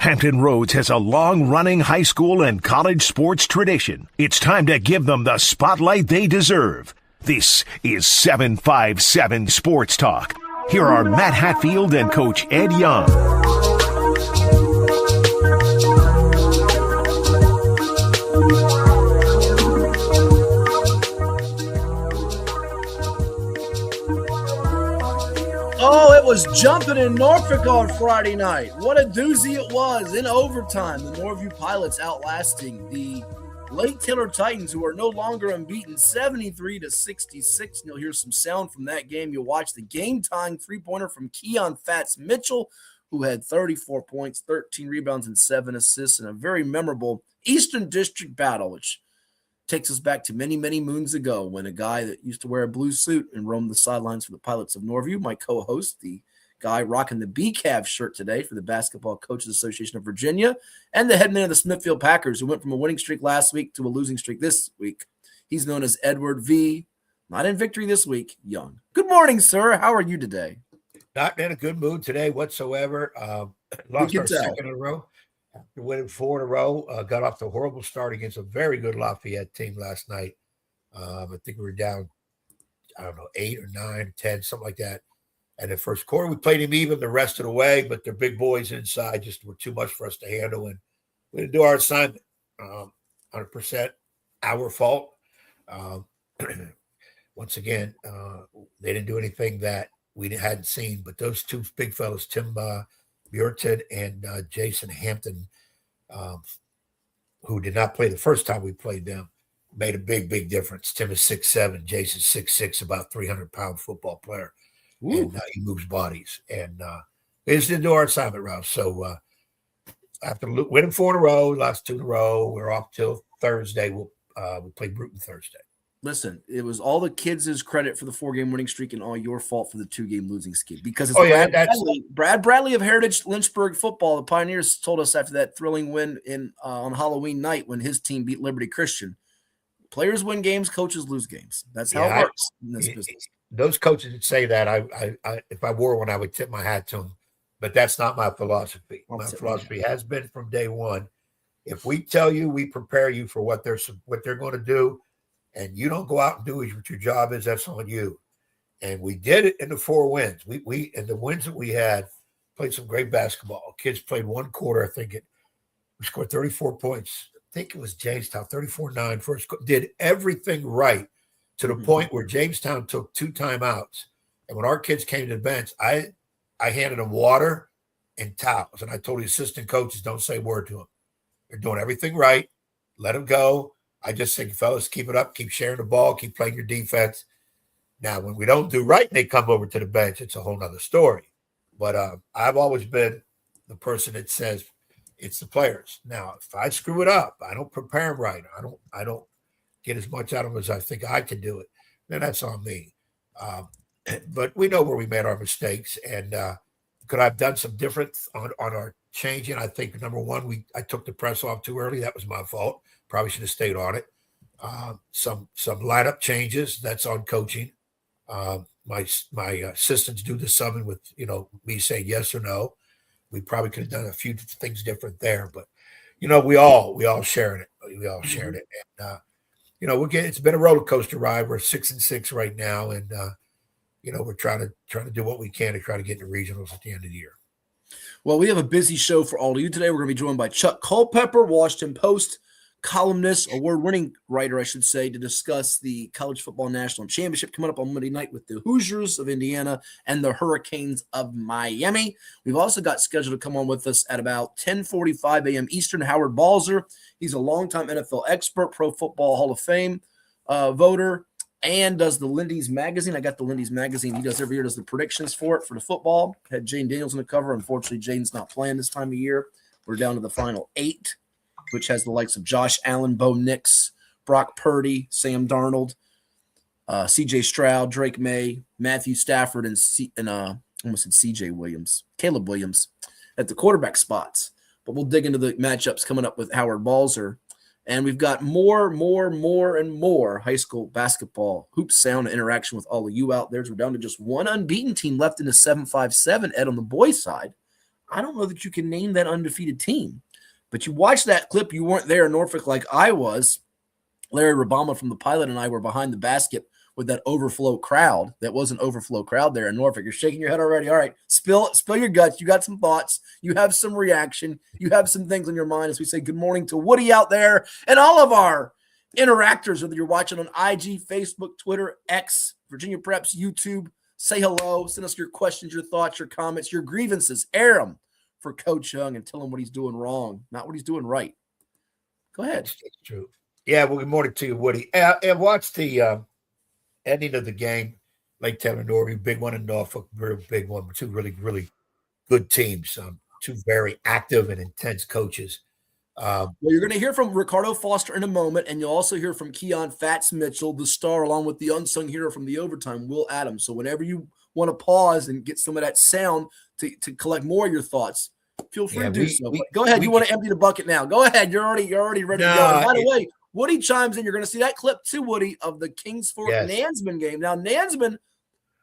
Hampton Roads has a long-running high school and college sports tradition. It's time to give them the spotlight they deserve. This is 757 Sports Talk. Here are Matt Hatfield and Coach Ed Young. Oh, it was jumping in Norfolk on Friday night. What a doozy it was in overtime. The Norview Pilots outlasting the Lake Taylor Titans, who are no longer unbeaten, 73-66. And you'll hear some sound from that game. You'll watch the game-tying three-pointer from Keon Fats Mitchell, who had 34 points, 13 rebounds, and 7 assists in a very memorable Eastern District battle, which takes us back to many, many moons ago when a guy that used to wear a blue suit and roam the sidelines for the Pilots of Norview, my co-host, the guy rocking the BCAV shirt today for the Basketball Coaches Association of Virginia, and the head man of the Smithfield Packers, who went from a winning streak last week to a losing streak this week. He's known as Edward V. Not in victory this week, Young. Good morning, sir. How are you today? Not in a good mood today whatsoever. Lost our second in a row. After winning 4 in a row, got off to a horrible start against a very good Lafayette team last night. I think we were down, 8 or 9 or 10, something like that. And the first quarter, we played him even the rest of the way, but their big boys inside just were too much for us to handle. And we didn't do our assignment. 100% our fault. Once again, they didn't do anything that we hadn't seen. But those two big fellas, Tim Burton and Jason Hampton, who did not play the first time we played them, made a big, big difference. Tim is 6'7", Jason's 6'6", about 300-pound football player. Ooh. And he moves bodies. And they just didn't do our assignment, Ralph. So after winning 4 in a row, last 2 in a row, we're off till Thursday. We'll play Bruton Thursday. Listen, it was all the kids' credit for the 4-game winning streak and all your fault for the 2-game losing streak. Because it's Brad Bradley of Heritage Lynchburg football. The Pioneers told us after that thrilling win on Halloween night when his team beat Liberty Christian. Players win games, coaches lose games. That's how it works in this business. Those coaches that say that, I if I wore one, I would tip my hat to them. But that's not my philosophy. My philosophy has been from day one. If we tell you, we prepare you for what they're going to do, and you don't go out and do what your job is, that's on you. And we did it in the 4 wins. We and the wins that we had, played some great basketball. Kids played 1 quarter. I think we scored 34 points. I think it was Jamestown, 34-9. First, did everything right to the point where Jamestown took 2 timeouts. And when our kids came to the bench, I handed them water and towels. And I told the assistant coaches, don't say a word to them. They're doing everything right. Let them go. I just think, fellas, keep it up, keep sharing the ball, keep playing your defense. Now, when we don't do right and they come over to the bench, it's a whole nother story. But I've always been the person that says it's the players. Now, if I screw it up, I don't prepare them right, I don't get as much out of them as I think I can do it, then that's on me. But we know where we made our mistakes. And could I have done some different on our changing? I think, number one, I took the press off too early. That was my fault. Probably should have stayed on it. Some lineup changes. That's on coaching. My assistants do the summing with me saying yes or no. We probably could have done a few things different there, but we all sharing it. We all shared it, and it's been a roller coaster ride. We're 6-6 right now, and we're trying to do what we can to try to get to regionals at the end of the year. Well, we have a busy show for all of you today. We're going to be joined by Chuck Culpepper, Washington Post columnist, award-winning writer, I should say, to discuss the College Football National Championship coming up on Monday night with the Hoosiers of Indiana and the Hurricanes of Miami. We've also got scheduled to come on with us at about 10:45 a.m. Eastern, Howard Balzer. He's a longtime NFL expert, Pro Football Hall of Fame voter, and does the Lindy's magazine. I got the Lindy's magazine. He does every year, does the predictions for it for the football. Had Jane Daniels on the cover. Unfortunately, Jane's not playing this time of year. We're down to the final 8, which has the likes of Josh Allen, Bo Nix, Brock Purdy, Sam Darnold, C.J. Stroud, Drake May, Matthew Stafford, and almost said C.J. Williams, Caleb Williams at the quarterback spots. But we'll dig into the matchups coming up with Howard Balzer. And we've got more high school basketball hoop sound and interaction with all of you out there. We're down to just one unbeaten team left in the 7-5-7, Ed, on the boys' side. I don't know that you can name that undefeated team. But you watched that clip. You weren't there in Norfolk like I was. Larry Rabama from the Pilot and I were behind the basket with that overflow crowd. That was an overflow crowd there in Norfolk. You're shaking your head already. All right, spill your guts. You got some thoughts. You have some reaction. You have some things on your mind as we say good morning to Woody out there and all of our interactors, whether you're watching on IG, Facebook, Twitter, X, Virginia Preps, YouTube. Say hello. Send us your questions, your thoughts, your comments, your grievances. Air them for Coach Young and tell him what he's doing wrong, not what he's doing right. Go ahead. That's true. Yeah, well, good morning to you, Woody. I watched the ending of the game, Lake Taylor, Norview, big one in Norfolk, very big one, two really, really good teams, two very active and intense coaches. Well, you're going to hear from Ricardo Foster in a moment, and you'll also hear from Keon Fats Mitchell, the star, along with the unsung hero from the overtime, Will Adams. So whenever you want to pause and get some of that sound to collect more of your thoughts, feel free to do so. Go ahead. You want to empty the bucket now. Go ahead. You're already ready to go. And by the way, Woody chimes in. You're going to see that clip too, Woody, of the Kings Fork Nansman game. Now, Nansman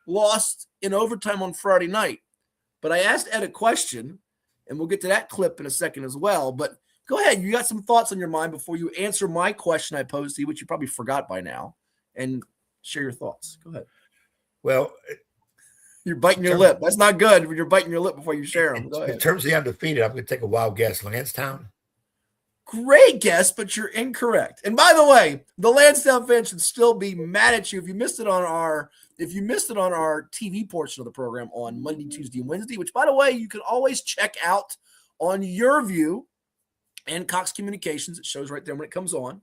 lost in overtime on Friday night, but I asked Ed a question, and we'll get to that clip in a second as well. But go ahead. You got some thoughts on your mind before you answer my question I posed to you, which you probably forgot by now, and share your thoughts. Go ahead. Well, you're biting your lip. That's not good when you're biting your lip before you share them. Go ahead. In terms of the undefeated, I'm going to take a wild guess. Lansdowne? Great guess, but you're incorrect. And by the way, the Lansdowne fans should still be mad at you if you missed it on our TV portion of the program on Monday, Tuesday, and Wednesday, which, by the way, you can always check out on Norview and Cox Communications. It shows right there when it comes on.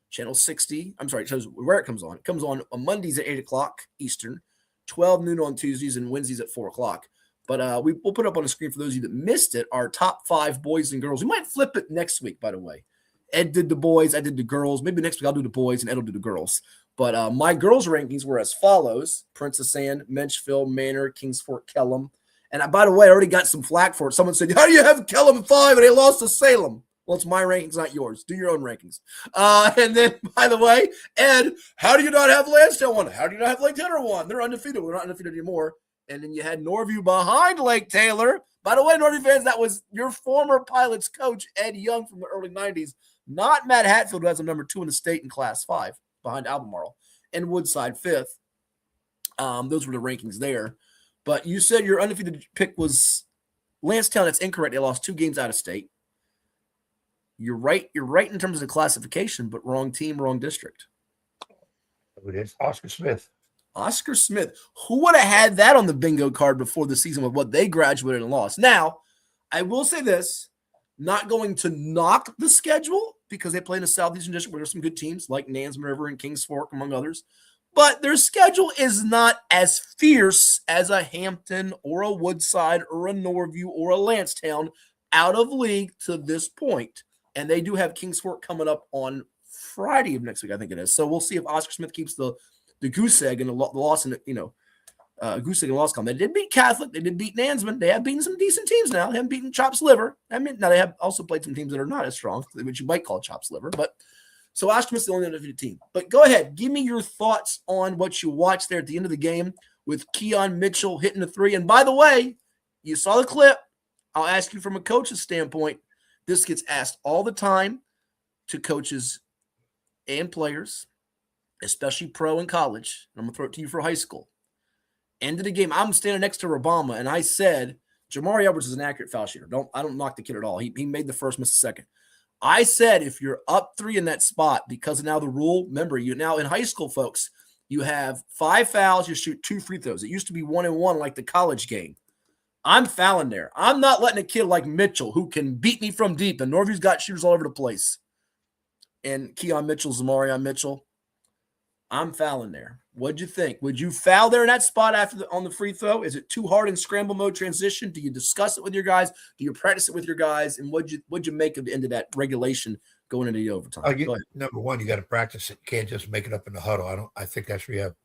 Channel 60. I'm sorry, it shows where it comes on. It comes on Mondays at 8 o'clock Eastern, 12 noon on Tuesdays, and Wednesdays at 4 o'clock. But we'll put up on the screen for those of you that missed it, our top 5 boys and girls. We might flip it next week, by the way. Ed did the boys, I did the girls. Maybe next week I'll do the boys and Ed will do the girls. But my girls' rankings were as follows: Princess Anne, Menchville, Manor, Kings Fork, Kellam. And by the way, I already got some flack for it. Someone said, how do you have Kellam 5 and they lost to Salem? Well, it's my rankings, not yours. Do your own rankings. And then, by the way, Ed, how do you not have Lansdowne 1? How do you not have Lake Taylor 1? They're undefeated. We're not undefeated anymore. And then you had Norview behind Lake Taylor. By the way, Norview fans, that was your former Pilots coach, Ed Young, from the early 90s, not Matt Hatfield, who has a number 2 in the state in Class 5 behind Albemarle, and Woodside 5th. Those were the rankings there. But you said your undefeated pick was Lansdowne. That's incorrect. They lost 2 games out of state. You're right. You're right in terms of the classification, but wrong team, wrong district. It is Oscar Smith. Oscar Smith. Who would have had that on the bingo card before the season with what they graduated and lost? Now, I will say this, not going to knock the schedule because they play in the Southeastern District where there's some good teams like Nansman River and Kings Fork, among others. But their schedule is not as fierce as a Hampton or a Woodside or a Norview or a Lansdowne out of league to this point. And they do have Kings Fork coming up on Friday of next week, I think it is. So we'll see if Oscar Smith keeps the goose egg and the loss in the, goose egg and loss column. They did beat Catholic. They did beat Nansman. They have beaten some decent teams now. They haven't beaten Chops Liver. I mean, now they have also played some teams that are not as strong, which you might call Chops Liver. But so Oscar Smith's the only undefeated team. But go ahead. Give me your thoughts on what you watched there at the end of the game with Keon Mitchell hitting the 3. And by the way, you saw the clip. I'll ask you from a coach's standpoint. This gets asked all the time to coaches and players, especially pro and college. I'm going to throw it to you for high school. End of the game, I'm standing next to Rabama, and I said, Jamari Edwards is an accurate foul shooter. I don't knock the kid at all. He made the first, missed the second. I said, if you're up 3 in that spot, because of now the rule, remember, you now in high school, folks, you have 5 fouls, you shoot 2 free throws. It used to be 1 and 1 like the college game. I'm fouling there. I'm not letting a kid like Mitchell, who can beat me from deep, and Norview's got shooters all over the place. And Keon Mitchell, Zamarion Mitchell, I'm fouling there. What'd you think? Would you foul there in that spot on the free throw? Is it too hard in scramble mode transition? Do you discuss it with your guys? Do you practice it with your guys? And what'd you make of the end of that regulation going into the overtime? Number one, you got to practice it. You can't just make it up in the huddle. I think that's where you have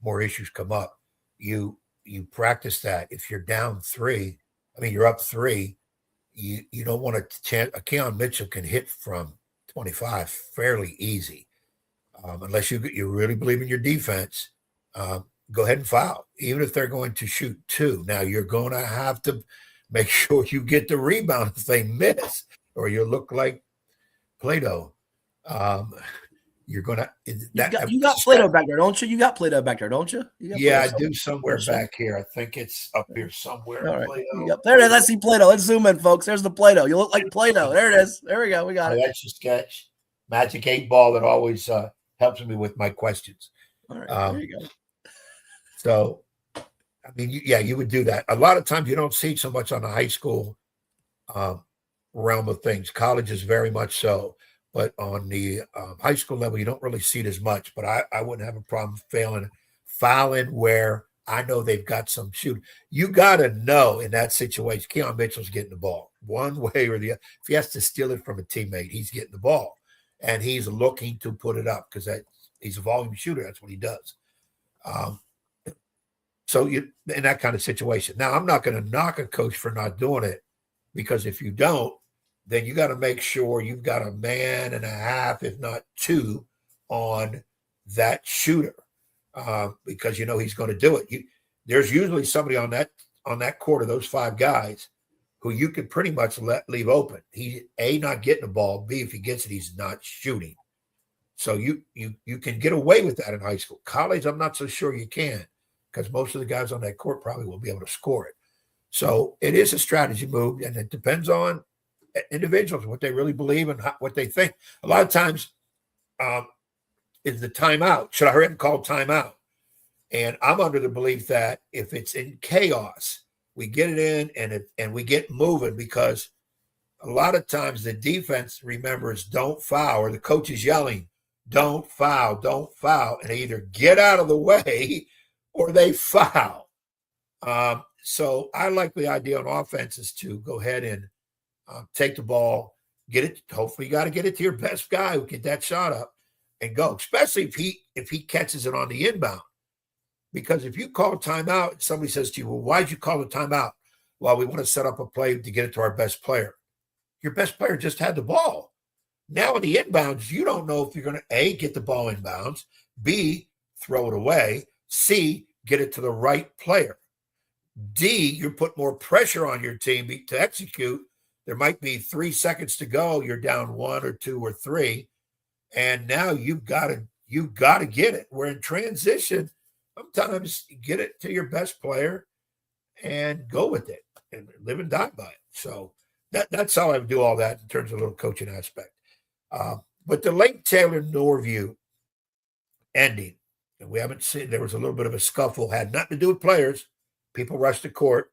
more issues come up. You practice that. If you're down 3, you're up 3, you don't want to chance. Keon Mitchell can hit from 25 fairly easy. Unless you really believe in your defense, go ahead and foul, even if they're going to shoot 2. Now, you're going to have to make sure you get the rebound if they miss, or you look like Play-Doh. You're gonna you got Play-Doh back there, don't you? You got Play-Doh back there, don't you? Yeah, I do somewhere back here. I think it's up here somewhere. All right. There it is. I see Play-Doh. Let's zoom in, folks. There's the Play-Doh. You look like Play-Doh. There it is. There we go. We got it. That's your sketch. Magic 8-ball that always helps me with my questions. All right. There you go. So, I mean, you would do that. A lot of times you don't see so much on the high school realm of things. College is very much so. But on the high school level, you don't really see it as much. But I wouldn't have a problem fouling where I know they've got some shooting. You got to know in that situation, Keon Mitchell's getting the ball one way or the other. If he has to steal it from a teammate, he's getting the ball. And he's looking to put it up because he's a volume shooter. That's what he does. So you in that kind of situation. Now, I'm not going to knock a coach for not doing it, because if you don't, then you got to make sure you've got a man and a half, if not two, on that shooter, because you know he's going to do it. There's usually somebody on that court of those 5 guys who you can pretty much leave open. He not getting the ball. B, if he gets it, he's not shooting. So you can get away with that in high school. College, I'm not so sure you can, because most of the guys on that court probably will be able to score it. So it is a strategy move, and it depends on individuals, what they really believe and what they think. A lot of times is the timeout. Should I hurry up and call timeout? And I'm under the belief that if it's in chaos, we get it in and we get moving, because a lot of times the defense remembers don't foul, or the coach is yelling, don't foul, and they either get out of the way or they foul. So I like the idea on offense is to go ahead and take the ball, get it. Hopefully you got to get it to your best guy who get that shot up and go, especially if he catches it on the inbound. Because if you call a timeout, somebody says to you, well, why'd you call a timeout? Well, we want to set up a play to get it to our best player. Your best player just had the ball. Now in the inbounds, you don't know if you're going to, A, get the ball inbounds, B, throw it away, C, get it to the right player. D, you put more pressure on your team to execute. There might be 3 seconds to go. You're down 1 or 2 or 3. And now you've got to get it. We're in transition. Sometimes you get it to your best player and go with it and live and die by it. So that's how I would do all that in terms of a little coaching aspect. But the Lake Taylor Norview ending, and we haven't seen, there was a little bit of a scuffle, had nothing to do with players. People rushed to court,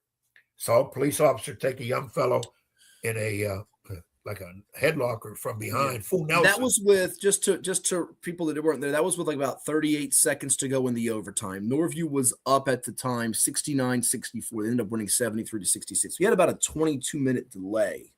saw a police officer take a young fellow in a like a headlocker from behind. Full Nelson. That was with just to people that weren't there. That was with like about 38 seconds to go in the overtime. Norview was up at the time 69-64. They ended up winning 73-66. We had about a 22-minute delay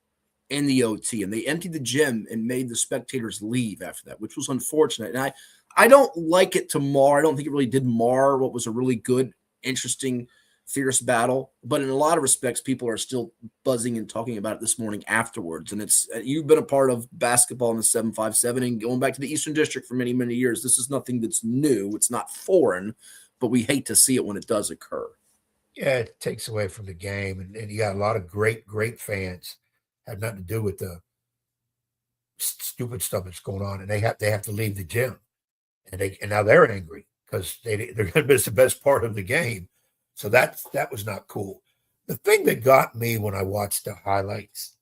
in the OT, and they emptied the gym and made the spectators leave after that, which was unfortunate. And I don't like it to mar. I don't think it really did mar what was a really good, interesting, fierce battle, but in a lot of respects, people are still buzzing and talking about it this morning afterwards. And it's, you've been a part of basketball in the 757 and going back to the Eastern District for many, many years. This is nothing that's new. It's not foreign, but we hate to see it when it does occur. Yeah, it takes away from the game. And you got a lot of great fans. Had nothing to do with the stupid stuff that's going on. And they have to leave the gym. And now they're angry because they're going to miss the best part of the game. So that was not cool. The thing that got me when I watched the highlights,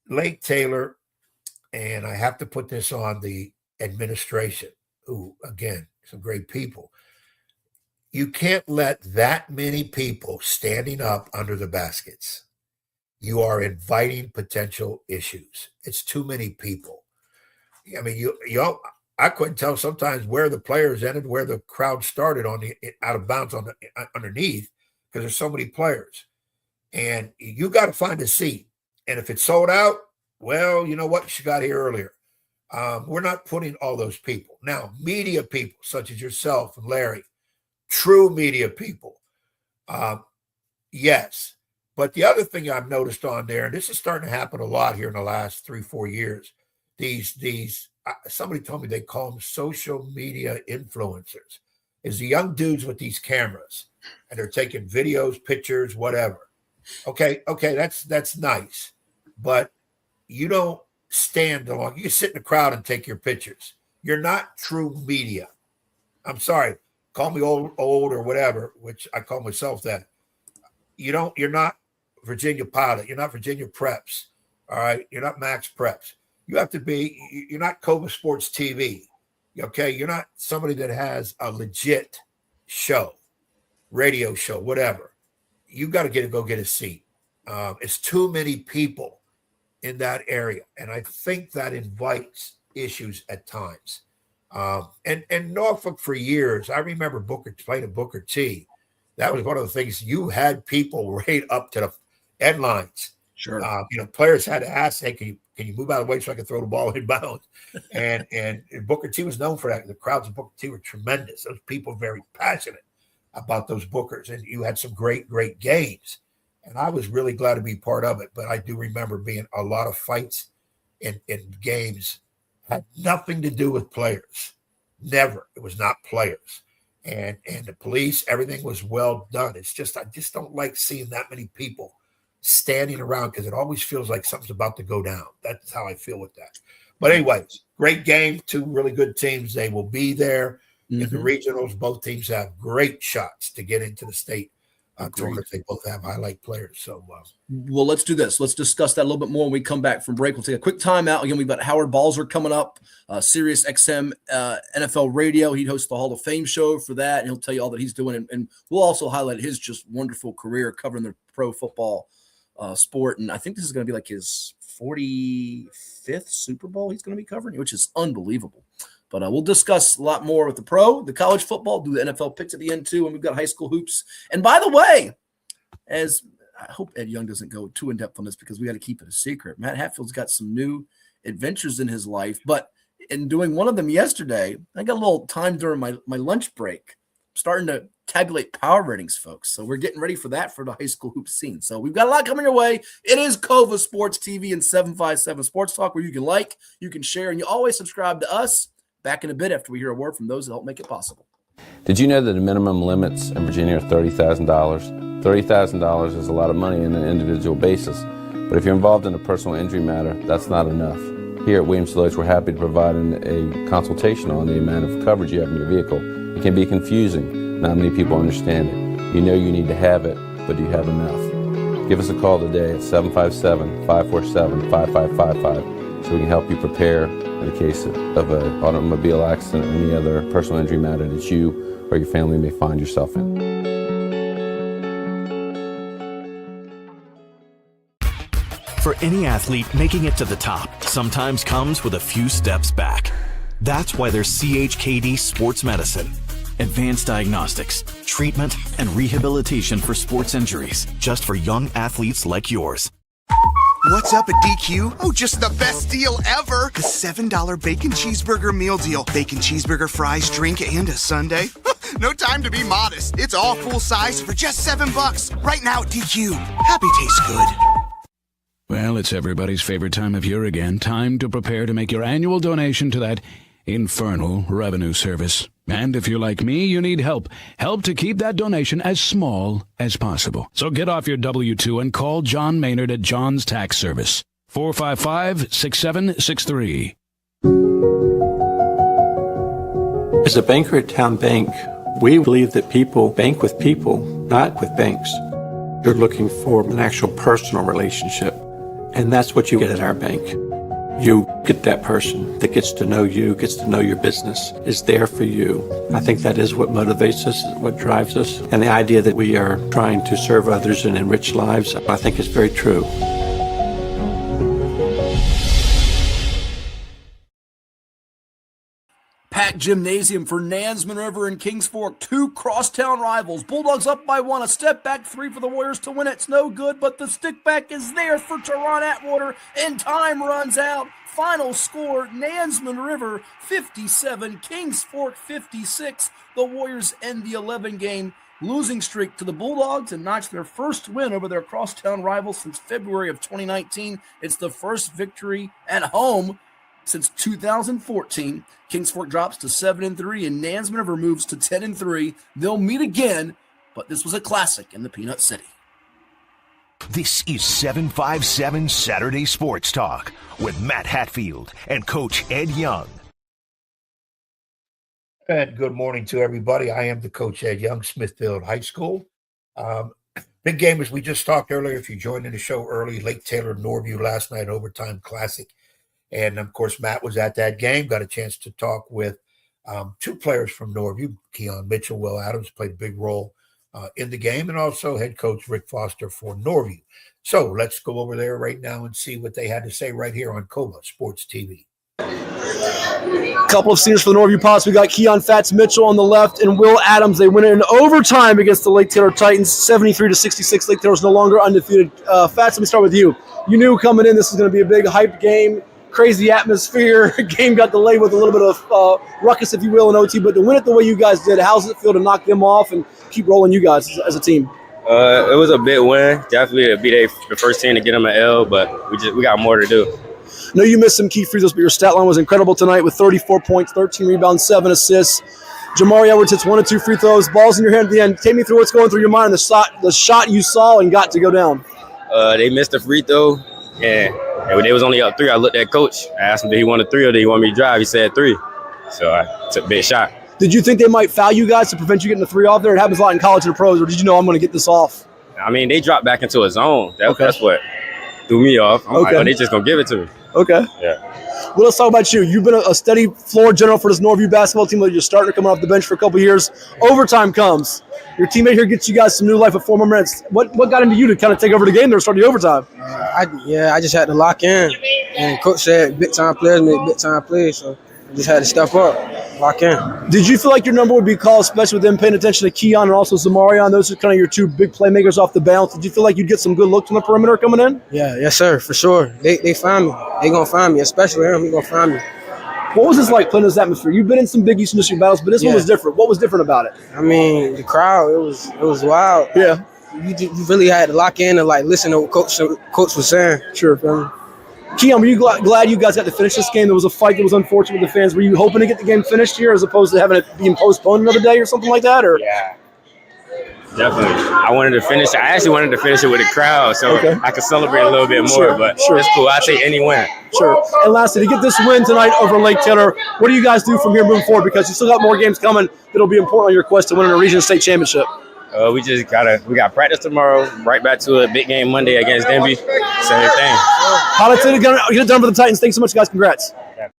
Lake Taylor, and I have to put this on the administration, who, again, some great people. You can't let that many people standing up under the baskets. You are inviting potential issues. It's too many people. I mean, I couldn't tell sometimes where the players ended, where the crowd started on the out of bounds on the underneath, because there's so many players. And you got to find a seat. And if it's sold out, well, you know what? You got here earlier. We're not putting all those people. Now, media people such as yourself and Larry, true media people, yes. But the other thing I've noticed on there, and this is starting to happen a lot here in the last 3-4 years, these somebody told me they call them social media influencers, is the young dudes with these cameras, and they're taking videos, pictures, whatever. Okay, that's nice, but you don't stand along. You sit in the crowd and take your pictures. You're not true media. I'm sorry, call me old or whatever, which I call myself that. You're not Virginia Pilot. You're not Virginia Preps. All right, you're not Max Preps. You have to be. You're not Cobra Sports TV. Okay, you're not somebody that has a legit show, radio show, whatever. You got to go get a seat. It's too many people in that area, and I think that invites issues at times. And Norfolk for years, I remember playing at Booker T. That was one of the things. You had people right up to the end lines. Sure. Players had to ask, "Hey, can you move out of the way so I can throw the ball in bounds?" And Booker T was known for that. The crowds of Booker T were tremendous. Those people very passionate about those Bookers, and you had some great games. And I was really glad to be part of it. But I do remember being a lot of fights in games had nothing to do with players. Never. It was not players. And the police, everything was well done. It's just, I just don't like seeing that many people standing around because it always feels like something's about to go down. That's how I feel with that. But anyway, great game. Two really good teams. They will be there in the regionals. Both teams have great shots to get into the state tournament. They both have highlight players. So, well, let's do this. Let's discuss that a little bit more when we come back from break. We'll take a quick timeout. Again, we've got Howard Balzer coming up, Sirius XM NFL Radio. He hosts the Hall of Fame show for that, and he'll tell you all that he's doing. And we'll also highlight his just wonderful career covering the pro football sport. And I think this is going to be like his 45th Super Bowl he's going to be covering, which is unbelievable. But we'll discuss a lot more with the college football, do the NFL picks at the end too, and we've got high school hoops. And by the way, as I hope Ed Young doesn't go too in-depth on this because we got to keep it a secret, Matt Hatfield's got some new adventures in his life. But in doing one of them yesterday, I got a little time during my lunch break, starting to tabulate power ratings, folks. So we're getting ready for that for the high school hoop scene. So we've got a lot coming your way. It is Cova Sports TV and 757 Sports Talk, where you can like, you can share, and you always subscribe to us. Back in a bit after we hear a word from those that help make it possible. Did you know that the minimum limits in Virginia are $30,000? $30,000 is a lot of money on an individual basis, but if you're involved in a personal injury matter, that's not enough. Here at Williams-Deloitte, we're happy to provide a consultation on the amount of coverage you have in your vehicle. It can be confusing. Not many people understand it. You know you need to have it, but do you have enough? Give us a call today at 757-547-5555 so we can help you prepare in the case of an automobile accident or any other personal injury matter that you or your family may find yourself in. For any athlete, making it to the top sometimes comes with a few steps back. That's why there's CHKD Sports Medicine. Advanced diagnostics, treatment, and rehabilitation for sports injuries, just for young athletes like yours. What's up at DQ? Oh, just the best deal ever. The $7 bacon cheeseburger meal deal. Bacon cheeseburger, fries, drink, and a sundae. No time to be modest. It's all full size for just $7. Right now at DQ. Happy tastes good. Well, it's everybody's favorite time of year again. Time to prepare to make your annual donation to that infernal revenue service. And if you're like me, you need help. Help to keep that donation as small as possible. So get off your W-2 and call John Maynard at John's Tax Service. 455-6763. As a banker at Town Bank, we believe that people bank with people, not with banks. You're looking for an actual personal relationship, and that's what you get at our bank. You get that person that gets to know you, gets to know your business, is there for you. I think that is what motivates us, what drives us. And the idea that we are trying to serve others and enrich lives, I think is very true. Packed gymnasium for Nansemond River and Kings Fork, two crosstown rivals. Bulldogs up by one, a step back three for the Warriors to win. It's no good, but the stick back is there for Teron Atwater, and time runs out. Final score, Nansemond River 57, Kings Fork 56. The Warriors end the 11-game losing streak to the Bulldogs and notch their first win over their crosstown rivals since February of 2019. It's the first victory at home since 2014. Kings Fork drops to 7-3, and Nansemond River moves to 10-3. They'll meet again, but this was a classic in the Peanut City. This is 757 Saturday Sports Talk with Matt Hatfield and Coach Ed Young. And good morning to everybody. I am the Coach Ed Young, Smithfield High School. Big game, as we just talked earlier. If you joined in the show early, Lake Taylor, Norview last night, overtime classic. And, of course, Matt was at that game, got a chance to talk with two players from Norview. Keon Mitchell, Will Adams played a big role in the game, and also head coach Rick Foster for Norview. So let's go over there right now and see what they had to say right here on COLA Sports TV. Couple of seniors for the Norview Pots. We got Keon Fats Mitchell on the left and Will Adams. They win it in overtime against the Lake Taylor Titans, 73-66. Lake Taylor's no longer undefeated. Fats, let me start with you. You knew coming in this was going to be a big hype game, crazy atmosphere. Game got delayed with a little bit of ruckus, if you will, in OT. But to win it the way you guys did, how does it feel to knock them off and keep rolling you guys as a team? It was a big win. Definitely to be the first team to get them an L, but we got more to do. I know you missed some key free throws, but your stat line was incredible tonight with 34 points, 13 rebounds, 7 assists. Jamari Edwards hits 1 or 2 free throws. Ball's in your hand at the end. Take me through what's going through your mind, the shot you saw and got to go down. They missed a free throw, and they was only up 3. I looked at Coach. I asked him, did he want a 3 or did he want me to drive? He said 3. So I took a big shot. Did you think they might foul you guys to prevent you getting the 3 off there? It happens a lot in college and the pros, or did you know I'm going to get this off? I mean, they dropped back into a zone. That's what threw me off. I'm like, they just going to give it to me. Okay. Yeah. Well, let's talk about you. You've been a steady floor general for this Norview basketball team. You're starting to come off the bench for a couple years. Overtime comes. Your teammate here gets you guys some new life at 4 more minutes. What got into you to kind of take over the game there and start the overtime? I just had to lock in. And Coach said big-time players make big-time plays, so I just had to step up, lock in. Did you feel like your number would be called, especially with them paying attention to Keon and also Zamarion? Those are kind of your two big playmakers off the bounce. Did you feel like you'd get some good looks on the perimeter coming in? Yeah, yes, sir, for sure. They find me. They going to find me, especially him. He going to find me. What was this like playing this atmosphere? You've been in some big Eastern District battles, but this one was different. What was different about it? I mean, the crowd, it was wild. Yeah. You really had to lock in and listen to what Coach was saying. Sure. Keon, were you glad you guys got to finish this game? There was a fight that was unfortunate with the fans. Were you hoping to get the game finished here as opposed to having it being postponed another day or something like that? Or? Yeah, definitely. I wanted to finish it. I actually wanted to finish it with a crowd so I could celebrate a little bit more, but it's cool. I take any win. Sure. And lastly, to get this win tonight over Lake Taylor, what do you guys do from here moving forward? Because you still got more games coming that'll be important on your quest to win a regional state championship. We got practice tomorrow, right back to a big game Monday against Denby. Same thing. Pilots get it done for the Titans. Thanks so much, guys. Congrats. Yeah.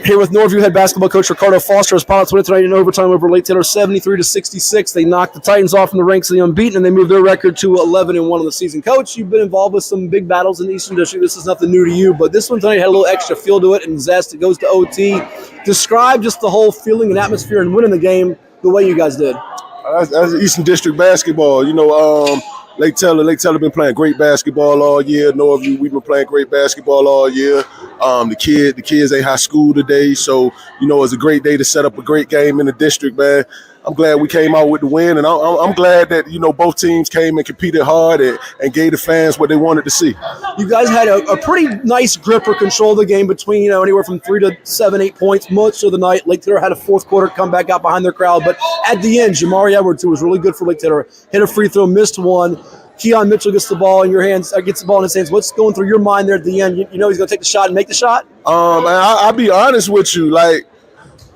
Here with Norview head basketball coach Ricardo Foster as Pilots win it tonight in overtime over Lake Taylor 73-66. They knocked the Titans off from the ranks of the unbeaten, and they moved their record to 11-1 on the season. Coach, you've been involved with some big battles in the Eastern District. This is nothing new to you, but this one tonight had a little extra feel to it and zest. It goes to OT. Describe just the whole feeling and atmosphere and winning the game the way you guys did. That's Eastern District basketball. Lake Taylor been playing great basketball all year. Norview, we've been playing great basketball all year. The kids ain't high school today, so it's a great day to set up a great game in the district, man. I'm glad we came out with the win, and I'm glad that both teams came and competed hard and gave the fans what they wanted to see. You guys had a pretty nice grip or control of the game between anywhere from 3 to 7, 8 points most of the night. Lake Taylor had a fourth quarter comeback out behind their crowd, but at the end, Jamari Edwards, who was really good for Lake Taylor, hit a free throw, missed one. Keon Mitchell gets the ball in your hands, gets the ball in his hands. What's going through your mind there at the end? He's going to take the shot and make the shot. I'll be honest with you,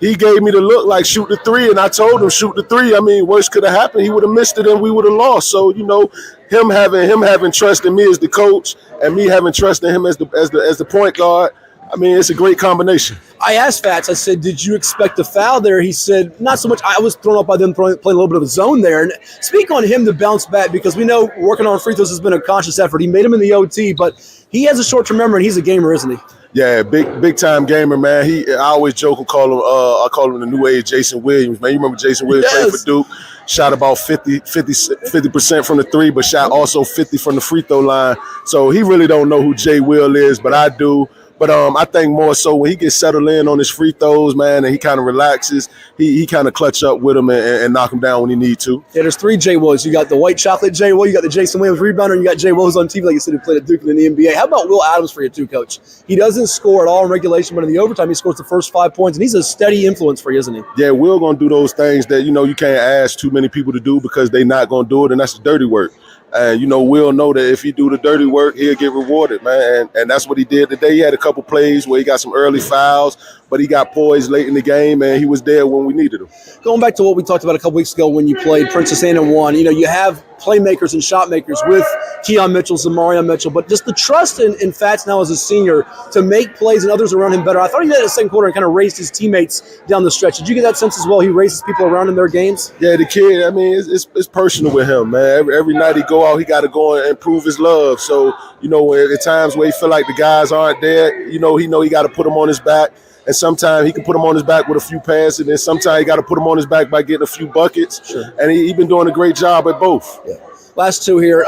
he gave me the look like shoot the 3, and I told him shoot the 3. I mean, worst could have happened. He would have missed it, and we would have lost. So him having trust in me as the coach, and me having trust in him as the point guard. I mean, it's a great combination. I asked Fats, I said, did you expect a foul there? He said, not so much. I was thrown off by them playing a little bit of a zone there. And speak on him to bounce back, because we know working on free throws has been a conscious effort. He made him in the OT, but he has a short-term memory, and he's a gamer, isn't he? Yeah, big time gamer, man. I always joke and call him. I call him the new age Jason Williams, man. You remember Jason Williams played for Duke? Shot about 50% from the 3, but shot also 50 from the free throw line. So he really don't know who Jay Will is, but I do. But I think more so when he gets settled in on his free throws, man, and he kind of relaxes, he kind of clutch up with him and knock him down when he need to. Yeah, there's 3 Jay Wills. You got the white chocolate Jay Will, you got the Jason Williams rebounder, and you got Jay Will who's on TV, like you said, who played at Duke and in the NBA. How about Will Adams for you too, Coach? He doesn't score at all in regulation, but in the overtime he scores the first 5 points, and he's a steady influence for you, isn't he? Yeah, Will going to do those things that, you can't ask too many people to do because they not going to do it, and that's the dirty work. And, we'll know that if he do the dirty work, he'll get rewarded, man. And that's what he did today. He had a couple plays where he got some early fouls, but he got poised late in the game, and he was there when we needed him. Going back to what we talked about a couple weeks ago when you played Princess Anne and won, you have playmakers and shot makers with Keon Mitchell, Zamarion Mitchell, but just the trust in Fats now as a senior to make plays and others around him better. I thought he did that in the second quarter and kind of raised his teammates down the stretch. Did you get that sense as well? He raises people around in their games? Yeah, the kid, it's personal with him, man. Every night he go out, he got to go and prove his love. So, at times where he feel like the guys aren't there, he know he got to put them on his back. And sometimes he can put him on his back with a few passes, and then sometimes he got to put him on his back by getting a few buckets. Sure. And he been doing a great job at both. Yeah. Last two here.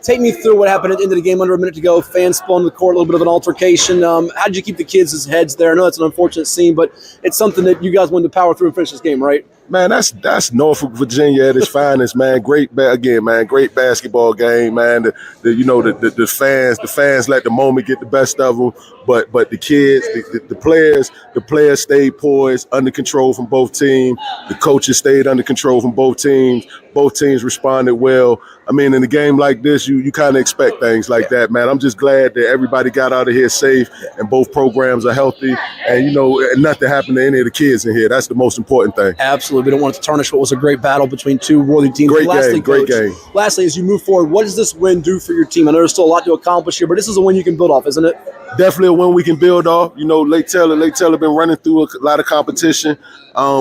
Take me through what happened at the end of the game, under a minute to go. Fans spun the court, a little bit of an altercation. How did you keep the kids' heads there? I know it's an unfortunate scene, but it's something that you guys wanted to power through and finish this game, right? Man, that's Norfolk, Virginia at its finest, man. Great basketball game, man. The fans let the moment get the best of them, but the kids, the players stayed poised, under control from both teams. The coaches stayed under control from both teams. Both teams responded well. In a game like this, you kind of expect things like that, man. I'm just glad that everybody got out of here safe and both programs are healthy, and nothing happened to any of the kids in here. That's the most important thing. Absolutely. We don't want it to tarnish what was a great battle between two worthy teams. Great game. Lastly, as you move forward, what does this win do for your team? I know there's still a lot to accomplish here, but this is a win you can build off, isn't it? Definitely a win we can build off. Lake Taylor been running through a lot of competition.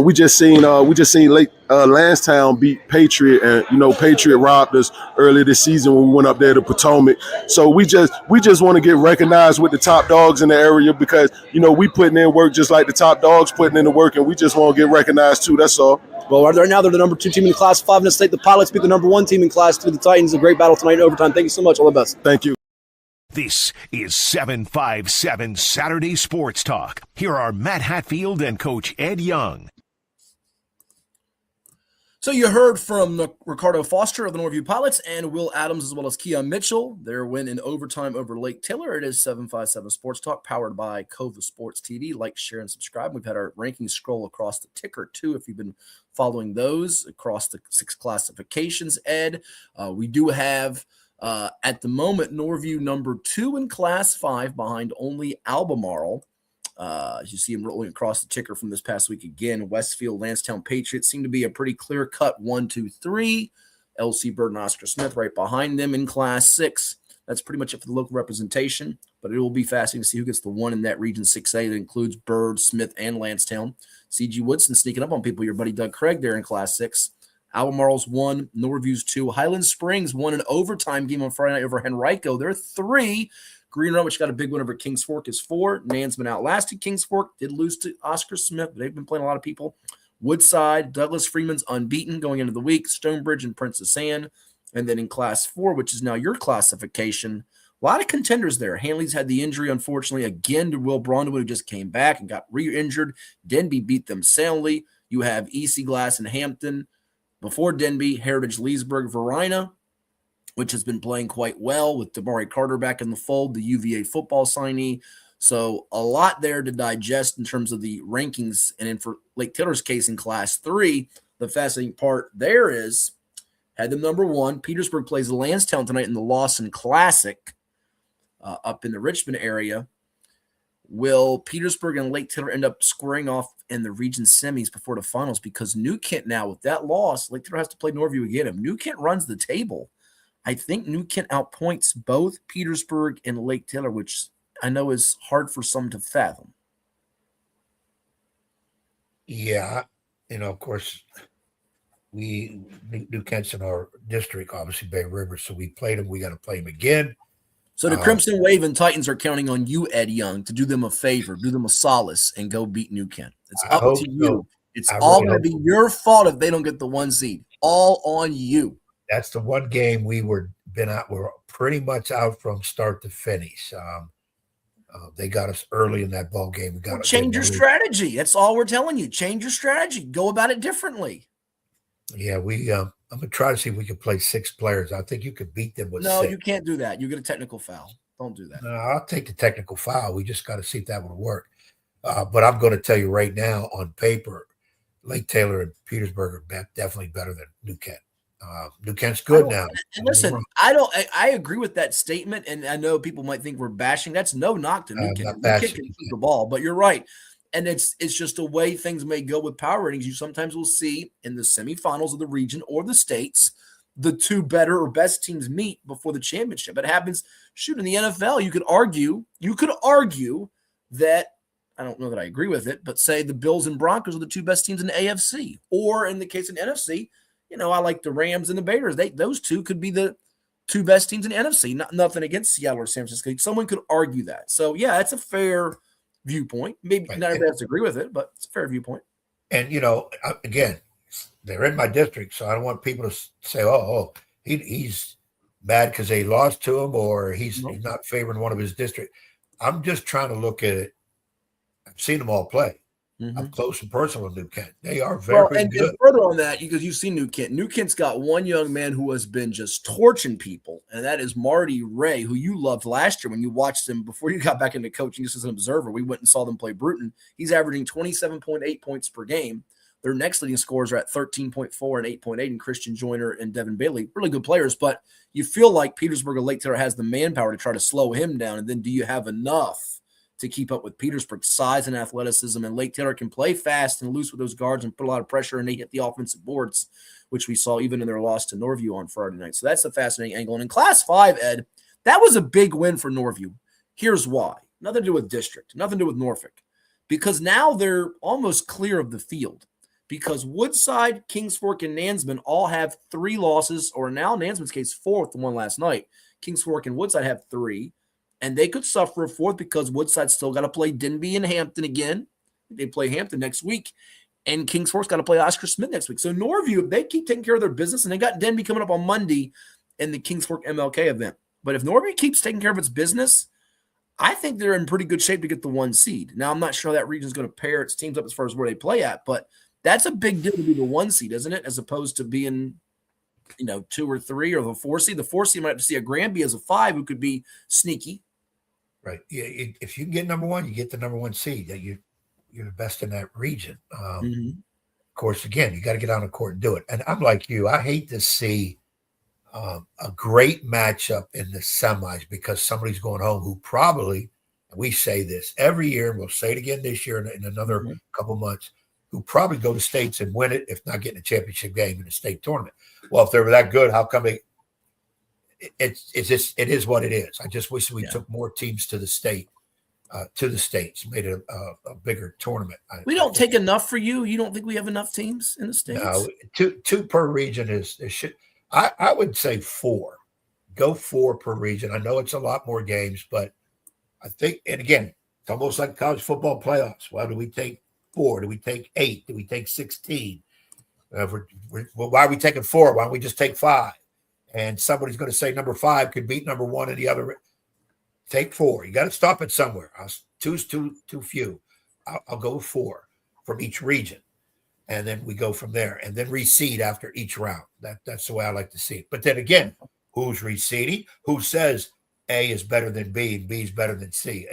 We just seen Lansdowne beat Patriot, and Patriot robbed us earlier this season when we went up there to Potomac. So we just want to get recognized with the top dogs in the area because we putting in work just like the top dogs putting in the work, and we just want to get recognized too. That's all. Well, right now they're the number 2 team in Class 5 in the state. The Pilots beat the number 1 team in Class 2. The Titans. A great battle tonight in overtime. Thank you so much. All the best. Thank you. This is 757 Saturday Sports Talk. Here are Matt Hatfield and Coach Ed Young. So you heard from Ricardo Foster of the Norview Pilots and Will Adams as well as Keon Mitchell. Their win in overtime over Lake Taylor. It is 757 Sports Talk powered by Cova Sports TV. Like, share, and subscribe. We've had our rankings scroll across the ticker too if you've been following those across the 6 classifications, Ed. We do have at the moment Norview number 2 in Class 5 behind only Albemarle. As you see him rolling across the ticker from this past week again, Westfield, Lansdowne Patriots seem to be a pretty clear-cut 1, 2, 3. LC Bird and Oscar Smith right behind them in Class 6. That's pretty much it for the local representation, but it will be fascinating to see who gets the 1 in that Region 6A that includes Bird, Smith, and Lansdowne. C.G. Woodson sneaking up on people. Your buddy Doug Craig there in Class 6. Albemarle's 1, Norview's 2. Highland Springs won an overtime game on Friday night over Henrico. They're 3. Green Run, which got a big win over Kings Fork, is 4. Nansman outlasted Kings Fork. Did lose to Oscar Smith, but they've been playing a lot of people. Woodside, Douglas Freeman's unbeaten going into the week. Stonebridge and Princess Anne. And then in Class 4, which is now your classification, a lot of contenders there. Hanley's had the injury, unfortunately, again to Will Brondwood, who just came back and got re-injured. Denby beat them soundly. You have EC Glass and Hampton. Before Denby, Heritage Leesburg, Verina, which has been playing quite well with Damari Carter back in the fold, the UVA football signee. So a lot there to digest in terms of the rankings. And then for Lake Taylor's case in Class 3, the fascinating part there is, had them number 1. Petersburg plays Lansdowne tonight in the Lawson Classic up in the Richmond area. Will Petersburg and Lake Taylor end up squaring off in the region semis before the finals? Because New Kent now, with that loss, Lake Taylor has to play Norview again. If New Kent runs the table, I think New Kent outpoints both Petersburg and Lake Taylor, which I know is hard for some to fathom. Yeah, of course, New Kent's in our district, obviously Bay River, so we played them. We got to play them again. So the Crimson Wave and Titans are counting on you, Ed Young, to do them a favor, do them a solace, and go beat New Kent. It's up to you. So. It's all going to be your fault if they don't get the 1 seed. All on you. That's the one game we're pretty much out from start to finish. They got us early in that ball game. Change your strategy. That's all we're telling you. Change your strategy. Go about it differently. Yeah, I'm gonna try to see if we can play 6 players. I think you could beat them with 6. No, you can't do that. You get a technical foul. Don't do that. No, I'll take the technical foul. We just got to see if that would work. But I'm going to tell you right now, on paper, Lake Taylor and Petersburg are definitely better than New Kent. New Kent's good now. And listen, I agree with that statement, and I know people might think we're bashing. That's no knock to New Kent. New Kent can shoot the ball, but you're right. And it's just a way things may go with power ratings. You sometimes will see in the semifinals of the region or the states, the two better or best teams meet before the championship. It happens. Shoot, in the NFL, you could argue that, I don't know that I agree with it, but say the Bills and Broncos are the two best teams in the AFC. Or in the case of the NFC, I like the Rams and the Bears. Those two could be the two best teams in the NFC. Nothing against Seattle or San Francisco. Someone could argue that. So, yeah, it's a fair viewpoint. Maybe not everybody has to agree with it, but it's a fair viewpoint. And, again, they're in my district, so I don't want people to say, he's mad because they lost to him or he's not favoring one of his district. I'm just trying to look at it. I've seen them all play. I'm close and personal with New Kent. They are very good. And further on that, because you've seen New Kent. New Kent's got one young man who has been just torching people, and that is Marty Ray, who you loved last year when you watched him before you got back into coaching just as an observer. We went and saw them play Bruton. He's averaging 27.8 points per game. Their next leading scores are at 13.4 and 8.8 in Christian Joyner and Devin Bailey. Really good players, but you feel like Petersburg or Lake Taylor has the manpower to try to slow him down, and then do you have enough to keep up with Petersburg's size and athleticism? And Lake Taylor can play fast and loose with those guards and put a lot of pressure, and they hit the offensive boards, which we saw even in their loss to Norview on Friday night. So that's a fascinating angle. And in Class 5, Ed, that was a big win for Norview. Here's why. Nothing to do with district, nothing to do with Norfolk, because now they're almost clear of the field, because Woodside, Kings Fork, and Nansman all have 3 losses, or now Nansman's case 4th, the one last night. Kings Fork and Woodside have 3. And they could suffer a 4th because Woodside still got to play Denby and Hampton again. They play Hampton next week. And Kings Fork's got to play Oscar Smith next week. So Norview, if they keep taking care of their business, and they got Denby coming up on Monday in the Kings Fork MLK event. But if Norview keeps taking care of its business, I think they're in pretty good shape to get the 1 seed. Now, I'm not sure that region's going to pair its teams up as far as where they play at, but that's a big deal to be the 1 seed, isn't it? As opposed to being, 2 or 3 or the 4 seed. The 4 seed might have to see a Granby as a 5 who could be sneaky. Right. Yeah, if you can get number 1, you get the number 1 seed. You're the best in that region. Of course, again, you got to get on the court and do it. And I'm like you. I hate to see a great matchup in the semis because somebody's going home who probably, and we say this every year, and we'll say it again this year in another couple months, who probably go to states and win it, if not getting a championship game in a state tournament. Well, if they were that good, how come they – it is what it is. I just wish we took more teams to the states, made it a bigger tournament. We don't take enough for you. You don't think we have enough teams in the states? No, two per region is should. I would say 4. Go 4 per region. I know it's a lot more games, but I think, and again, it's almost like college football playoffs. Well, do we take 4? Do we take 8? Do we take 16? Why are we taking 4? Why don't we just take 5? And somebody's going to say number 5 could beat number 1 in the other. Take 4. You got to stop it somewhere. 2's too few. I'll go 4 from each region. And then we go from there. And then reseed after each round. That's the way I like to see it. But then again, who's reseeding? Who says A is better than B and B is better than C?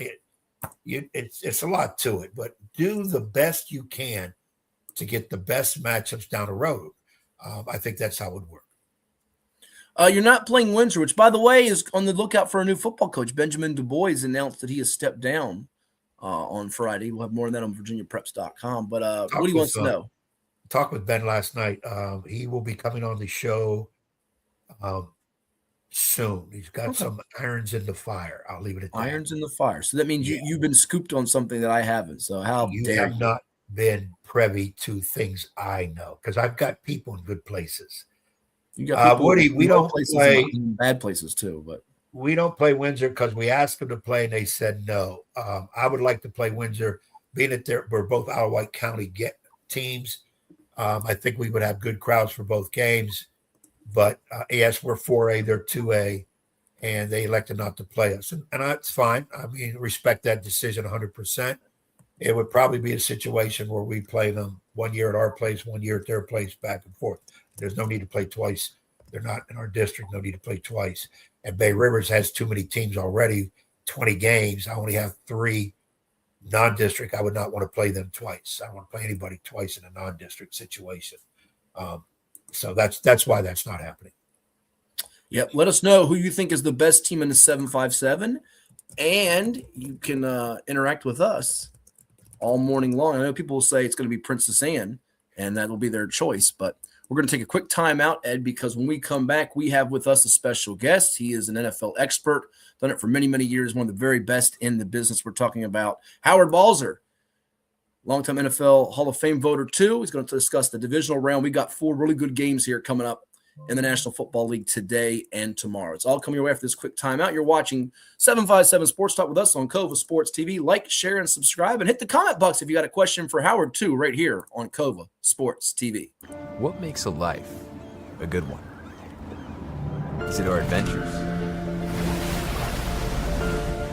It's a lot to it. But do the best you can to get the best matchups down the road. I think that's how it would work. You're not playing Windsor, which, by the way, is on the lookout for a new football coach. Benjamin Du Bois announced that he has stepped down on Friday. We'll have more on that on VirginiaPreps.com. But what do you want to know? Talked with Ben last night. He will be coming on the show soon. He's got some irons in the fire. I'll leave it at that. Irons in the fire. So that means you've been scooped on something that I haven't. So how you dare have not been privy to things I know, because I've got people in good places. You got Woody, we don't play bad places too, but we don't play Windsor because we asked them to play and they said no. I would like to play Windsor, being that we're both Isle of Wight County teams. I think we would have good crowds for both games, but yes, we're 4A, they're 2A, and they elected not to play us, and that's fine. I mean, respect that decision 100%. It would probably be a situation where we play them 1 year at our place, 1 year at their place, back and forth. There's no need to play twice. They're not in our district. No need to play twice. And Bay Rivers has too many teams already, 20 games. I only have 3 non-district. I would not want to play them twice. I don't want to play anybody twice in a non-district situation. So that's why that's not happening. Yep. Let us know who you think is the best team in the 757, and you can interact with us all morning long. I know people will say it's going to be Princess Anne, and that will be their choice, but we're going to take a quick time out, Ed, because when we come back, we have with us a special guest. He is an NFL expert, done it for many, many years, one of the very best in the business. We're talking about Howard Balzer, longtime NFL Hall of Fame voter, too. He's going to discuss the divisional round. We got 4 really good games here coming up in the National Football League today and tomorrow. It's all coming your way after this quick timeout. You're watching 757 Sports Talk with us on Cova Sports TV. Like, share, and subscribe, and hit the comment box if you got a question for Howard, too, right here on Cova Sports TV. What makes a life a good one? Is it our adventures?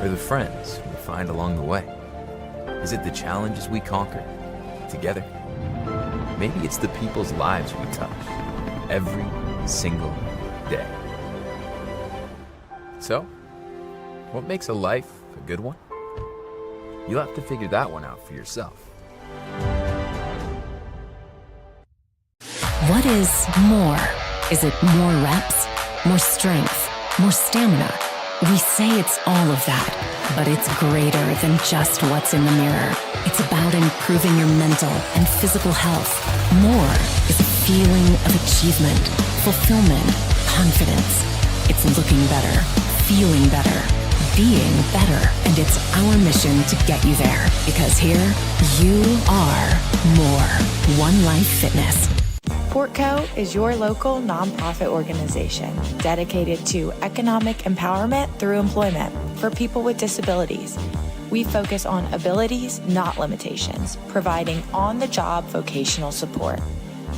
Or the friends we find along the way? Is it the challenges we conquer together? Maybe it's the people's lives we touch every single day. So, what makes a life a good one? You'll have to figure that one out for yourself. What is more? Is it more reps, more strength, more stamina? We say it's all of that, but it's greater than just what's in the mirror. It's about improving your mental and physical health. More is a feeling of achievement, fulfillment, confidence. It's looking better, feeling better, being better, and it's our mission to get you there. Because here, you are more. One Life Fitness. Portco is your local nonprofit organization dedicated to economic empowerment through employment for people with disabilities. We focus on abilities, not limitations, providing on-the-job vocational support.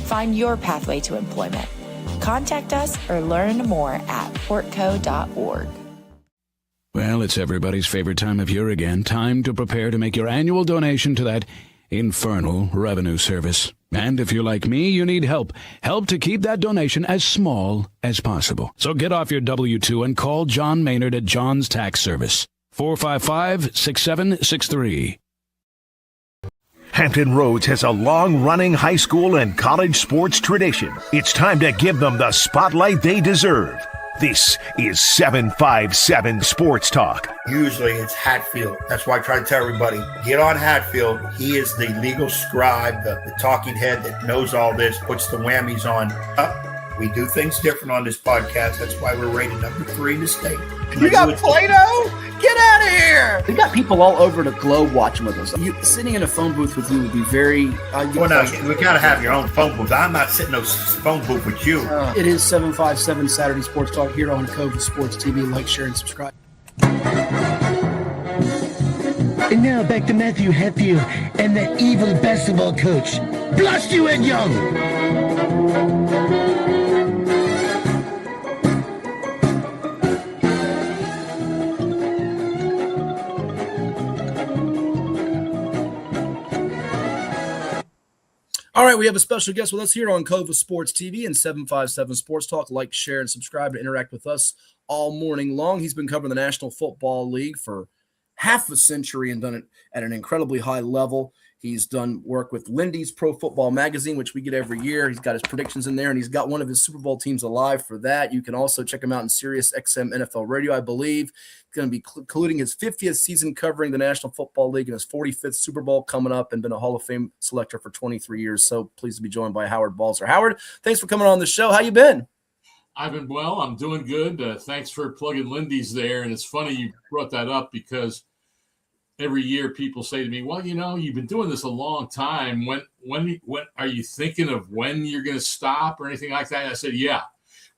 Find your pathway to employment. Contact us or learn more at portco.org. Well, it's everybody's favorite time of year again. Time to prepare to make your annual donation to that infernal revenue service. And if you're like me, you need help. Help to keep that donation as small as possible. So get off your W-2 and call John Maynard at John's Tax Service. 455-6763. Hampton Roads has a long-running high school and college sports tradition. It's time to give them the spotlight they deserve. This is 757 Sports Talk. Usually it's Hatfield. That's why I try to tell everybody, get on Hatfield. He is the legal scribe, the talking head that knows all this, puts the whammies on. We do things different on this podcast. That's why we're rated number 3 in the state. You got Play-Doh? Get out of here! We got people all over the globe watching with us. Sitting in a phone booth with you would be very... well, now, we got to have your own phone booth. I'm not sitting in a phone booth with you. It is 757 Saturday Sports Talk here on Cova Sports TV. Like, share, and subscribe. And now back to Matthew Hatfield and the evil basketball coach. Blast you, Ed Young! All right, we have a special guest with us here on Cova Sports TV and 757 Sports Talk. Like, share, and subscribe to interact with us all morning long. He's been covering the National Football League for half a century and done it at an incredibly high level. He's done work with Lindy's Pro Football Magazine, which we get every year. He's got his predictions in there, and he's got one of his Super Bowl teams alive for that. You can also check him out in Sirius XM NFL Radio, I believe. He's going to be concluding his 50th season covering the National Football League and his 45th Super Bowl coming up, and been a Hall of Fame selector for 23 years. So pleased to be joined by Howard Balzer. Howard, thanks for coming on the show. How you been? I've been well. I'm doing good. Thanks for plugging Lindy's there. And it's funny you brought that up because every year people say to me, well, you know, you've been doing this a long time. When are you thinking of when you're going to stop or anything like that? And I said, yeah,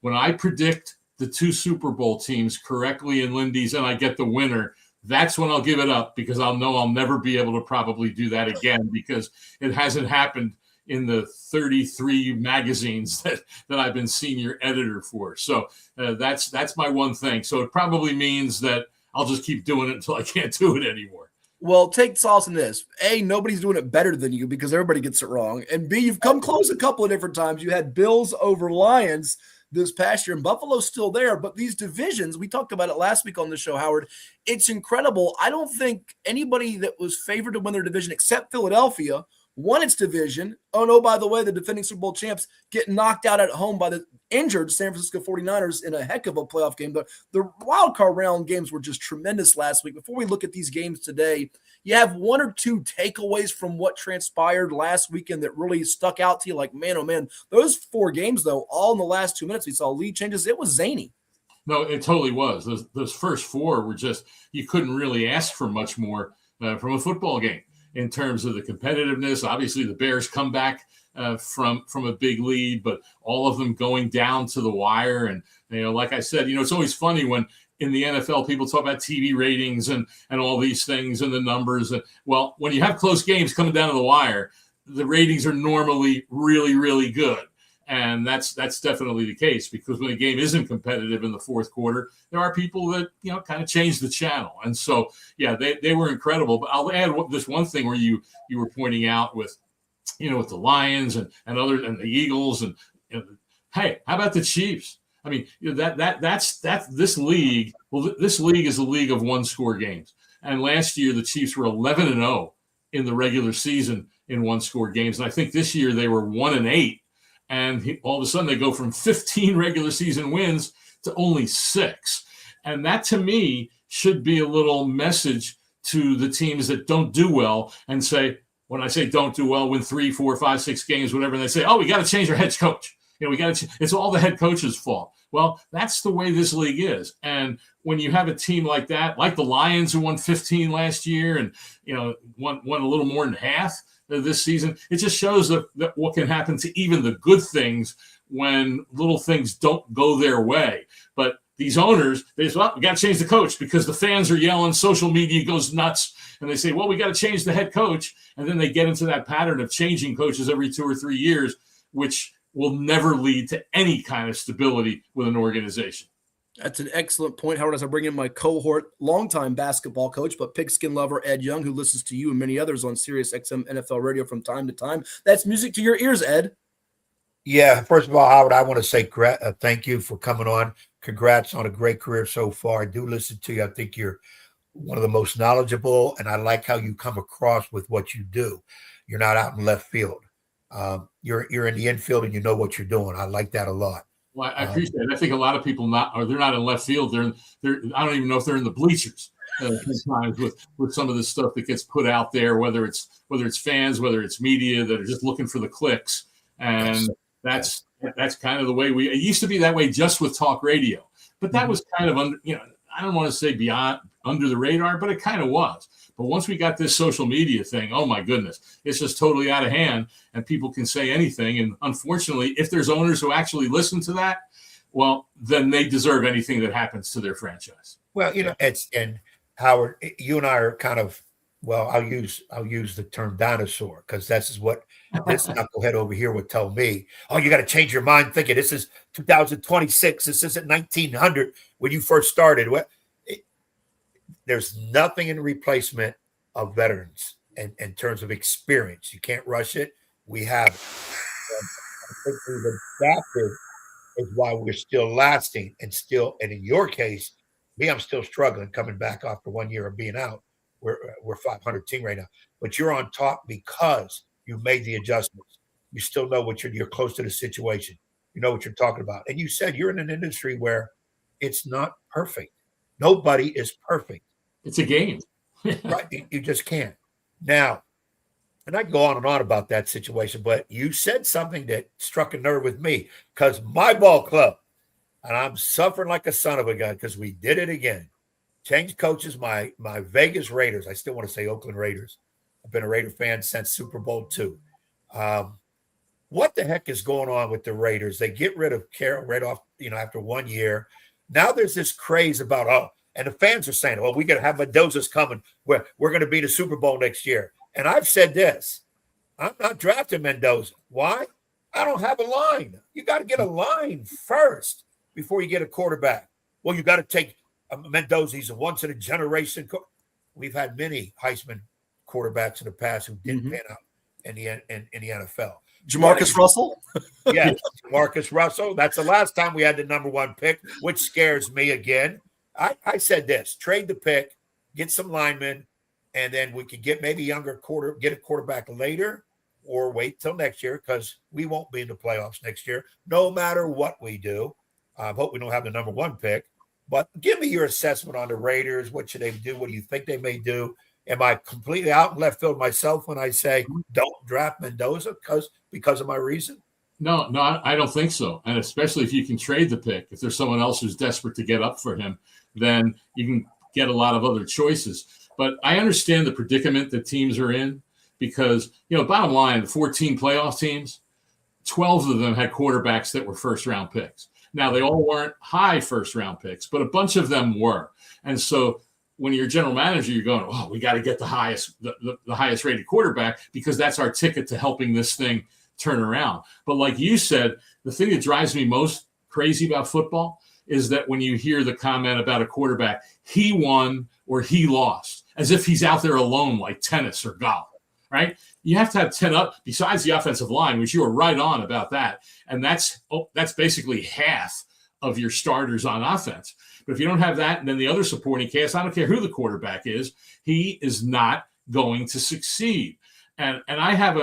when I predict the 2 Super Bowl teams correctly in Lindy's and I get the winner, that's when I'll give it up, because I'll know I'll never be able to probably do that again, because it hasn't happened in the 33 magazines that I've been senior editor for. So that's my one thing. So it probably means that I'll just keep doing it until I can't do it anymore. Well, take solace in this. A, nobody's doing it better than you because everybody gets it wrong. And B, you've come close a couple of different times. You had Bills over Lions this past year, and Buffalo's still there. But these divisions, we talked about it last week on the show, Howard. It's incredible. I don't think anybody that was favored to win their division except Philadelphia won its division. Oh, no, by the way, the defending Super Bowl champs get knocked out at home by the injured San Francisco 49ers in a heck of a playoff game. But the wild card round games were just tremendous last week. Before we look at these games today, you have one or two takeaways from what transpired last weekend that really stuck out to you? Like, man, oh, man, those 4 games, though, all in the last 2 minutes, we saw lead changes. It was zany. No, it totally was. Those first 4 were just, you couldn't really ask for much more from a football game in terms of the competitiveness. Obviously, the Bears come back from a big lead, but all of them going down to the wire. And, like I said, it's always funny when in the NFL people talk about TV ratings and all these things and the numbers. And, well, when you have close games coming down to the wire, the ratings are normally really, really good. And that's definitely the case, because when a game isn't competitive in the fourth quarter, there are people that, kind of change the channel. And so, yeah, they were incredible. But I'll add this one thing where you were pointing out with, with the Lions and the Eagles and hey, how about the Chiefs? I mean, that's this league. Well, this league is a league of 1-score games. And last year, the Chiefs were 11-0 in the regular season in 1-score games. And I think this year they were 1-8. And all of a sudden they go from 15 regular season wins to only 6. And that, to me, should be a little message to the teams that don't do well and say, when I say don't do well, win 3, 4, 5, 6 games, whatever, and they say, oh, we got to change our head coach. It's all the head coach's fault. Well, that's the way this league is. And when you have a team like that, like the Lions who won 15 last year and, won a little more than half this season, it just shows that what can happen to even the good things when little things don't go their way. But these owners, they say, well, we got to change the coach because the fans are yelling, social media goes nuts. And they say, well, we got to change the head coach. And then they get into that pattern of changing coaches every 2 or 3 years, which will never lead to any kind of stability with an organization. That's an excellent point, Howard, as I bring in my cohort, longtime basketball coach, but pigskin lover Ed Young, who listens to you and many others on Sirius XM NFL radio from time to time. That's music to your ears, Ed. Yeah, first of all, Howard, I want to say thank you for coming on. Congrats on a great career so far. I do listen to you. I think you're one of the most knowledgeable, and I like how you come across with what you do. You're not out in left field. You're in the infield, and you know what you're doing. I like that a lot. Well, I appreciate it. I think a lot of people they're not in left field. They're I don't even know if they're in the bleachers sometimes with some of the stuff that gets put out there, whether it's fans, whether it's media that are just looking for the clicks. And that's kind of the way it used to be that way just with talk radio. But that was kind of I don't want to say beyond under the radar, but it kind of was. But once we got this social media thing, oh my goodness, it's just totally out of hand and people can say anything. And unfortunately, if there's owners who actually listen to that, well, then they deserve anything that happens to their franchise. Well, and Howard, you and I are kind of, well, I'll use the term dinosaur because this what this knucklehead over here would tell me. Oh, you got to change your mind thinking this is 2026. This isn't 1900 when you first started. There's nothing in replacement of veterans in terms of experience. You can't rush it. We have. I think we've adapted is why we're still lasting and in your case, I'm still struggling coming back after 1 year of being out. We're 500 team right now, but you're on top because you made the adjustments. You still know you're close to the situation. You know what you're talking about. And you said you're in an industry where it's not perfect. Nobody is perfect. It's a game. Right. You just can't. Now, and I can go on and on about that situation, but you said something that struck a nerve with me because my ball club, and I'm suffering like a son of a gun because we did it again. Changed coaches, my Vegas Raiders. I still want to say Oakland Raiders. I've been a Raider fan since Super Bowl II. What the heck is going on with the Raiders? They get rid of Carroll right off, after 1 year. Now there's this craze about, and the fans are saying, well, we got to have Mendoza's coming. We're going to be the Super Bowl next year. And I've said this. I'm not drafting Mendoza. Why? I don't have a line. You got to get a line first before you get a quarterback. Well, you got to take Mendoza. He's a once-in-a-generation. We've had many Heisman quarterbacks in the past who didn't pan out in the NFL. Jamarcus Russell? Yeah, Jamarcus Russell. That's the last time we had the number 1 pick, which scares me again. I said this, trade the pick, get some linemen, and then we could get maybe get a quarterback later. or wait till next year, because we won't be in the playoffs next year, no matter what we do. I hope we don't have the number 1 pick. But give me your assessment on the Raiders. What should they do? What do you think they may do? Am I completely out in left field myself when I say don't draft Mendoza because of my reason? No, I don't think so. And especially if you can trade the pick, if there's someone else who's desperate to get up for him, then you can get a lot of other choices. But I understand the predicament that teams are in because, bottom line, the 14 playoff teams, 12 of them had quarterbacks that were first-round picks. Now, they all weren't high first-round picks, but a bunch of them were. And so when you're a general manager, you're going, oh, we got to get the highest rated quarterback because that's our ticket to helping this thing turn around. But like you said, the thing that drives me most crazy about football is that when you hear the comment about a quarterback, he won or he lost, as if he's out there alone like tennis or golf, right? You have to have 10 up besides the offensive line, which you were right on about that. And that's basically half of your starters on offense. But if you don't have that, and then the other supporting cast, I don't care who the quarterback is, he is not going to succeed. And I have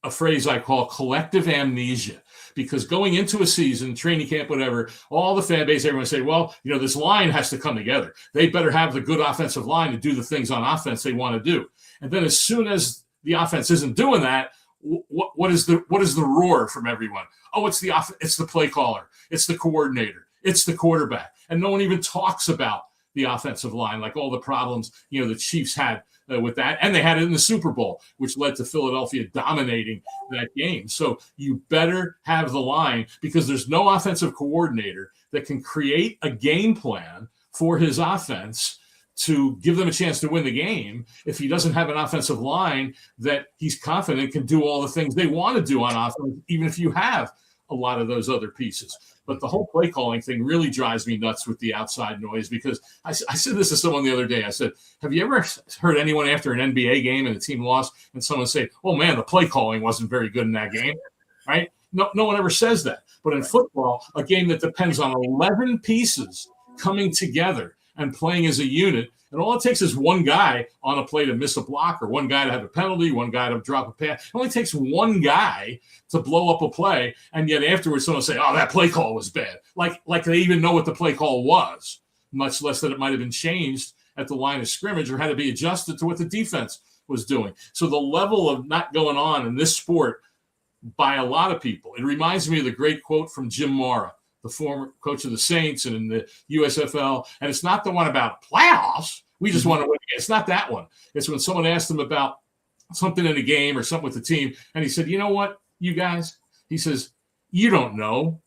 a phrase I call collective amnesia, because going into a season, training camp, whatever, all the fan base, everyone say, well, this line has to come together. They better have the good offensive line to do the things on offense they want to do. And then as soon as the offense isn't doing that, what is the roar from everyone? Oh, it's the play caller, it's the coordinator, it's the quarterback, and no one even talks about the offensive line, like all the problems the Chiefs had with that, and they had it in the Super Bowl, which led to Philadelphia dominating that game. So you better have the line, because there's no offensive coordinator that can create a game plan for his offense to give them a chance to win the game if he doesn't have an offensive line that he's confident can do all the things they want to do on offense, even if you have a lot of those other pieces. But the whole play calling thing really drives me nuts with the outside noise, because I said this to someone the other day. I said, have you ever heard anyone after an NBA game and the team lost and someone say, oh man, the play calling wasn't very good in that game, right? No one ever says that. But in football, a game that depends on 11 pieces coming together and playing as a unit, and all it takes is one guy on a play to miss a block, or one guy to have a penalty, one guy to drop a pass. It only takes one guy to blow up a play, and yet afterwards someone will say, oh, that play call was bad. Like they even know what the play call was, much less that it might have been changed at the line of scrimmage or had to be adjusted to what the defense was doing. So the level of not going on in this sport by a lot of people, it reminds me of the great quote from Jim Mora, the former coach of the Saints and in the USFL. And it's not the one about playoffs. We just want to win. It's not that one. It's when someone asked him about something in a game or something with the team. And he said, you know what, you guys? He says, you don't know,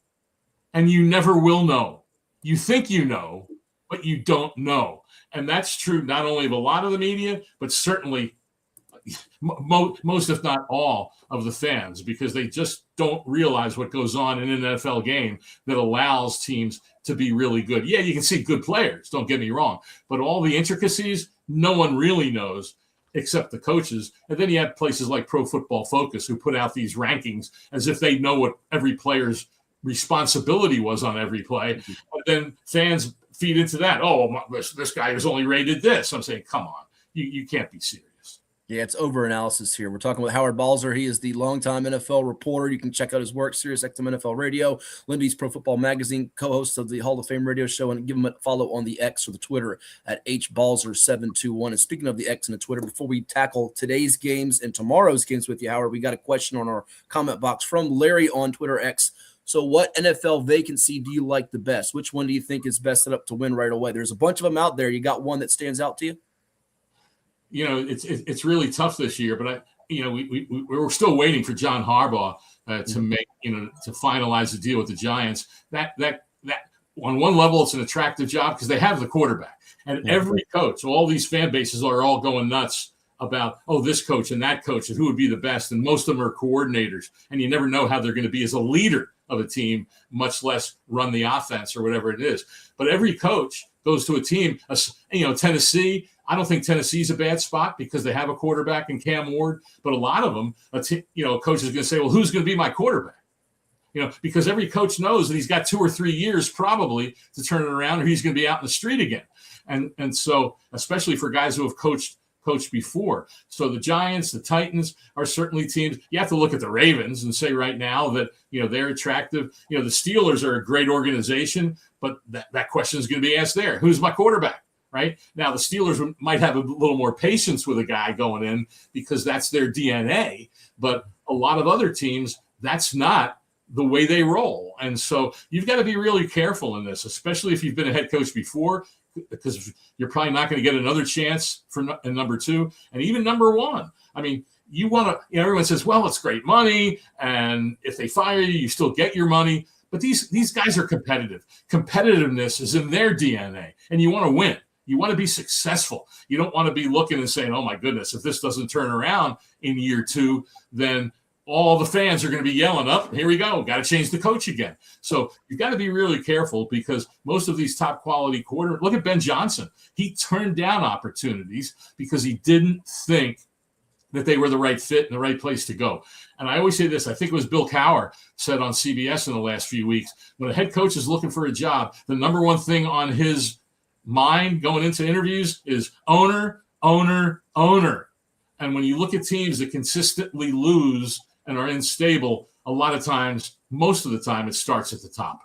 and you never will know. You think you know, but you don't know. And that's true not only of a lot of the media, but certainly most, if not all, of the fans, because they just don't realize what goes on in an NFL game that allows teams to be really good. Yeah, you can see good players, don't get me wrong, but all the intricacies, no one really knows except the coaches. And then you have places like Pro Football Focus who put out these rankings as if they know what every player's responsibility was on every play. But then fans feed into that. Oh, this guy is only rated this. I'm saying, come on, you can't be serious. Yeah, it's over-analysis here. We're talking with Howard Balzer. He is the longtime NFL reporter. You can check out his work, Sirius XM NFL Radio, Lindy's Pro Football Magazine, co-host of the Hall of Fame radio show, and give him a follow on the X or the Twitter at HBalzer721. And speaking of the X and the Twitter, before we tackle today's games and tomorrow's games with you, Howard, we got a question on our comment box from Larry on Twitter X. So what NFL vacancy do you like the best? Which one do you think is best set up to win right away? There's a bunch of them out there. You got one that stands out to you? It's really tough this year, but we're still waiting for John Harbaugh to make, to finalize the deal with the Giants. That on one level, it's an attractive job because they have the quarterback, and every coach, all these fan bases are all going nuts about, this coach and that coach and who would be the best. And most of them are coordinators, and you never know how they're going to be as a leader of a team, much less run the offense or whatever it is. But every coach goes to a team, Tennessee. I don't think Tennessee's a bad spot because they have a quarterback in Cam Ward, but a lot of them, a coach is going to say, well, who's going to be my quarterback? Because every coach knows that he's got 2 or 3 years probably to turn it around, or he's going to be out in the street again. And so, especially for guys who have coached coached before. So the Giants, the Titans are certainly teams. You have to look at the Ravens and say right now that, they're attractive. The Steelers are a great organization, but that question is going to be asked there. Who's my quarterback? Right now, the Steelers might have a little more patience with a guy going in because that's their DNA. But a lot of other teams, that's not the way they roll. And so you've got to be really careful in this, especially if you've been a head coach before, because you're probably not going to get another chance in number 2 and even number 1. I mean, you want to, everyone says, well, it's great money. And if they fire you, you still get your money. But these guys are competitive. Competitiveness is in their DNA, and you want to win. You want to be successful. You don't want to be looking and saying, oh, my goodness, if this doesn't turn around in year 2, then all the fans are going to be yelling, up, here we go, got to change the coach again. So you've got to be really careful because most of these top quality look at Ben Johnson. He turned down opportunities because he didn't think that they were the right fit and the right place to go. And I always say this, I think it was Bill Cowher said on CBS in the last few weeks, when a head coach is looking for a job, the number one thing on his mind going into interviews is owner. And when you look at teams that consistently lose and are unstable, a lot of times, most of the time, it starts at the top.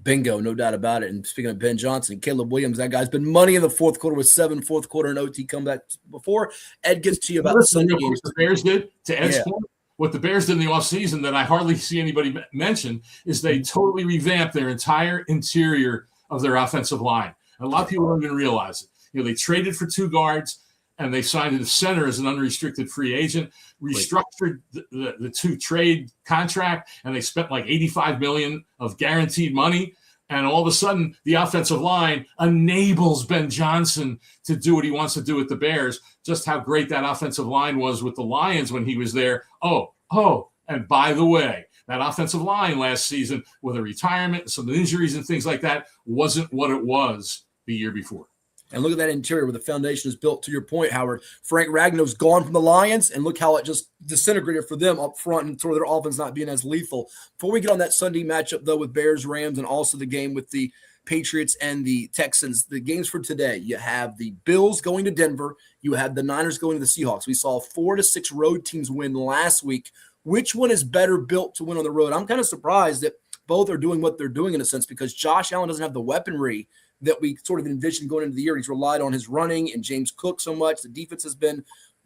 Bingo, no doubt about it. And speaking of Ben Johnson, Caleb Williams, that guy's been money in the fourth quarter with 7 fourth quarter and OT comebacks before. Ed gets to you about the Sunday games. What the Bears did, to Ed's point, what the Bears did in the offseason that I hardly see anybody mention is they totally revamped their entire interior of their offensive line. A lot of people don't even realize it. They traded for 2 guards and they signed a center as an unrestricted free agent, restructured the 2 trade contract, and they spent like $85 million of guaranteed money. And all of a sudden, the offensive line enables Ben Johnson to do what he wants to do with the Bears. Just how great that offensive line was with the Lions when he was there. And by the way, that offensive line last season with a retirement, some injuries and things like that wasn't what it was the year before. And look at that interior where the foundation is built. To your point, Howard, Frank Ragnow's gone from the Lions, and look how it just disintegrated for them up front and through their offense not being as lethal. Before we get on that Sunday matchup, though, with Bears, Rams, and also the game with the Patriots and the Texans, the games for today, you have the Bills going to Denver. You have the Niners going to the Seahawks. We saw 4 to 6 road teams win last week. Which one is better built to win on the road? I'm kind of surprised that both are doing what they're doing in a sense because Josh Allen doesn't have the weaponry that we sort of envisioned going into the year. He's relied on his running and James Cook so much. The defense has been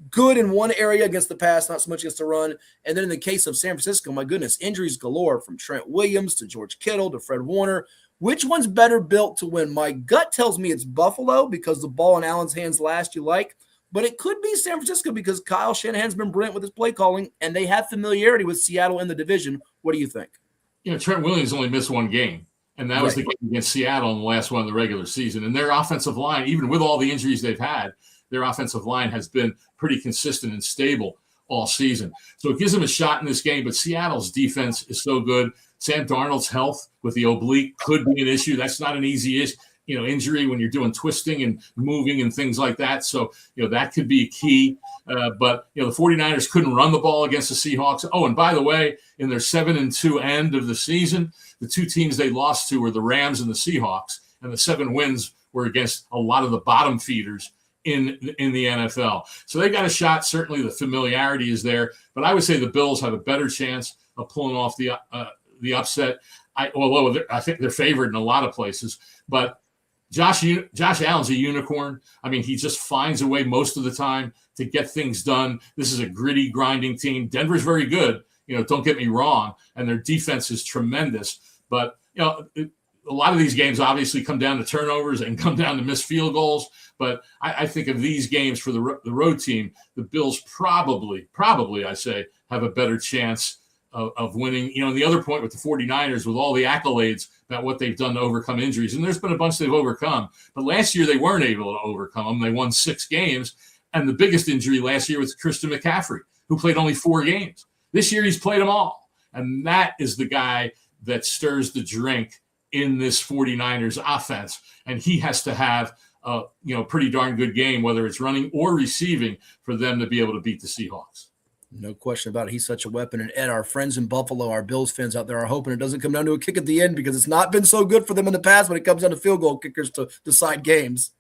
good in one area against the pass, not so much against the run. And then in the case of San Francisco, my goodness, injuries galore from Trent Williams to George Kittle to Fred Warner. Which one's better built to win? My gut tells me it's Buffalo because the ball in Allen's hands last you like. But it could be San Francisco because Kyle Shanahan's been brilliant with his play calling, and they have familiarity with Seattle in the division. What do you think? Trent Williams only missed 1 game, and that was the game against Seattle in the last one of the regular season. And their offensive line, even with all the injuries they've had, their offensive line has been pretty consistent and stable all season. So it gives them a shot in this game, but Seattle's defense is so good. Sam Darnold's health with the oblique could be an issue. That's not an easy issue. Injury when you're doing twisting and moving and things like that. So, that could be a key. But the 49ers couldn't run the ball against the Seahawks. Oh, and by the way, in their 7-2 end of the season, the 2 teams they lost to were the Rams and the Seahawks. And the 7 wins were against a lot of the bottom feeders in the NFL. So they got a shot. Certainly the familiarity is there. But I would say the Bills have a better chance of pulling off the upset. Although I think they're favored in a lot of places. But Josh Allen's a unicorn. I mean, he just finds a way most of the time to get things done. This is a gritty, grinding team. Denver's very good, don't get me wrong, and their defense is tremendous. But, a lot of these games obviously come down to turnovers and come down to missed field goals. But I think of these games for the road team, the Bills probably, I say, have a better chance of winning. And the other point with the 49ers, with all the accolades about what they've done to overcome injuries, and there's been a bunch they've overcome, but last year they weren't able to overcome them. They won 6 games, and the biggest injury last year was Christian McCaffrey, who played only 4 games. This year he's played them all, and that is the guy that stirs the drink in this 49ers offense, and he has to have a pretty darn good game, whether it's running or receiving, for them to be able to beat the Seahawks. No question about it. He's such a weapon. And Ed, our friends in Buffalo, our Bills fans out there are hoping it doesn't come down to a kick at the end because it's not been so good for them in the past when it comes down to field goal kickers to decide games.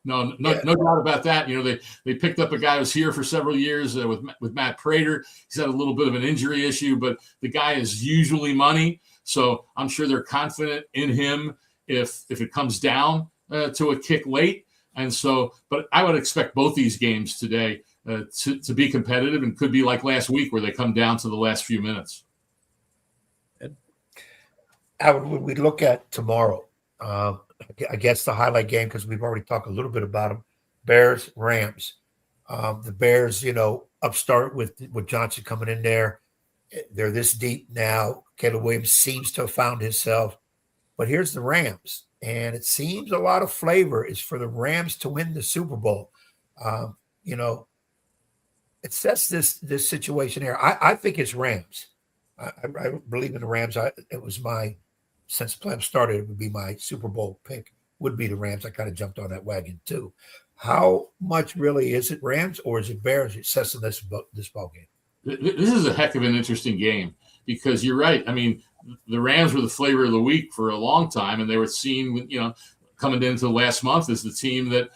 No doubt about that. You know, they picked up a guy who was here for several years with Matt Prater. He's had a little bit of an injury issue, but the guy is usually money. So I'm sure they're confident in him if it comes down to a kick late. And so, but I would expect both these games today to be competitive, and could be like last week where they come down to the last few minutes. Howard, when we look at tomorrow, I guess the highlight game, because we've already talked a little bit about them, Bears, Rams. The Bears, upstart with Johnson coming in there. They're this deep now. Caleb Williams seems to have found himself. But here's the Rams, and it seems a lot of flavor is for the Rams to win the Super Bowl. It sets this situation here. I think it's Rams. I believe in the Rams. It was since the plan started, it would be my Super Bowl pick, would be the Rams. I kind of jumped on that wagon too. How much really is it Rams or is it Bears? It sets in this ball game. This is a heck of an interesting game because you're right. I mean, the Rams were the flavor of the week for a long time, and they were seen, coming into last month as the team that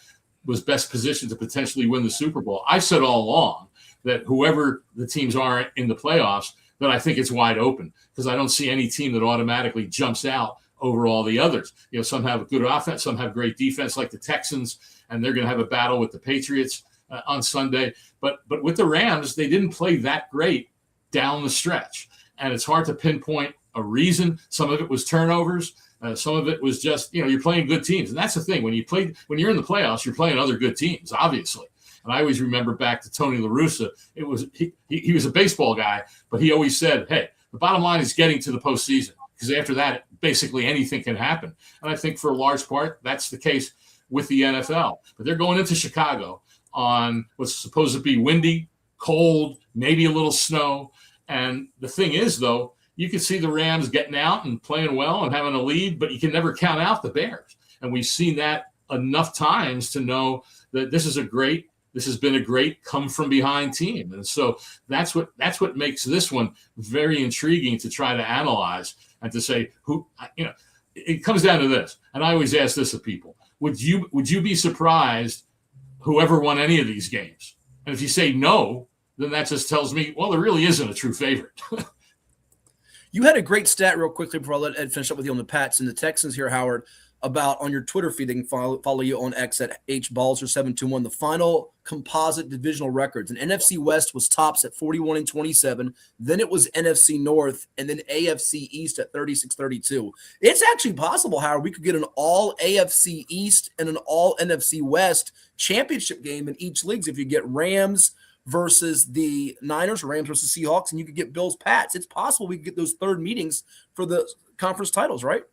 was best positioned to potentially win the Super Bowl. I said all along that whoever the teams are in the playoffs, that I think it's wide open because I don't see any team that automatically jumps out over all the others. Some have a good offense, some have great defense like the Texans, and they're going to have a battle with the Patriots on Sunday. But with the Rams, they didn't play that great down the stretch. And it's hard to pinpoint a reason. Some of it was turnovers. Some of it was just, you're playing good teams. And that's the thing. When you're in the playoffs, you're playing other good teams, obviously. And I always remember back to Tony La Russa. It was he was a baseball guy, but he always said, hey, the bottom line is getting to the postseason because after that, basically anything can happen. And I think for a large part, that's the case with the NFL. But they're going into Chicago on what's supposed to be windy, cold, maybe a little snow. And the thing is, though, you can see the Rams getting out and playing well and having a lead, but you can never count out the Bears. And we've seen that enough times to know that this has been a great come from behind team. And so that's what makes this one very intriguing to try to analyze and to say it comes down to this. And I always ask this of people. Would you be surprised whoever won any of these games? And if you say no, then that just tells me, well, there really isn't a true favorite. You had a great stat real quickly before I let Ed finish up with you on the Pats and the Texans here, Howard, about on your Twitter feed. They can follow you on X at HBalzer721. The final composite divisional records. And NFC West was tops at 41-27. Then it was NFC North and then AFC East at 36-32. It's actually possible, Howard, we could get an all AFC East and an all NFC West championship game in each league if you get Rams versus the Niners, Rams versus Seahawks, and you could get Bills Pats. It's possible we could get those third meetings for the conference titles, right?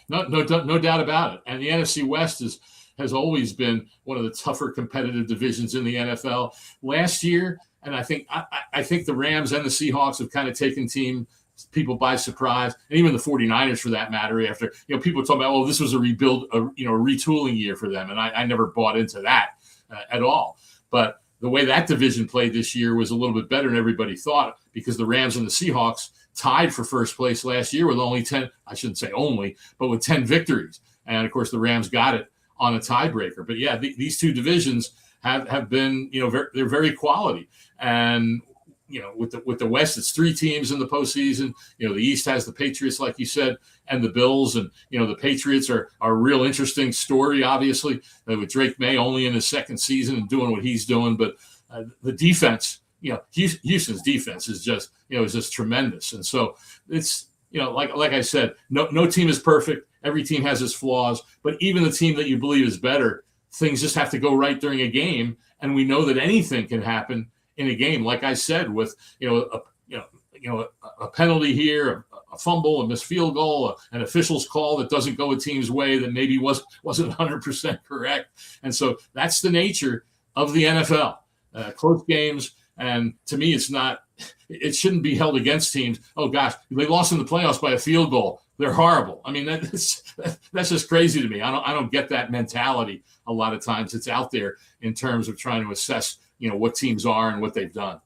No doubt about it. And the NFC West has always been one of the tougher competitive divisions in the NFL. Last year, and I think the Rams and the Seahawks have kind of taken people by surprise, and even the 49ers for that matter, after people talk about, this was a rebuild, a retooling year for them. And I never bought into that at all. But the way that division played this year was a little bit better than everybody thought because the Rams and the Seahawks tied for first place last year with only 10, I shouldn't say only, but with 10 victories. And of course the Rams got it on a tiebreaker. But yeah, these two divisions have been, they're very quality. And, with the West, it's three teams in the postseason. The East has the Patriots, like you said, and the Bills. And, the Patriots are a real interesting story, obviously, with Drake May only in his second season and doing what he's doing. But the defense, Houston's defense is just tremendous. And so it's, like I said, no team is perfect. Every team has its flaws. But even the team that you believe is better, things just have to go right during a game. And we know that anything can happen in a game, like I said, with a penalty here, a fumble, a missed field goal, an official's call that doesn't go a team's way that maybe wasn't 100% correct. And so that's the nature of the NFL. Close games, and to me, it shouldn't be held against teams. Oh gosh, they lost in the playoffs by a field goal. They're horrible. I mean, that's just crazy to me. I don't get that mentality. A lot of times, it's out there in terms of trying to assess what teams are and what they've done.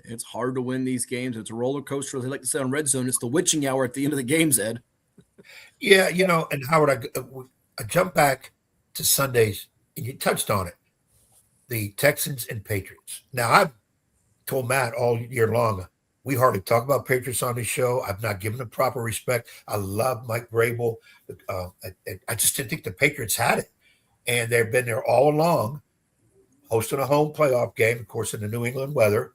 It's hard to win these games. It's a roller coaster. As they like to say on Red Zone, it's the witching hour at the end of the games, Ed. Yeah, and Howard, I jump back to Sunday's you touched on it, the Texans and Patriots. Now, I've told Matt all year long, we hardly talk about Patriots on this show. I've not given them proper respect. I love Mike Vrabel. I just didn't think the Patriots had it. And they've been there all along, hosting a home playoff game, of course, in the New England weather.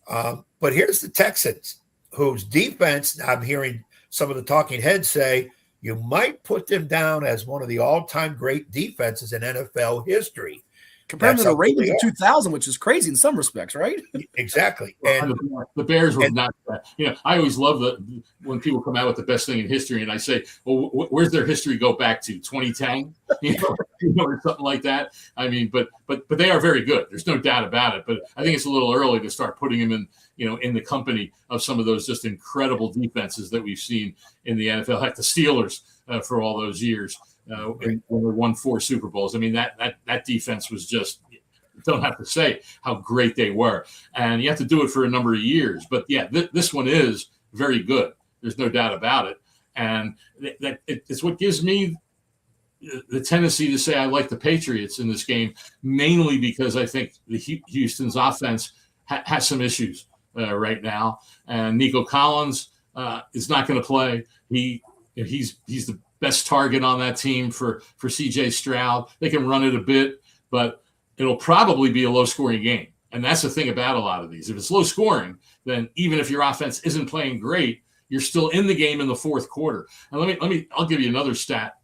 But here's the Texans, whose defense, I'm hearing some of the talking heads say, you might put them down as one of the all-time great defenses in NFL history. Compared to the Ravens in 2000, which is crazy in some respects, right? Exactly. And the Bears were not that. I always love when people come out with the best thing in history, and I say, well, where's their history go back to? 2010? Or something like that. I mean, but they are very good. There's no doubt about it. But I think it's a little early to start putting them in, in the company of some of those just incredible defenses that we've seen in the NFL. Heck, the Steelers for all those years. When we won 4 Super Bowls. I mean, that defense was just, don't have to say how great they were. And you have to do it for a number of years. But, yeah, this one is very good. There's no doubt about it. And it's what gives me the tendency to say I like the Patriots in this game, mainly because I think the Houston's offense has some issues right now. And Nico Collins is not going to play. He's the best target on that team for CJ Stroud. They can run it a bit, but it'll probably be a low-scoring game. And that's the thing about a lot of these. If it's low-scoring, then even if your offense isn't playing great, you're still in the game in the fourth quarter. And I'll give you another stat.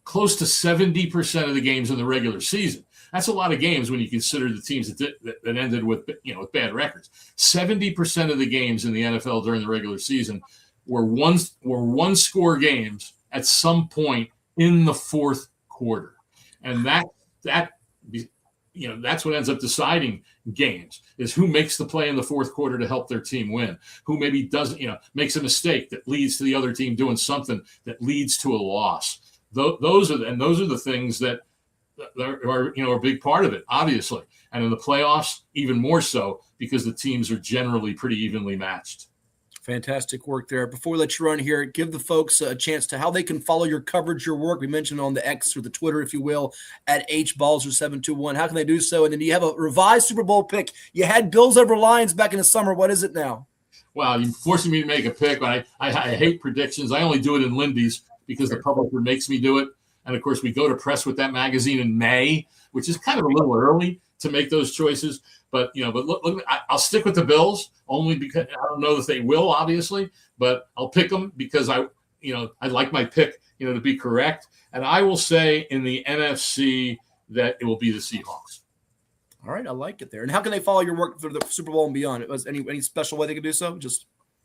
Close to 70% of the games in the regular season. That's a lot of games when you consider the teams that ended with with bad records. 70% of the games in the NFL during the regular season were one-score games at some point in the fourth quarter. And that's what ends up deciding games, is who makes the play in the fourth quarter to help their team win, who maybe doesn't, makes a mistake that leads to the other team doing something that leads to a loss. Those are the things that are a big part of it, obviously. And in the playoffs, even more so, because the teams are generally pretty evenly matched. Fantastic work there. Before we let you run here, give the folks a chance to how they can follow your coverage, your work. We mentioned on the X or the Twitter, if you will, at HBalzer721. How can they do so? And then do you have a revised Super Bowl pick? You had Bills over Lions back in the summer. What is it now? Well, you're forcing me to make a pick. I hate predictions. I only do it in Lindy's because the publisher makes me do it. And, of course, we go to press with that magazine in May, which is kind of a little early to make those choices. But look, I'll stick with the Bills only because I don't know that they will, obviously, but I'll pick them because I like my pick, to be correct. And I will say in the NFC that it will be the Seahawks. All right, I like it there. And how can they follow your work for the Super Bowl and beyond? Was any special way they could do so?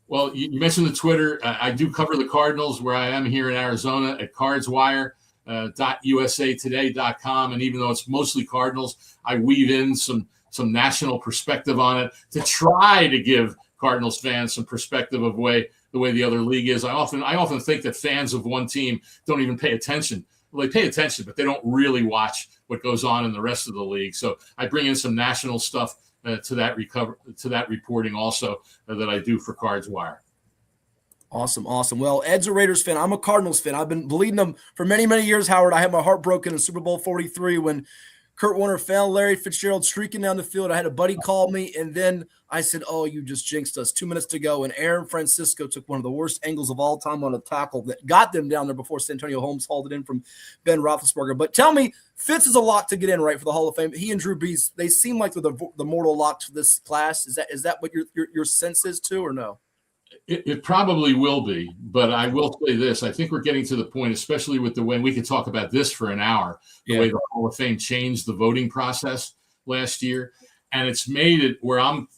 Well, you mentioned the Twitter. I do cover the Cardinals where I am here in Arizona at cardswire.usatoday.com. And even though it's mostly Cardinals, I weave in some national perspective on it to try to give Cardinals fans some perspective of the way the other league is. I often think that fans of one team don't even pay attention. Well, they pay attention, but they don't really watch what goes on in the rest of the league. So I bring in some national stuff to that reporting also that I do for CardsWire. Awesome. Well, Ed's a Raiders fan. I'm a Cardinals fan. I've been bleeding them for many, many years, Howard. I had my heart broken in Super Bowl 43 when Kurt Warner found Larry Fitzgerald streaking down the field. I had a buddy call me, and then I said, "Oh, you just jinxed us." 2 minutes to go, and Aaron Francisco took one of the worst angles of all time on a tackle that got them down there before Santonio Holmes hauled it in from Ben Roethlisberger. But tell me, Fitz is a lock to get in, right, for the Hall of Fame. He and Drew Brees, they seem like they're the mortal locks for this class. Is that what your sense is too, or no? It probably will be, but I will say this. I think we're getting to the point, especially with the way we could talk about this for an hour, the way the Hall of Fame changed the voting process last year. And it's made it where I'm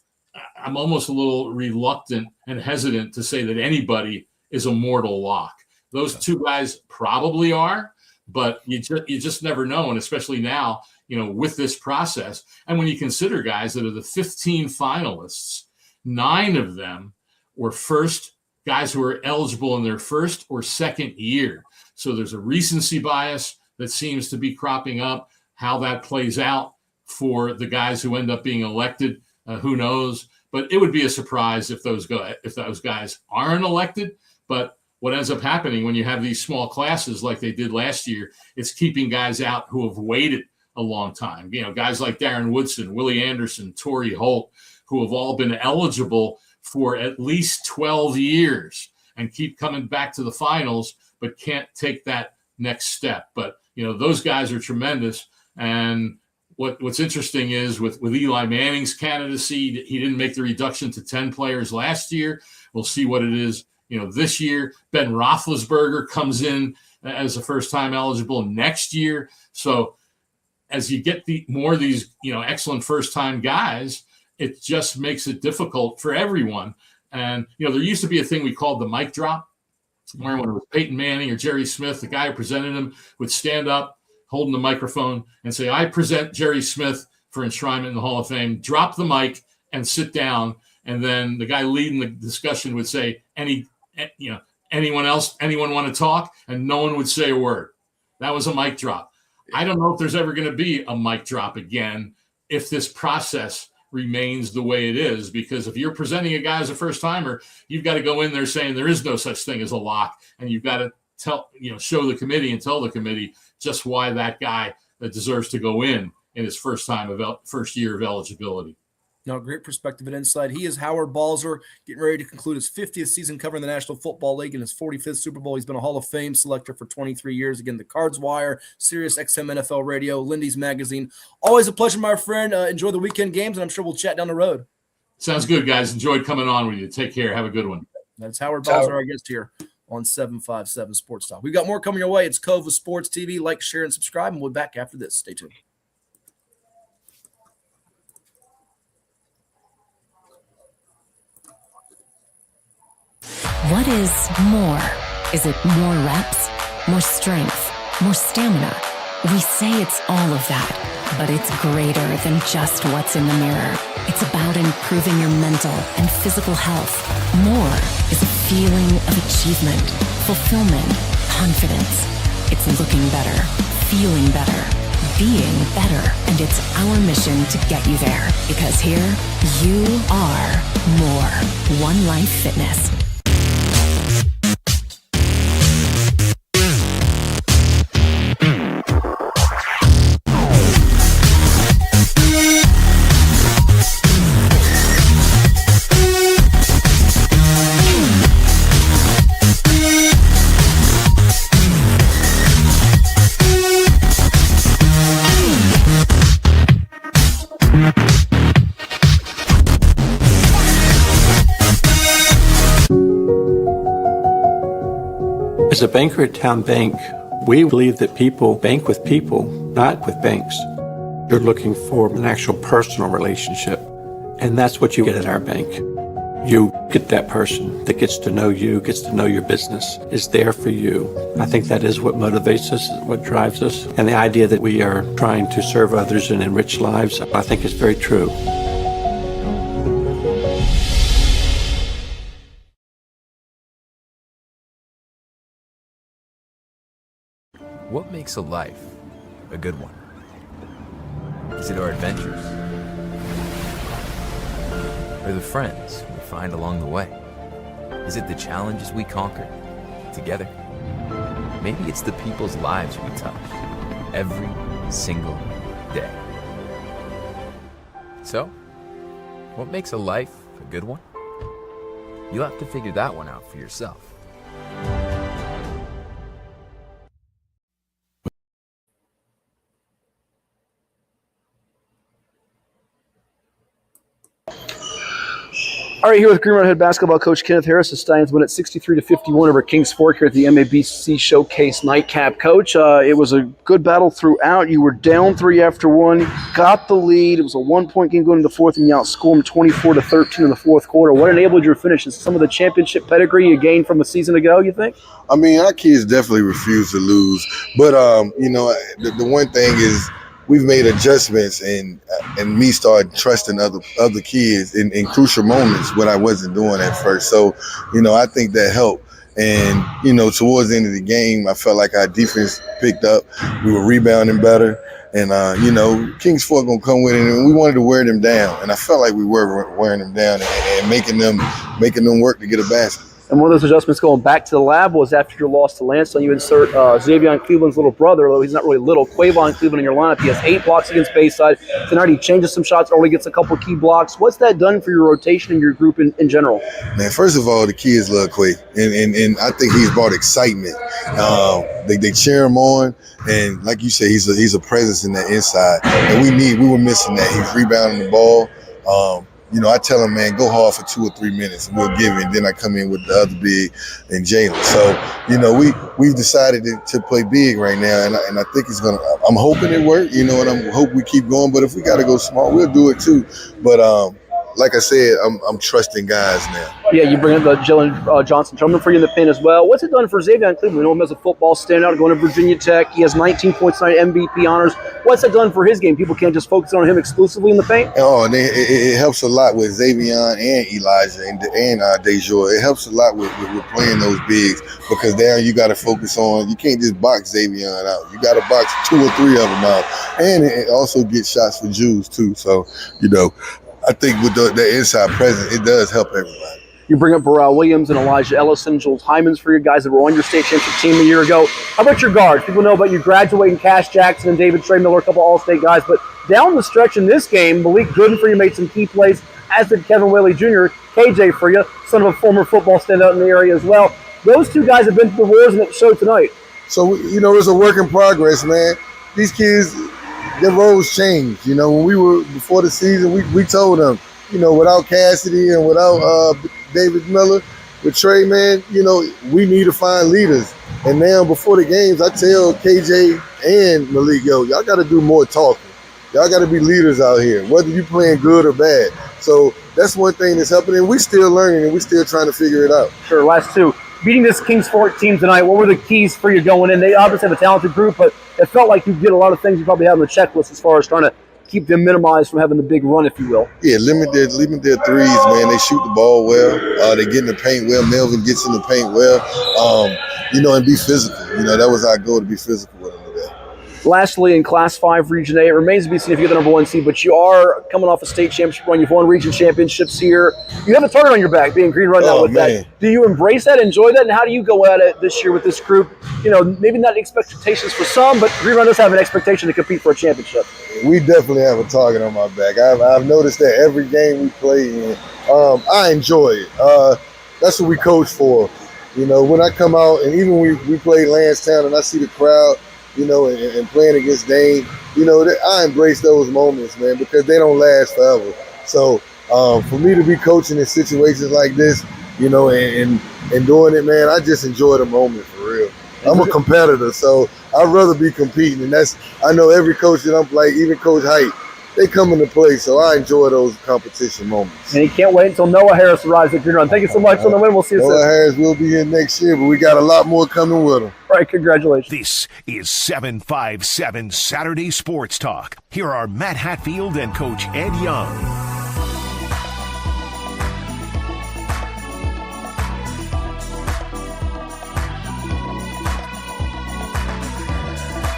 almost a little reluctant and hesitant to say that anybody is a mortal lock. Those two guys probably are, but you just never know. And especially now, with this process. And when you consider guys that are the 15 finalists, 9 of them were first guys who are eligible in their first or second year. So there's a recency bias that seems to be cropping up. How that plays out for the guys who end up being elected, who knows? But it would be a surprise if those guys aren't elected. But what ends up happening when you have these small classes like they did last year, it's keeping guys out who have waited a long time. Guys like Darren Woodson, Willie Anderson, Torrey Holt, who have all been eligible for at least 12 years and keep coming back to the finals, but can't take that next step. But, those guys are tremendous. And what's interesting is with Eli Manning's candidacy, he didn't make the reduction to 10 players last year. We'll see what it is, this year. Ben Roethlisberger comes in as a first-time eligible next year. So as you get more of these, excellent first-time guys, it just makes it difficult for everyone. And, there used to be a thing we called the mic drop, where when it was Peyton Manning or Jerry Smith, the guy who presented him would stand up, holding the microphone, and say, "I present Jerry Smith for enshrinement in the Hall of Fame," drop the mic and sit down. And then the guy leading the discussion would say, anyone else, anyone want to talk? And no one would say a word. That was a mic drop. I don't know if there's ever going to be a mic drop again if this process remains the way it is, because if you're presenting a guy as a first timer, you've got to go in there saying there is no such thing as a lock, and you've got to show the committee and tell the committee just why that guy deserves to go in his first year of eligibility. Great perspective and insight. He is Howard Balzer, getting ready to conclude his 50th season covering the National Football League and his 45th Super Bowl. He's been a Hall of Fame selector for 23 years. Again, the Cards Wire, Sirius XM NFL Radio, Lindy's Magazine. Always a pleasure, my friend. Enjoy the weekend games, and I'm sure we'll chat down the road. Sounds good, guys. Enjoyed coming on with you. Take care. Have a good one. That's Howard Balzer, our guest here on 757 Sports Talk. We've got more coming your way. It's Cove with Sports TV. Like, share, and subscribe, and we'll be back after this. Stay tuned. What is more? Is it more reps, more strength, more stamina? We say it's all of that, but it's greater than just what's in the mirror. It's about improving your mental and physical health. More is a feeling of achievement, fulfillment, confidence. It's looking better, feeling better, being better, and it's our mission to get you there. Because here, you are more. One Life Fitness. As a banker at Town Bank, we believe that people bank with people, not with banks. You're looking for an actual personal relationship, and that's what you get at our bank. You get that person that gets to know you, gets to know your business, is there for you. I think that is what motivates us, what drives us, and the idea that we are trying to serve others and enrich lives, I think is very true. What makes a life a good one? Is it our adventures? Or the friends we find along the way? Is it the challenges we conquer together? Maybe it's the people's lives we touch every single day. So, what makes a life a good one? You'll have to figure that one out for yourself. All right, here with Green Mountain head basketball coach Kenneth Harris. The Stallions win at 63-51 over Kings Fork here at the MABC Showcase Nightcap. Coach, it was a good battle throughout. You were down 3 after 1, got the lead. It was a 1-point game going into the fourth, and you outscored them 24-13 in the fourth quarter. What enabled your finish? Is some of the championship pedigree you gained from a season ago, you think? I mean, our kids definitely refuse to lose. But, the one thing is, we've made adjustments and me started trusting other kids in crucial moments when I wasn't doing at first. So, I think that helped. And, towards the end of the game, I felt like our defense picked up. We were rebounding better. And, Kings Fork going to come with it. And we wanted to wear them down. And I felt like we were wearing them down and making them work to get a basket. And one of those adjustments going back to the lab was after your loss to Lansdowne, you insert Xavier Cleveland's little brother, although he's not really little, Quavon Cleveland in your lineup. He has 8 blocks against Bayside. Tonight he changes some shots, early gets a couple key blocks. What's that done for your rotation and your group in general? Man, first of all, the kids love Quay, and I think he's brought excitement. They cheer him on, and like you say, he's a presence in that inside, and we were missing that. He's rebounding the ball. I tell him, man, go hard for 2 or 3 minutes, and we'll give it. And then I come in with the other big and Jalen. So, we've decided to play big right now, and I think it's gonna. I'm hoping it works, and I hope we keep going. But if we got to go small, we'll do it too. But like I said, I'm trusting guys now. Yeah, you bring up the Jalen Johnson Truman for you in the pin as well. What's it done for Xavier Cleveland? We know him as a football standout, going to Virginia Tech. He has 19 points tonight, MVP honors. What's it done for his game? People can't just focus on him exclusively in the paint? Oh, and it helps a lot with Xavier and Elijah and Dejour. It helps a lot with playing those bigs, because now you got to focus on, you can't just box Xavier out. You got to box 2 or 3 of them out. And it also gets shots for Jews too. So, I think with the inside presence, it does help everybody. You bring up Burrell Williams and Elijah Ellison, Jules Hymans for your guys that were on your state championship team a year ago. How about your guards? People know about you graduating Cash Jackson and David Trey Miller, a couple All-State guys. But down the stretch in this game, Malik Gooden for you made some key plays, as did Kevin Whaley Jr., KJ for you, son of a former football standout in the area as well. Those 2 guys have been through the wars, and it showed tonight. So, it's a work in progress, man. These kids, their roles changed. When we were before the season, we told them, without Cassidy and without David Miller, with Trey, man, we need to find leaders. And now before the games, I tell KJ and Malik, y'all got to do more talking. Y'all got to be leaders out here, whether you playing good or bad. So that's one thing that's happening. And we're still learning, and we're still trying to figure it out. Sure, last 2. Beating this Kings Fork team tonight, what were the keys for you going in? They obviously have a talented group, but it felt like you did a lot of things you probably had on the checklist as far as trying to keep them minimized from having the big run, if you will. Yeah, limit their threes, man. They shoot the ball well. They get in the paint well. Melvin gets in the paint well. And be physical. That was our goal, to be physical with them today. Lastly, in Class 5 Region A, it remains to be seen if you get the number 1 seed, but you are coming off a state championship run. You've won region championships here. You have a target on your back, being Green Run now with that. Do you embrace that, enjoy that, and how do you go at it this year with this group? Maybe not expectations for some, but Green Run does have an expectation to compete for a championship. We definitely have a target on my back. I've noticed that every game we play in. I enjoy it. That's what we coach for. When I come out, and even when we played Lansdowne and I see the crowd, and playing against Dane, I embrace those moments, man, because they don't last forever. So for me to be coaching in situations like this, and doing it, man, I just enjoy the moment for real. I'm a competitor, so I'd rather be competing. And I know every coach that I'm like, even Coach Height, they come into play, so I enjoy those competition moments. And he can't wait until Noah Harris arrives at Green Run. Thank you so much on the win. We'll see you soon. Noah Harris will be here next year, but we got a lot more coming with him. All right, congratulations. This is 757 Saturday Sports Talk. Here are Matt Hatfield and Coach Ed Young.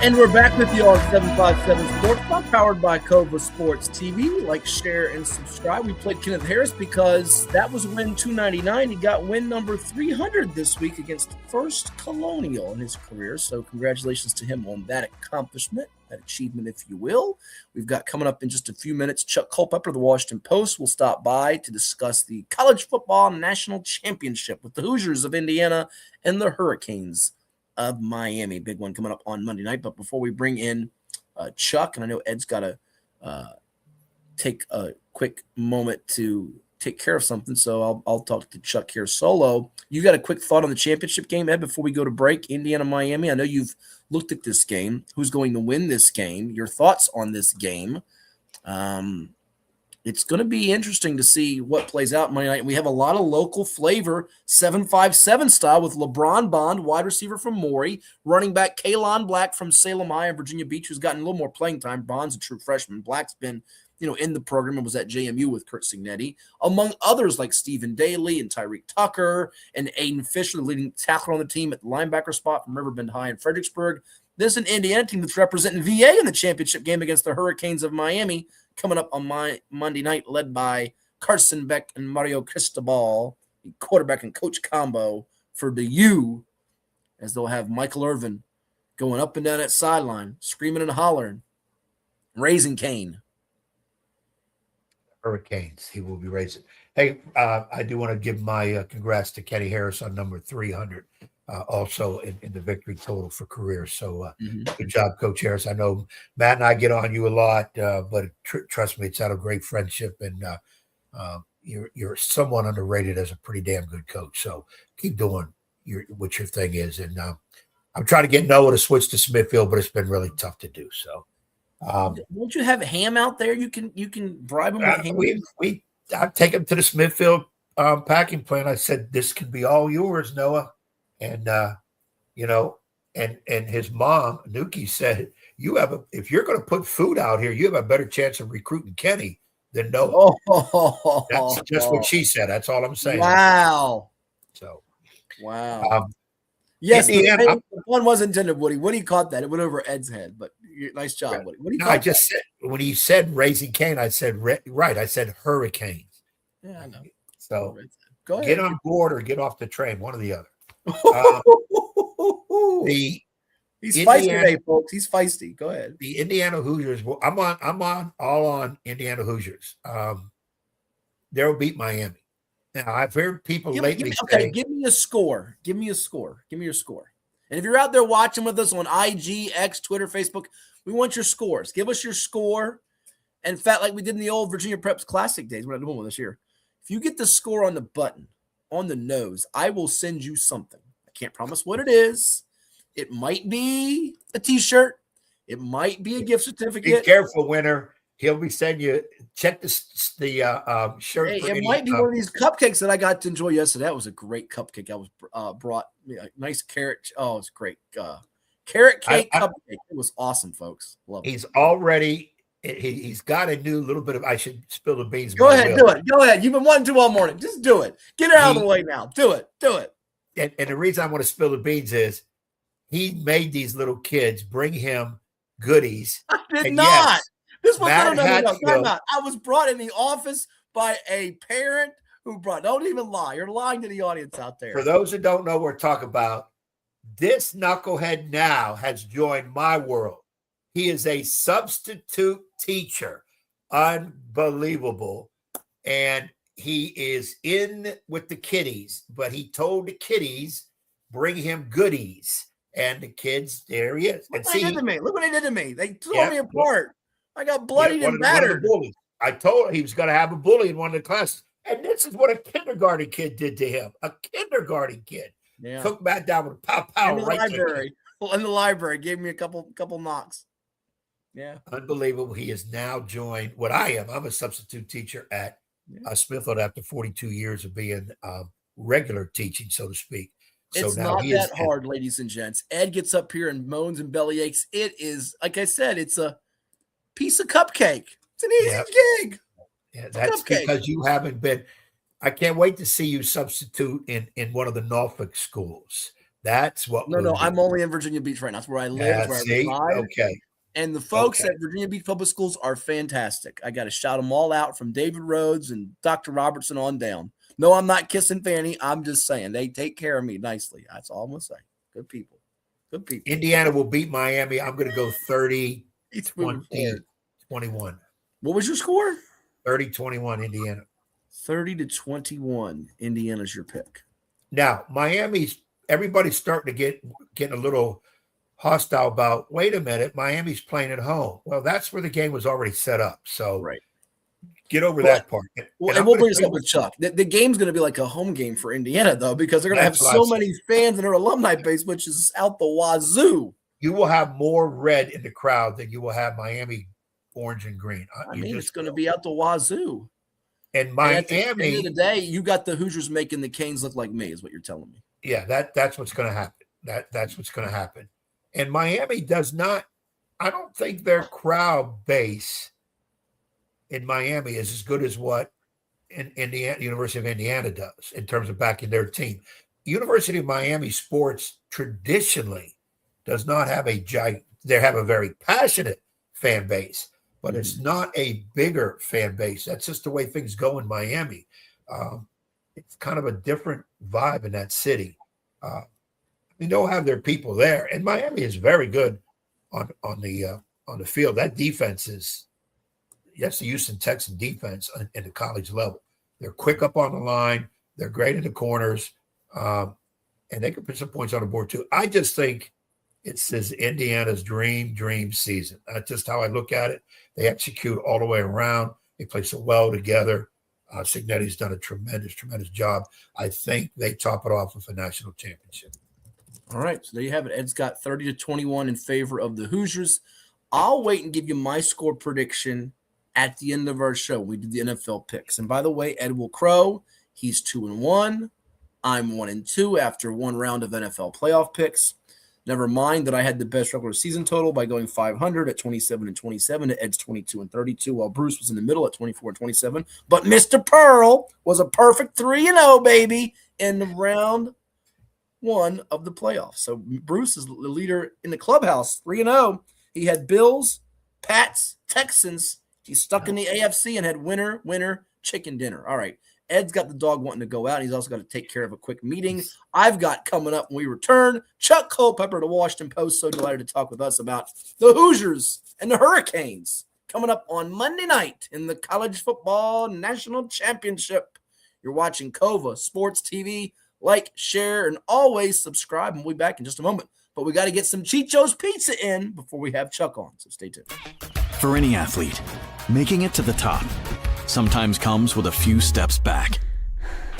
And we're back with you on 757 Sports Talk, powered by Cova Sports TV. Like, share, and subscribe. We played Kenneth Harris because that was win 299. He got win number 300 this week against First Colonial in his career. So congratulations to him on that accomplishment, that achievement, if you will. We've got coming up in just a few minutes, Chuck Culpepper, the Washington Post, will stop by to discuss the College Football National Championship with the Hoosiers of Indiana and the Hurricanes of Miami. Big one coming up on Monday night. But before we bring in Chuck, and I know Ed's got to take a quick moment to take care of something, so I'll talk to Chuck here solo. You got a quick thought on the championship game, Ed, before we go to break? Indiana-Miami, I know you've looked at this game. Who's going to win this game? Your thoughts on this game? It's going to be interesting to see what plays out Monday night. We have a lot of local flavor, 757 style, with LeBron Bond, wide receiver from Maury, running back Kalon Black from Salem High and Virginia Beach, who's gotten a little more playing time. Bond's a true freshman. Black's been, in the program and was at JMU with Kurt Signetti, among others like Stephen Daly and Tyreek Tucker and Aiden Fisher, the leading tackler on the team at the linebacker spot from Riverbend High in Fredericksburg. This is an Indiana team that's representing VA in the championship game against the Hurricanes of Miami, coming up on Monday night, led by Carson Beck and Mario Cristobal quarterback and coach combo for the U, as they'll have Michael Irvin going up and down that sideline, screaming and hollering, raising Cane. Hurricanes. He will be raising. Hey, I do want to give my congrats to Kenny Harris on number 300, also in the victory total for career. So good job, Coach Harris. I know Matt and I get on you a lot, but trust me, it's out of great friendship, and you're somewhat underrated as a pretty damn good coach. So keep doing what your thing is. And I'm trying to get Noah to switch to Smithfield, but it's been really tough to do so. Won't you have Ham out there? You can bribe him with ham. I take him to the Smithfield packing plant. I said, "This can be all yours, Noah." And and his mom, Nuki, said, if you're going to put food out here, you have a better chance of recruiting Kenny than Noah. Oh, that's just what she said. That's all I'm saying. Wow. So, wow. Yes, Indiana, the one was intended, Woody. Woody caught that. It went over Ed's head, but nice job, Woody. I just said, when he said raising Cane, I said, right. I said hurricanes. Yeah, I know. So go ahead. Get on board or get off the train, one or the other. He's feisty today, folks. He's feisty. Go ahead. The Indiana Hoosiers. Well, I'm on Indiana Hoosiers. They'll beat Miami. Now, I've heard people lately say, give me a score. Give me your score. And if you're out there watching with us on IG, X, Twitter, Facebook, we want your scores. Give us your score. In fact, like we did in the old Virginia Preps Classic days, we're not doing one this year. If you get the score on the button, on the nose, I will send you something. I can't promise what it is. It might be a T-shirt. It might be a gift certificate. Be careful, winner. He'll be sending you. Check the shirt. Hey, it might be one of these cupcakes that I got to enjoy yesterday. That was a great cupcake. I was brought a nice carrot. Oh, it's great. Carrot cake cupcake. It was awesome, folks. Love it. He's already. He's got a new little bit of. I should spill the beans. Go ahead, do it. Go ahead. You've been wanting to all morning. Just do it. Get it out of the way now. Do it. And the reason I want to spill the beans is he made these little kids bring him goodies. I did not. Yes, this was no. I was brought in the office by a parent who brought. Don't even lie. You're lying to the audience out there. For those who don't know what we're talking about, this knucklehead now has joined my world. He is a substitute teacher. Unbelievable. And he is in with the kiddies, but he told the kiddies, bring him goodies. And the kids, there he is. Look what they did to me. They tore me apart. I got bloodied and battered. I told him he was going to have a bully in one of the classes. And this is what a kindergarten kid did to him. A kindergarten kid. Yeah. Took Matt down with a pow. In the library. Well, in the library. Gave me a couple knocks. Yeah. Unbelievable. He has now joined what I am. I'm a substitute teacher at Smithfield after 42 years of being regular teaching, so to speak. So it's now not that hard, ladies and gents. Ed gets up here and moans and belly aches. It is, like I said, it's a piece of cupcake. It's an easy gig. Yeah, that's because you haven't been. I can't wait to see you substitute in one of the Norfolk schools. That's what. No, I'm only in Virginia Beach right now. That's where I live. Where I reside. Okay. And the folks at Virginia Beach Public Schools are fantastic. I got to shout them all out, from David Rhodes and Dr. Robertson on down. No, I'm not kissing Fanny. I'm just saying they take care of me nicely. That's all I'm going to say. Good people. Indiana will beat Miami. I'm going to go 30-21. What was your score? 30-21 Indiana. 30-21 Indiana's your pick. Now, everybody's starting to get a little hostile about, wait a minute, Miami's playing at home. Well, that's where the game was already set up. So get over that part. And we'll bring this up with Chuck. The game's going to be like a home game for Indiana, though, because they're going to have so many fans in their alumni base, which is out the wazoo. You will have more red in the crowd than you will have Miami orange and green. It's going to be out the wazoo. And Miami, at the end of the day, you got the Hoosiers making the Canes look like me, is what you're telling me. Yeah, that's what's going to happen. That's what's going to happen. And Miami does not, I don't think their crowd base in Miami is as good as what University of Indiana does in terms of backing their team. University of Miami sports traditionally does not have they have a very passionate fan base, but it's not a bigger fan base. That's just the way things go in Miami. it's kind of a different vibe in that city. They'll have their people there, and Miami is very good on the field. That defense that's the Houston Texan defense in the college level. They're quick up on the line. They're great in the corners, and they can put some points on the board too. I just think it's Indiana's dream season. That's just how I look at it. They execute all the way around. They play so well together. Signetti's done a tremendous job. I think they top it off with a national championship. All right, so there you have it. Ed's got 30-21 in favor of the Hoosiers. I'll wait and give you my score prediction at the end of our show. We do the NFL picks. And by the way, Ed will crow. He's 2-1. I'm 1-2 after one round of NFL playoff picks. Never mind that I had the best regular season total by going 500 at 27-27. Ed's 22-32, while Bruce was in the middle at 24-27. But Mr. Pearl was a perfect 3-0, baby, in the round one of the playoffs. So Bruce is the leader in the clubhouse, 3-0. He had Bills, Pats, Texans. He's stuck in the AFC and had winner, chicken dinner. All right. Ed's got the dog wanting to go out. He's also got to take care of a quick meeting. I've got coming up when we return, Chuck Culpepper, the Washington Post. So delighted to talk with us about the Hoosiers and the Hurricanes coming up on Monday night in the College Football National Championship. You're watching Cova Sports TV. Like, share, and always subscribe. And we'll be back in just a moment. But we got to get some Chicho's Pizza in before we have Chuck on. So stay tuned. For any athlete, making it to the top sometimes comes with a few steps back.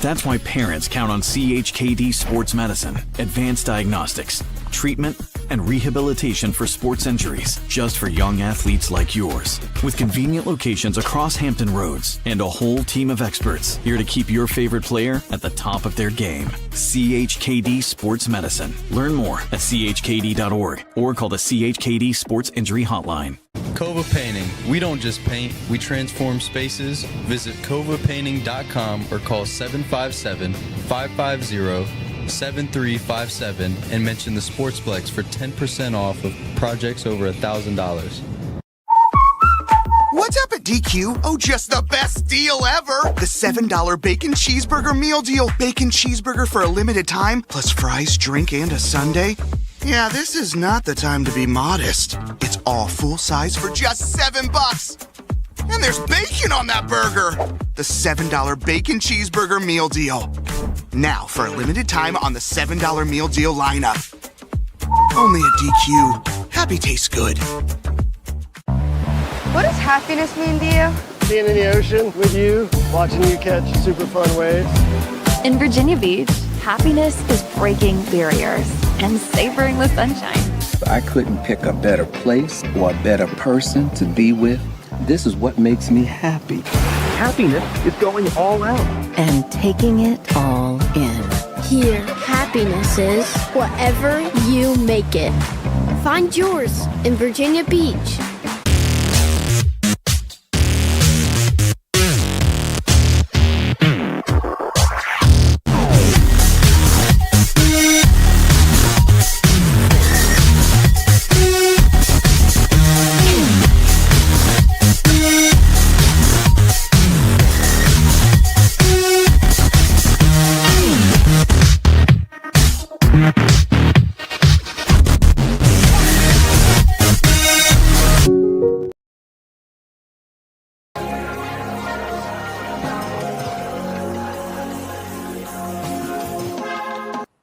That's why parents count on CHKD Sports Medicine, advanced diagnostics, treatment, and rehabilitation for sports injuries just for young athletes like yours. With convenient locations across Hampton Roads and a whole team of experts here to keep your favorite player at the top of their game. CHKD Sports Medicine. Learn more at chkd.org or call the CHKD Sports Injury Hotline. Cova Painting. We don't just paint, we transform spaces. Visit covapainting.com or call 757-550-7357 and mention the Sportsplex for 10% off of projects over $1,000. What's up at DQ? Oh, just the best deal ever! The $7 bacon cheeseburger meal deal. Bacon cheeseburger for a limited time, plus fries, drink, and a sundae. Yeah, this is not the time to be modest. It's all full size for just $7. And there's bacon on that burger. The $7 bacon cheeseburger meal deal. Now, for a limited time on the $7 meal deal lineup. Only at DQ. Happy tastes good. What does happiness mean to you? Being in the ocean with you, watching you catch super fun waves. In Virginia Beach, happiness is breaking barriers and savoring the sunshine. I couldn't pick a better place or a better person to be with. This is what makes me happy. Happiness is going all out. And taking it all in. Here, happiness is whatever you make it. Find yours in Virginia Beach.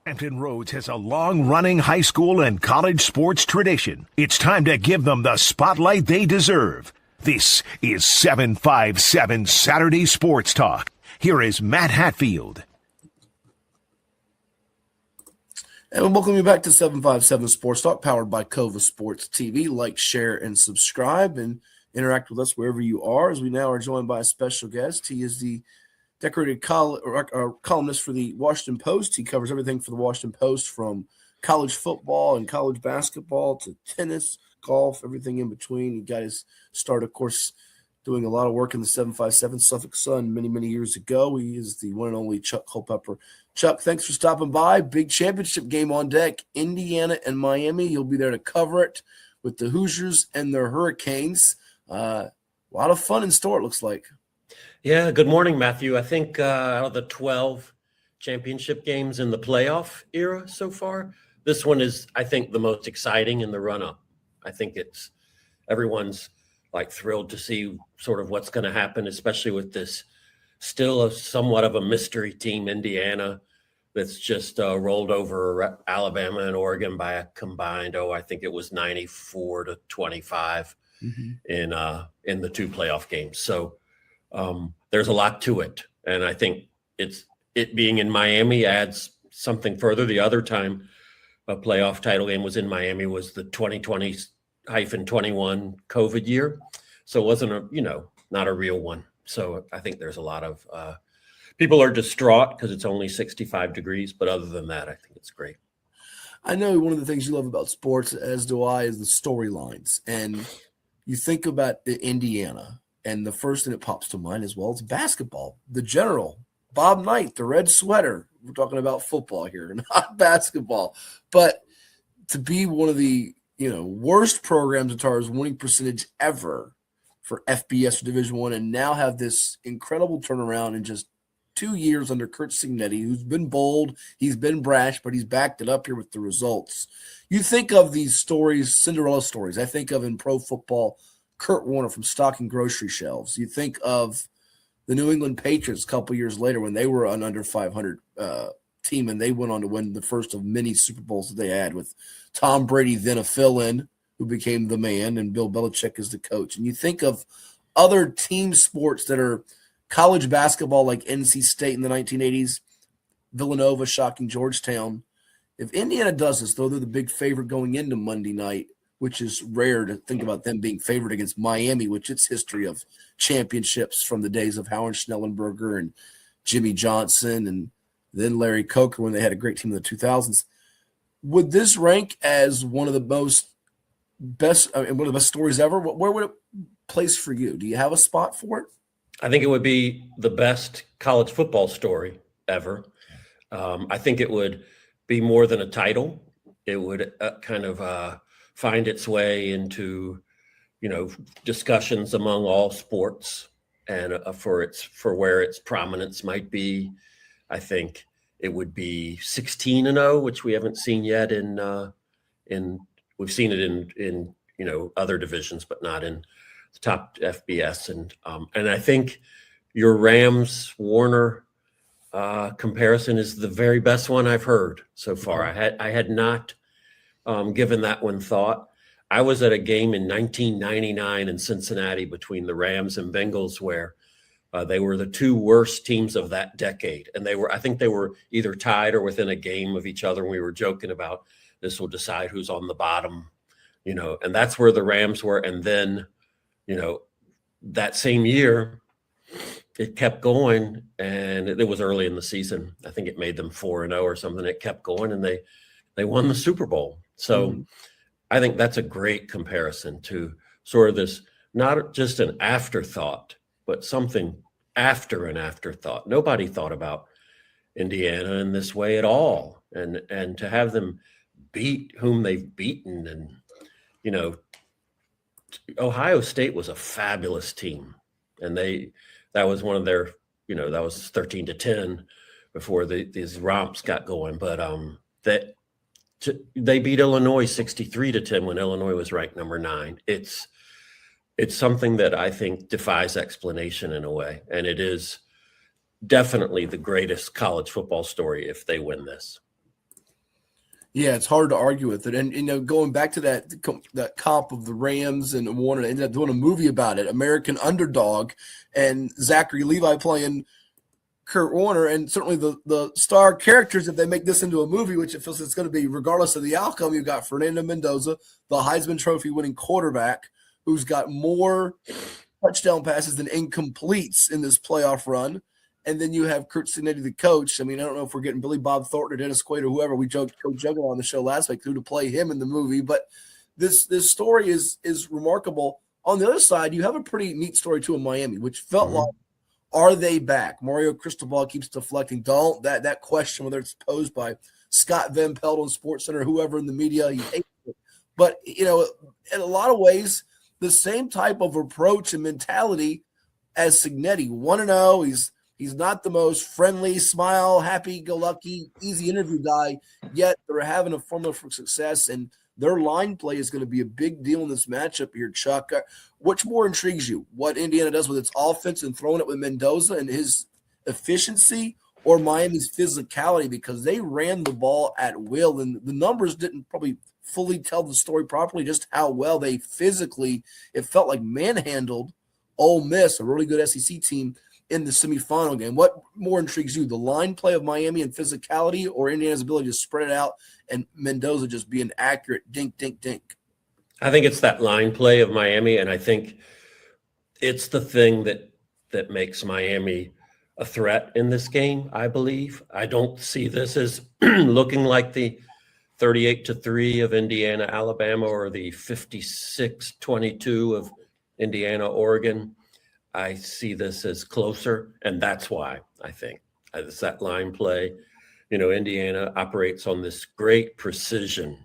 Hampton Roads has a long-running high school and college sports tradition. It's time to give them the spotlight they deserve. This is 757 Saturday Sports Talk. Here is Matt Hatfield. And we'll welcome you back to 757 Sports Talk, powered by Cova Sports TV. Like, share, and subscribe, and interact with us wherever you are, as we now are joined by a special guest. He is the decorated columnist for the Washington Post. He covers everything for the Washington Post, from college football and college basketball to tennis, golf, everything in between. He got his start, of course, doing a lot of work in the 757 Suffolk Sun many, many years ago. He is the one and only Chuck Culpepper. Chuck, thanks for stopping by. Big championship game on deck, Indiana and Miami. You'll be there to cover it with the Hoosiers and their Hurricanes. A lot of fun in store, it looks like. Yeah, good morning, Matthew. I think out of the 12 championship games in the playoff era so far, this one is, I think, the most exciting in the run-up. I think everyone's like thrilled to see sort of what's going to happen, especially with this still somewhat of a mystery team, Indiana, that's just rolled over Alabama and Oregon by a combined, I think it was 94-25 in the two playoff games. So there's a lot to it. And I think it being in Miami adds something further. The other time a playoff title game was in Miami was the 2020-21 COVID year. So it wasn't not a real one. So I think there's a lot of people are distraught because it's only 65 degrees. But other than that, I think it's great. I know one of the things you love about sports, as do I, is the storylines. And you think about Indiana, and the first thing that pops to mind as well is basketball. The general, Bob Knight, the red sweater. We're talking about football here, not basketball. But to be one of the worst programs as far as winning percentage ever for FBS or Division I, and now have this incredible turnaround in just 2 years under Curt Cignetti, who's been bold, he's been brash, but he's backed it up here with the results. You think of these stories, Cinderella stories. I think of in pro football, Kurt Warner from stocking grocery shelves. You think of the New England Patriots a couple years later when they were an under 500 team, and they went on to win the first of many Super Bowls that they had with Tom Brady, then a fill-in, who became the man, and Bill Belichick as the coach. And you think of other team sports that are college basketball like NC State in the 1980s, Villanova shocking Georgetown. If Indiana does this, though they're the big favorite going into Monday night, which is rare to think about them being favored against Miami, which its history of championships from the days of Howard Schnellenberger and Jimmy Johnson and then Larry Coker when they had a great team in the 2000s. Would this rank as one of the best stories ever? Where would it place for you? Do you have a spot for it? I think it would be the best college football story ever. I think it would be more than a title. It would kind of find its way into, discussions among all sports and for where its prominence might be. I think it would be 16-0, which we haven't seen yet we've seen it in other divisions, but not in the top FBS. And I think your Rams Warner comparison is the very best one I've heard so far. I had not given that one thought. I was at a game in 1999 in Cincinnati between the Rams and Bengals where they were the two worst teams of that decade. And I think they were either tied or within a game of each other. And we were joking about this will decide who's on the bottom, and that's where the Rams were. And then, that same year, it kept going, and it was early in the season. I think it made them 4-0 or something. It kept going, and they won the Super Bowl. So I think that's a great comparison to sort of this, not just an afterthought, but something after an afterthought. Nobody thought about Indiana in this way at all. And to have them beat whom they've beaten, and, Ohio State was a fabulous team. And that was one of their, that was 13-10 before these romps got going. But they beat Illinois 63-10 when Illinois was ranked number 9. It's something that I think defies explanation in a way. And it is definitely the greatest college football story if they win this. Yeah, it's hard to argue with it. And, going back to that comp of the Rams and Warner, ended up doing a movie about it, American Underdog, and Zachary Levi playing Kurt Warner. And certainly the star characters, if they make this into a movie, which it feels it's going to be regardless of the outcome, you've got Fernando Mendoza, the Heisman Trophy winning quarterback, who's got more touchdown passes than incompletes in this playoff run. And then you have Curt Cignetti, the coach. I mean, I don't know if we're getting Billy Bob Thornton or Dennis Quaid or whoever. We joked Coach Juggle on the show last week who to play him in the movie. But this story is remarkable. On the other side, you have a pretty neat story too in Miami, which felt like, are they back? Mario Cristobal keeps deflecting. That question, whether it's posed by Scott Van Pelt on SportsCenter, whoever in the media, he hates it. But, in a lot of ways, the same type of approach and mentality as Signetti, 1-0. He's not the most friendly, smile, happy-go-lucky, easy interview guy, yet they're having a formula for success, and their line play is going to be a big deal in this matchup here, Chuck. Which more intrigues you? What Indiana does with its offense and throwing it with Mendoza and his efficiency, or Miami's physicality, because they ran the ball at will, and the numbers didn't probably fully tell the story properly, just how well they physically, it felt like, manhandled Ole Miss, a really good SEC team, in the semifinal game. What more intrigues you, the line play of Miami and physicality, or Indiana's ability to spread it out and Mendoza just being accurate, dink, dink, dink? I think it's that line play of Miami, and I think it's the thing that makes Miami a threat in this game, I believe. I don't see this as looking like the 38-3 of Indiana, Alabama, or the 56-22 of Indiana, Oregon. I see this as closer, and that's why I think it's that line play. Indiana operates on this great precision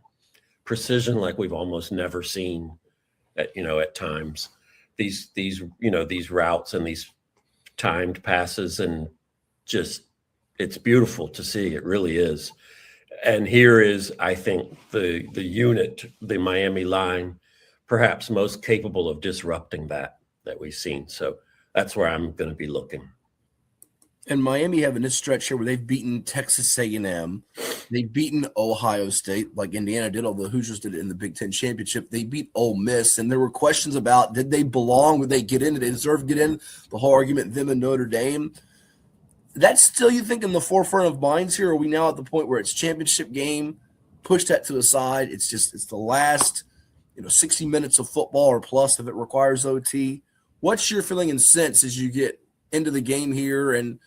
like we've almost never seen at times. These routes and these timed passes, and just, it's beautiful to see. It really is. And here is, I think, the unit, the Miami line, perhaps most capable of disrupting that we've seen. So that's where I'm going to be looking. And Miami having this stretch here where they've beaten Texas A&M, they've beaten Ohio State, like Indiana did, although the Hoosiers did it in the Big Ten Championship. They beat Ole Miss, and there were questions about, did they belong? Would they get in? Did they deserve to get in? The whole argument, them and Notre Dame. That's still, you think, in the forefront of minds here? Or are we now at the point where it's championship game, push that to the side? It's the last 60 minutes of football or plus if it requires OT. What's your feeling and sense as you get into the game here and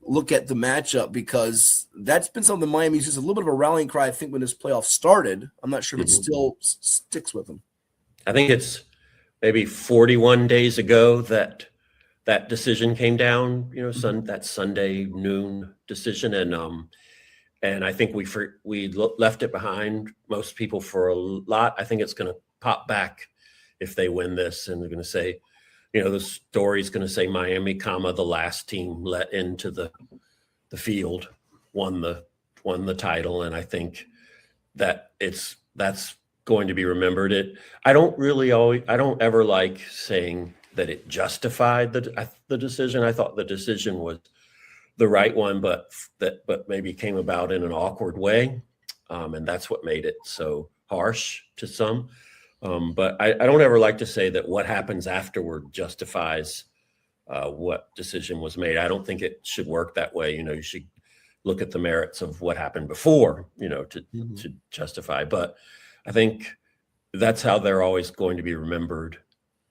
look at the matchup? Because that's been something Miami's used a little bit of a rallying cry, I think, when this playoff started. I'm not sure if it still sticks with them. I think it's maybe 41 days ago that decision came down, that Sunday noon decision. And I think we left it behind, most people, for a lot. I think it's going to pop back if they win this, and they're going to say, the story's going to say Miami, the last team let into the field, won the title. And I think that's going to be remembered. I don't ever like saying that it justified the decision. I thought the decision was the right one, but maybe came about in an awkward way. And that's what made it so harsh to some. But I don't ever like to say that what happens afterward justifies what decision was made. I don't think it should work that way. You should look at the merits of what happened before, to justify. But I think that's how they're always going to be remembered,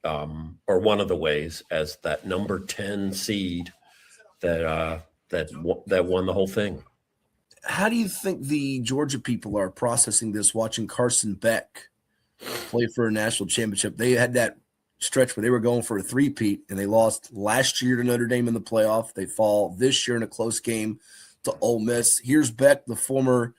or one of the ways, as that number 10 seed that won the whole thing. How do you think the Georgia people are processing this, watching Carson Beck play for a national championship? They had that stretch where they were going for a three-peat, and they lost last year to Notre Dame in the playoff. They fall this year in a close game to Ole Miss. Here's Beck, the former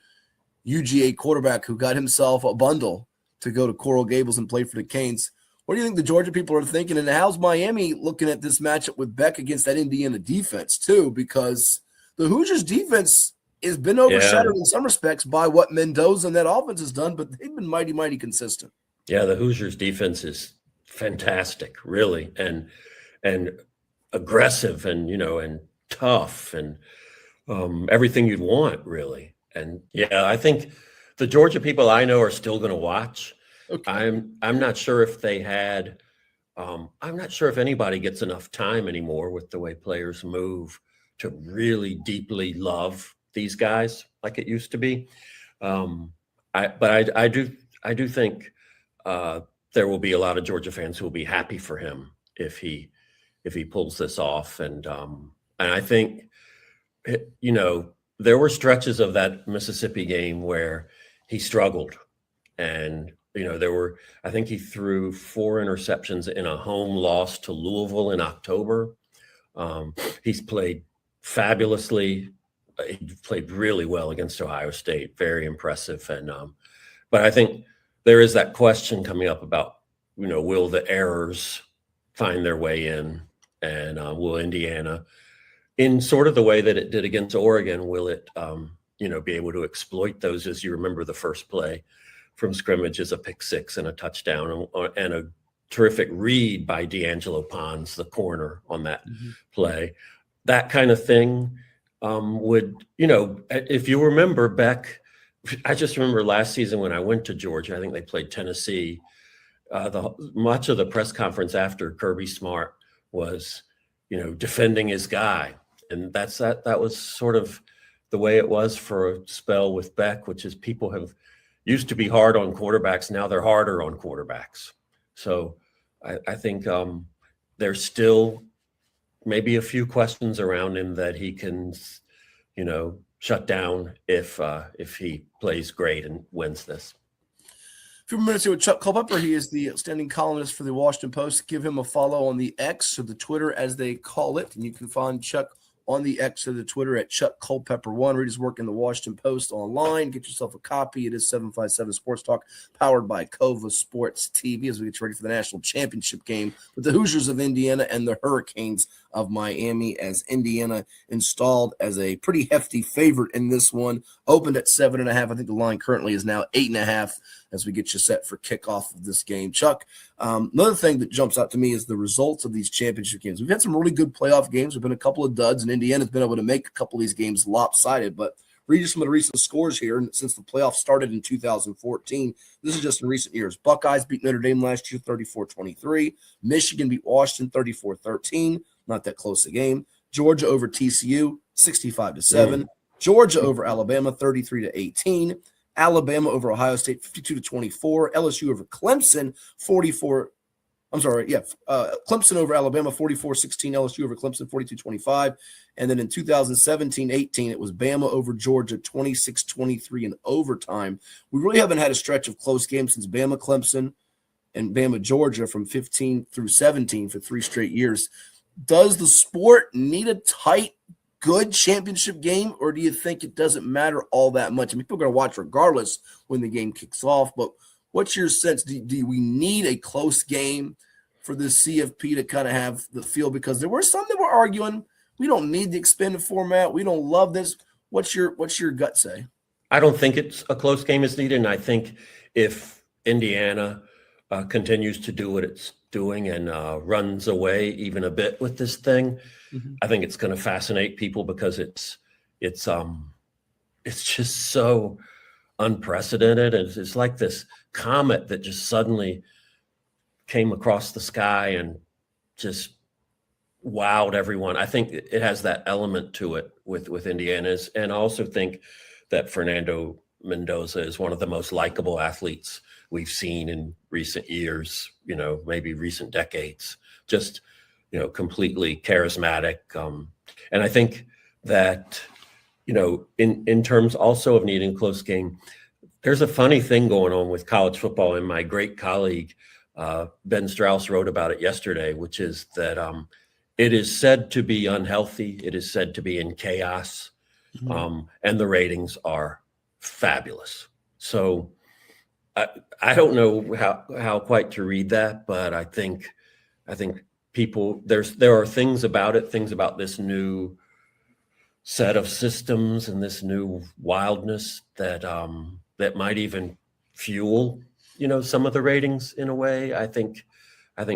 UGA quarterback who got himself a bundle to go to Coral Gables and play for the Canes. What do you think the Georgia people are thinking? And how's Miami looking at this matchup with Beck against that Indiana defense too? Because the Hoosiers defense has been overshadowed in some respects by what Mendoza and that offense has done, but they've been mighty, mighty consistent. Yeah, the Hoosiers defense is fantastic, really, and aggressive, and and tough, and everything you'd want, really. And yeah, I think the Georgia people I know are still going to watch. Okay. I'm not sure if they had. I'm not sure if anybody gets enough time anymore with the way players move to really deeply love these guys like it used to be. I do think there will be a lot of Georgia fans who will be happy for him if he pulls this off. And I think, there were stretches of that Mississippi game where he struggled, and I think he threw 4 interceptions in a home loss to Louisville in October. He's played fabulously. He played really well against Ohio State. Very impressive. And but I think there is that question coming up about, will the errors find their way in? And will Indiana, in sort of the way that it did against Oregon, will it, be able to exploit those? As you remember, the first play from scrimmage is a pick six and a touchdown and a terrific read by D'Angelo Pons, the corner on that play. That kind of thing would, if you remember Beck, I just remember last season when I went to Georgia, I think they played Tennessee. Much of the press conference after Kirby Smart was, defending his guy. And that was sort of the way it was for a spell with Beck, which is people have used to be hard on quarterbacks. Now they're harder on quarterbacks. So I think there's still maybe a few questions around him that he can, shut down if he plays great and wins this. A few minutes here with Chuck Culpepper. He is the outstanding columnist for the Washington Post. Give him a follow on the X, or the Twitter as they call it. And you can find Chuck on the X or the Twitter at Chuck Culpepper1. Read his work in the Washington Post online. Get yourself a copy. It is 757 Sports Talk, powered by Cova Sports TV, as we get ready for the national championship game with the Hoosiers of Indiana and the Hurricanes of Miami, as Indiana installed as a pretty hefty favorite in this one. Opened at 7.5. I think the line currently is now 8.5 as we get you set for kickoff of this game. Chuck, another thing that jumps out to me is the results of these championship games. We've had some really good playoff games. There have been a couple of duds, and Indiana's been able to make a couple of these games lopsided. But read you some of the recent scores here. And since the playoffs started in 2014, this is just in recent years. Buckeyes beat Notre Dame last year 34-23. Michigan beat Washington 34-13. Not that close a game. Georgia over TCU 65-7. Georgia over Alabama 33-18. Alabama over Ohio State 52-24. LSU over Clemson 44. Clemson over Alabama 44-16. LSU over Clemson 42-25. And then in 2017-18, it was Bama over Georgia 26-23 in overtime. We really haven't had a stretch of close games since Bama-Clemson and Bama-Georgia from 15 through 17 for 3 straight years. Does the sport need a tight, good championship game, or do you think it doesn't matter all that much? I mean, people are going to watch regardless when the game kicks off, but what's your sense? Do we need a close game for the CFP to kind of have the feel? Because there were some that were arguing, we don't need the expanded format. We don't love this. What's your gut say? I don't think it's a close game is needed. And I think if Indiana continues to do what it's doing and runs away even a bit with this thing, I think it's going to fascinate people because it's just so unprecedented. It's like this comet that just suddenly came across the sky and just wowed everyone. I think it has that element to it with Indiana's, and I also think that Fernando Mendoza is one of the most likable athletes we've seen in recent years, maybe recent decades. Just completely charismatic. And I think that, in terms also of needing a close game, there's a funny thing going on with college football. And my great colleague, Ben Strauss, wrote about it yesterday, which is that it is said to be unhealthy. It is said to be in chaos. And the ratings are fabulous. So I don't know how quite to read that, but I think people, there are things about this new set of systems and this new wildness that might even fuel, some of the ratings in a way. I think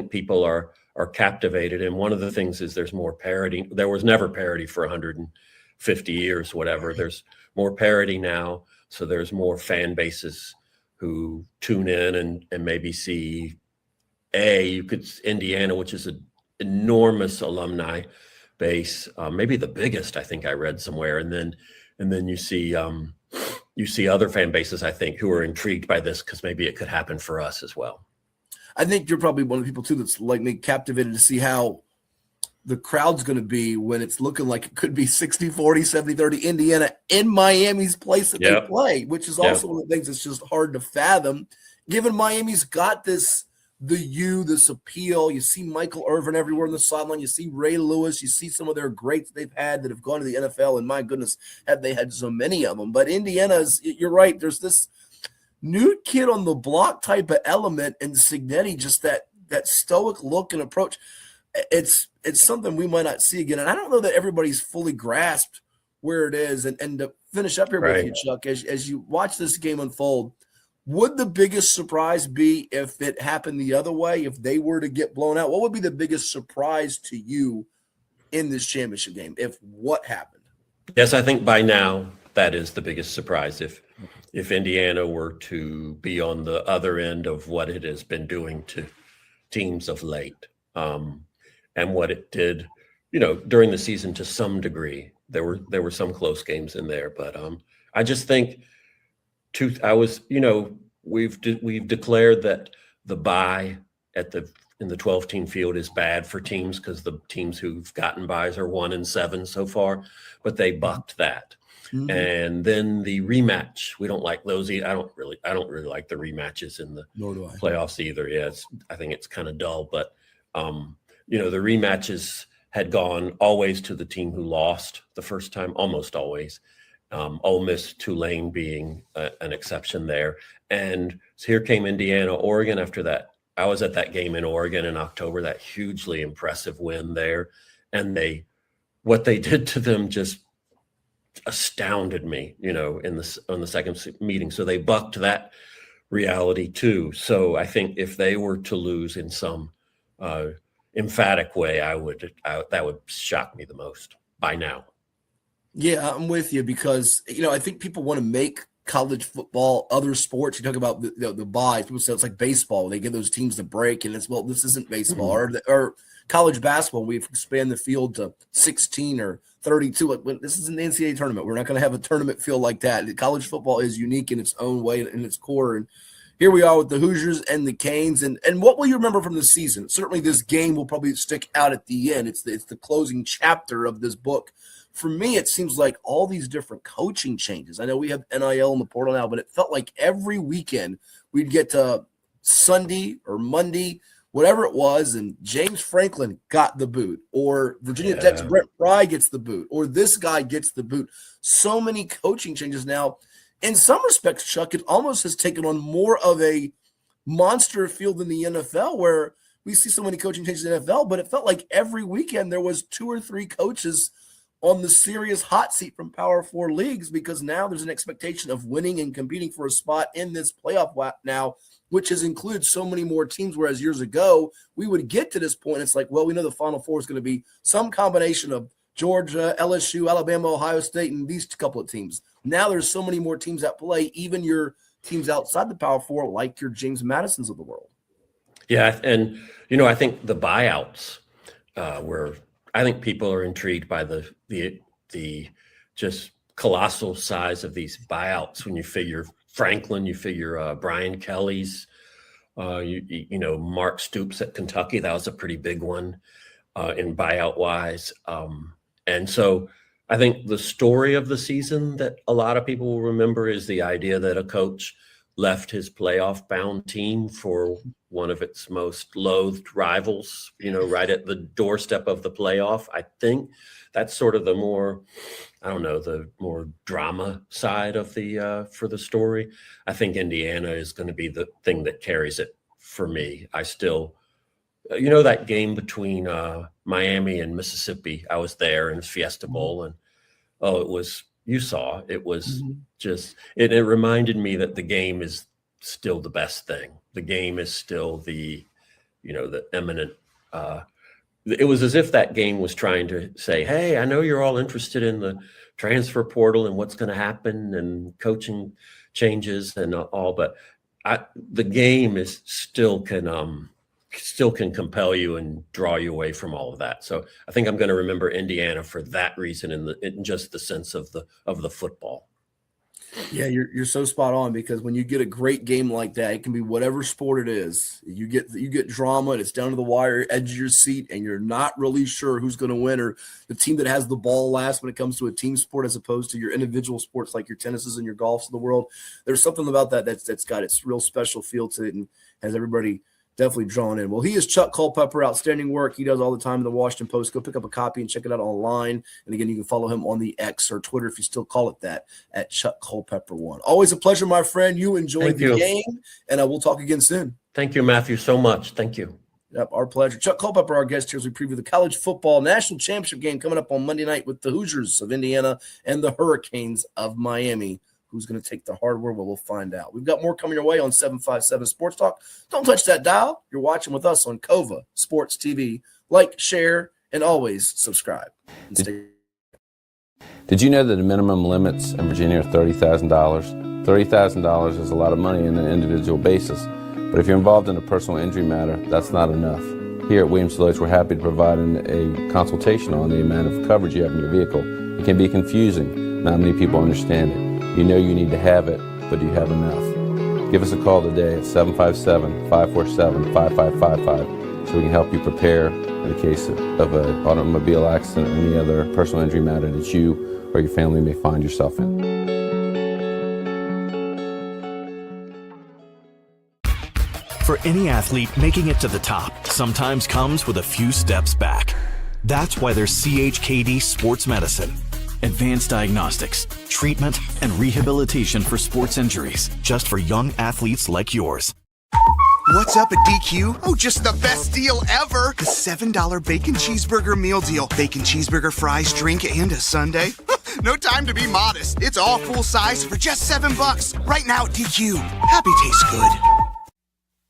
people are captivated. And one of the things is there's more parity. There was never parity for 150 years, whatever. There's more parity now. So there's more fan bases who tune in and maybe see Indiana, which is an enormous alumni base, maybe the biggest, I think I read somewhere. And then you see other fan bases, I think, who are intrigued by this because maybe it could happen for us as well. I think you're probably one of the people too that's like me, captivated to see how the crowd's going to be when it's looking like it could be 60-40, 70-30 Indiana in Miami's place that they play, which is also one of the things that's just hard to fathom, given Miami's got this appeal. You see Michael Irvin everywhere in the sideline. You see Ray Lewis. You see some of their greats they've had that have gone to the NFL, and my goodness, have they had so many of them. But Indiana's, you're right, there's this new kid on the block type of element in Cignetti, just that stoic look and approach. it's something we might not see again. And I don't know that everybody's fully grasped where it is. And to finish up here with you, Chuck, as you watch this game unfold, would the biggest surprise be if it happened the other way, if they were to get blown out? What would be the biggest surprise to you in this championship game if what happened? Yes, I think by now that is the biggest surprise. If Indiana were to be on the other end of what it has been doing to teams of late, and what it did, during the season to some degree. There were some close games in there, but I just think we've declared that the bye in the 12-team field is bad for teams because the teams who've gotten byes are 1-7 so far, but they bucked that. Mm-hmm. And then the rematch, we don't like those either. I don't really like the rematches in the playoffs either. Yeah, I think it's kind of dull, but the rematches had gone always to the team who lost the first time, almost always. Ole Miss, Tulane being an exception there. And so here came Indiana, Oregon after that. I was at that game in Oregon in October, that hugely impressive win there. And what they did to them just astounded me, on the second meeting. So they bucked that reality too. So I think if they were to lose in some emphatic way, that would shock me the most by now. Yeah, I'm with you because, I think people want to make college football, other sports. You talk about the buys. People say it's like baseball. They give those teams the break, and this isn't baseball. Mm-hmm. Or college basketball, we've expanded the field to 16 or 32. This is an NCAA tournament. We're not going to have a tournament feel like that. College football is unique in its own way, in its core. And here we are with the Hoosiers and the Canes. And what will you remember from the season? Certainly this game will probably stick out at the end. It's the closing chapter of this book. For me, it seems like all these different coaching changes. I know we have NIL in the portal now, but it felt like every weekend we'd get to Sunday or Monday, whatever it was, and James Franklin got the boot, or Virginia Tech's Brett Pry gets the boot, or this guy gets the boot. So many coaching changes now. In some respects, Chuck, it almost has taken on more of a monster field than the NFL, where we see so many coaching changes in the NFL, but it felt like every weekend there was 2 or 3 coaches on the Sirius hot seat from Power 4 leagues, because now there's an expectation of winning and competing for a spot in this playoff now, which has included so many more teams, whereas years ago we would get to this point. It's like, well, we know the Final Four is going to be some combination of Georgia, LSU, Alabama, Ohio State, and these couple of teams. Now there's so many more teams at play, even your teams outside the Power 4, like your James Madisons of the world. Yeah, and, I think the buyouts I think people are intrigued by the just colossal size of these buyouts. When you figure Franklin, you figure Brian Kelly's, Mark Stoops at Kentucky. That was a pretty big one in buyout wise. And so I think the story of the season that a lot of people will remember is the idea that a coach left his playoff bound team for one of its most loathed rivals, right at the doorstep of the playoff. I think that's sort of the more drama side of for the story. I think Indiana is going to be the thing that carries it for me. I still, that game between Miami and Mississippi, I was there in Fiesta Bowl, and it was just, it reminded me that the game is still the best thing. The game is still the eminent, it was as if that game was trying to say, hey, I know you're all interested in the transfer portal and what's going to happen and coaching changes and all, but the game is still can compel you and draw you away from all of that. So I think I'm going to remember Indiana for that reason, in just the sense of the football. Yeah, you're so spot on, because when you get a great game like that, it can be whatever sport it is. You get drama, and it's down to the wire, edge of your seat, and you're not really sure who's going to win, or the team that has the ball last when it comes to a team sport, as opposed to your individual sports like your tennises and your golfs of the world. There's something about that's got its real special feel to it, and has everybody definitely drawn in. Well, he is Chuck Culpepper. Outstanding work he does all the time in the Washington Post. Go pick up a copy and check it out online. And again, you can follow him on the X or Twitter, if you still call it that, at Chuck Culpepper 1. Always a pleasure, my friend. You enjoyed the game, and we'll talk again soon. Thank you, Matthew, so much. Thank you. Yep, our pleasure. Chuck Culpepper, our guest here, as we preview the college football national championship game coming up on Monday night with the Hoosiers of Indiana and the Hurricanes of Miami. Who's going to take the hardware? Well, we'll find out. We've got more coming your way on 757 Sports Talk. Don't touch that dial. You're watching with us on COVA Sports TV. Like, share, and always subscribe. Did you know that the minimum limits in Virginia are $30,000? $30,000 is a lot of money on an individual basis. But if you're involved in a personal injury matter, that's not enough. Here at Williams Lloyd's, we're happy to provide a consultation on the amount of coverage you have in your vehicle. It can be confusing. Not many people understand it. You know you need to have it, but do you have enough? Give us a call today at 757-547-5555 so we can help you prepare in the case of an automobile accident or any other personal injury matter that you or your family may find yourself in. For any athlete, making it to the top sometimes comes with a few steps back. That's why there's CHKD Sports Medicine. Advanced diagnostics, treatment, and rehabilitation for sports injuries, just for young athletes like yours. What's up at DQ? Oh, just the best deal ever. The $7 bacon cheeseburger meal deal. Bacon cheeseburger, fries, drink, and a sundae. No time to be modest. It's all full size for just $7. Right now at DQ. Happy tastes good.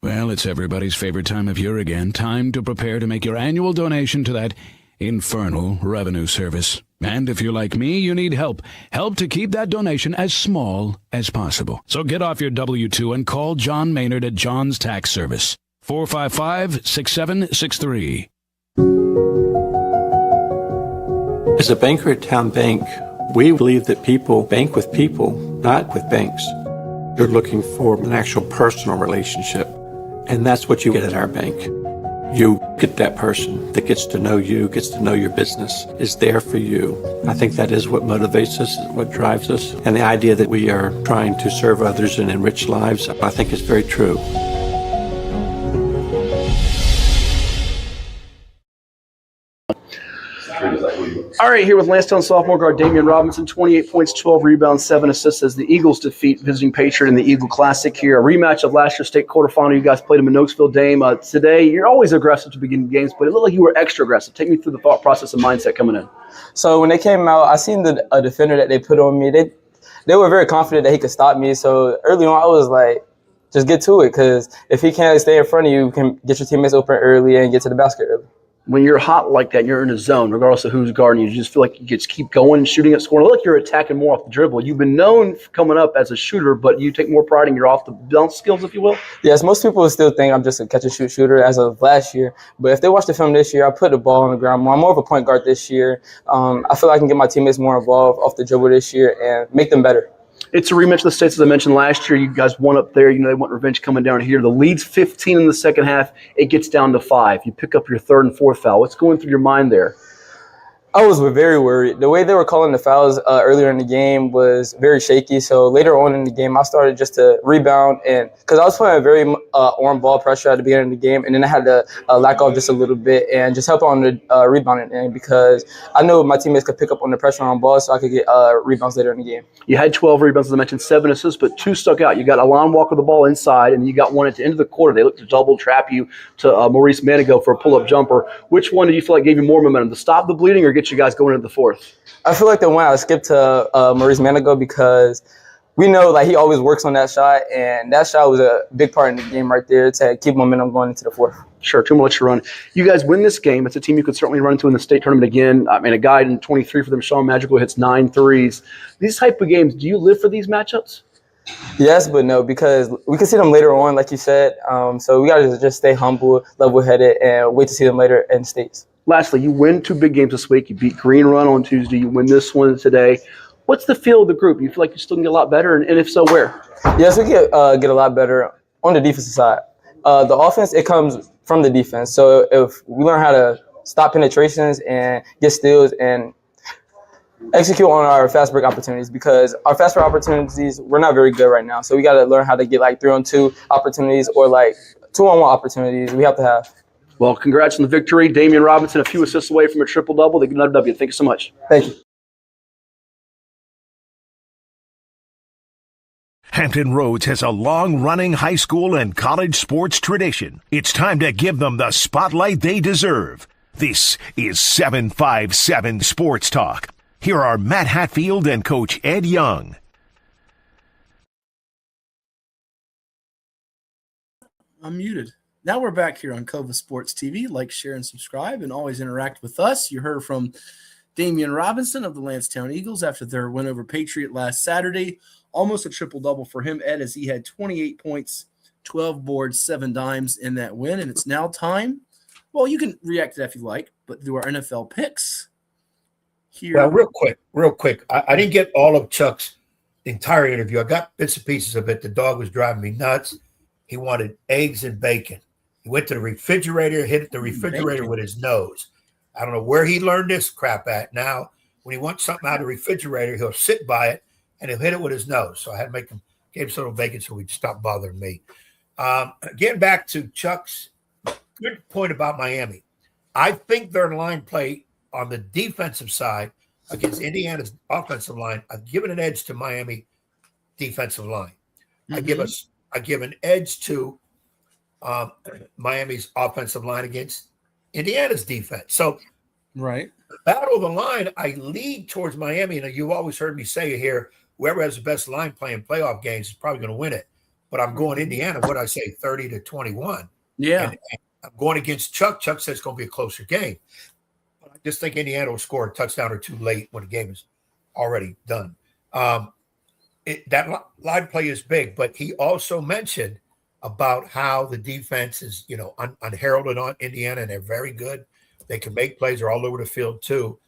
Well, it's everybody's favorite time of year again. Time to prepare to make your annual donation to that infernal revenue service. And if you're like me, you need help. Help to keep that donation as small as possible. So get off your W-2 and call John Maynard at John's Tax Service. 455-6763. As a banker at Town Bank, we believe that people bank with people, not with banks. You're looking for an actual personal relationship, and that's what you get at our bank. You get that person that gets to know you, gets to know your business, is there for you. I think that is what motivates us, what drives us. And the idea that we are trying to serve others and enrich lives, I think is very true. All right, here with Lansdowne sophomore guard Damian Robinson, 28 points, 12 rebounds, 7 assists as the Eagles defeat visiting Patriot in the Eagle Classic here. A rematch of last year's state quarterfinal. You guys played them in Oaksville. Dame, today you're always aggressive to begin games, but it looked like you were extra aggressive. Take me through the thought process and mindset coming in. So when they came out, I seen a defender that they put on me. They were very confident that he could stop me. So early on, I was like, just get to it, because if he can't stay in front of you, you can get your teammates open early and get to the basket early. When you're hot like that, you're in a zone, regardless of who's guarding you. You just feel like you just keep going, shooting at scoring. Look, you're attacking more off the dribble. You've been known coming up as a shooter, but you take more pride in your off the bounce skills, if you will. Yes, most people still think I'm just a catch and shoot shooter as of last year. But if they watch the film this year, I put the ball on the ground more. I'm more of a point guard this year. I feel like I can get my teammates more involved off the dribble this year and make them better. It's a rematch of the states, as I mentioned last year. You guys won up there. You know, they want revenge coming down here. The lead's 15 in the second half. It gets down to 5. You pick up your third and fourth foul. What's going through your mind there? I was very worried. The way they were calling the fouls earlier in the game was very shaky. So later on in the game, I started just to rebound, and because I was playing very on ball pressure at the beginning of the game, and then I had to lack off just a little bit and just help on the rebounding end, because I knew my teammates could pick up on the pressure on ball, so I could get rebounds later in the game. You had 12 rebounds, as I mentioned, 7 assists, but 2 stuck out. You got Alon Walker the ball inside, and you got one at the end of the quarter. They looked to double trap you to Maurice Manigo for a pull-up jumper. Which one did you feel like gave you more momentum, to stop the bleeding or get you guys going into the fourth? I feel like the one I skipped to Maurice Manigo, because we know like he always works on that shot, and that shot was a big part in the game right there to keep momentum going into the fourth. Sure, 2 more let you run. You guys win this game. It's a team you could certainly run into in the state tournament again. I mean, a guy in 23 for them, Sean Magical, hits 9 threes. These type of games, do you live for these matchups? Yes, but no, because we can see them later on, like you said. So we got to just stay humble, level-headed, and wait to see them later in states. Lastly, you win 2 big games this week. You beat Green Run on Tuesday. You win this one today. What's the feel of the group? You feel like you still can get a lot better, and if so, where? Yes, we get a lot better on the defensive side. The offense, it comes from the defense. So if we learn how to stop penetrations and get steals and execute on our fast break opportunities, because our fast break opportunities, we're not very good right now. So we got to learn how to get like 3-on-2 opportunities or like 2-on-1 opportunities we have to have. Well, congrats on the victory. Damian Robinson, a few assists away from a triple-double. They get another W. Thank you so much. Thank you. Hampton Roads has a long-running high school and college sports tradition. It's time to give them the spotlight they deserve. This is 757 Sports Talk. Here are Matt Hatfield and Coach Ed Young. I'm muted. Now we're back here on Cova Sports TV. Like, share, and subscribe, and always interact with us. You heard from Damian Robinson of the Lansdowne Eagles after their win over Patriot last Saturday. Almost a triple-double for him, Ed, as he had 28 points, 12 boards, 7 dimes in that win. And it's now time. Well, you can react to that if you like, but do our NFL picks here. Well, real quick. I didn't get all of Chuck's entire interview. I got bits and pieces of it. The dog was driving me nuts. He wanted eggs and bacon. He went to the refrigerator, hit the refrigerator with his nose. I don't know where he learned this crap at. Now, when he wants something out of the refrigerator, he'll sit by it and he'll hit it with his nose. So I had to make him, gave him some little bacon so he'd stop bothering me. Getting back to Chuck's good point about Miami. I think their line play on the defensive side against Indiana's offensive line, I've given an edge to Miami defensive line. Mm-hmm. I give an edge to Miami's offensive line against Indiana's defense. So, right, battle of the line, I lead towards Miami. And you've always heard me say it here: whoever has the best line playing playoff games is probably going to win it. But I'm going Indiana. What I say, 30-21. Yeah, and I'm going against Chuck. Chuck says it's going to be a closer game. But I just think Indiana will score a touchdown or two late when the game is already done. That line play is big, but he also mentioned about how the defense is, unheralded on Indiana, and they're very good. They can make plays. They're all over the field too.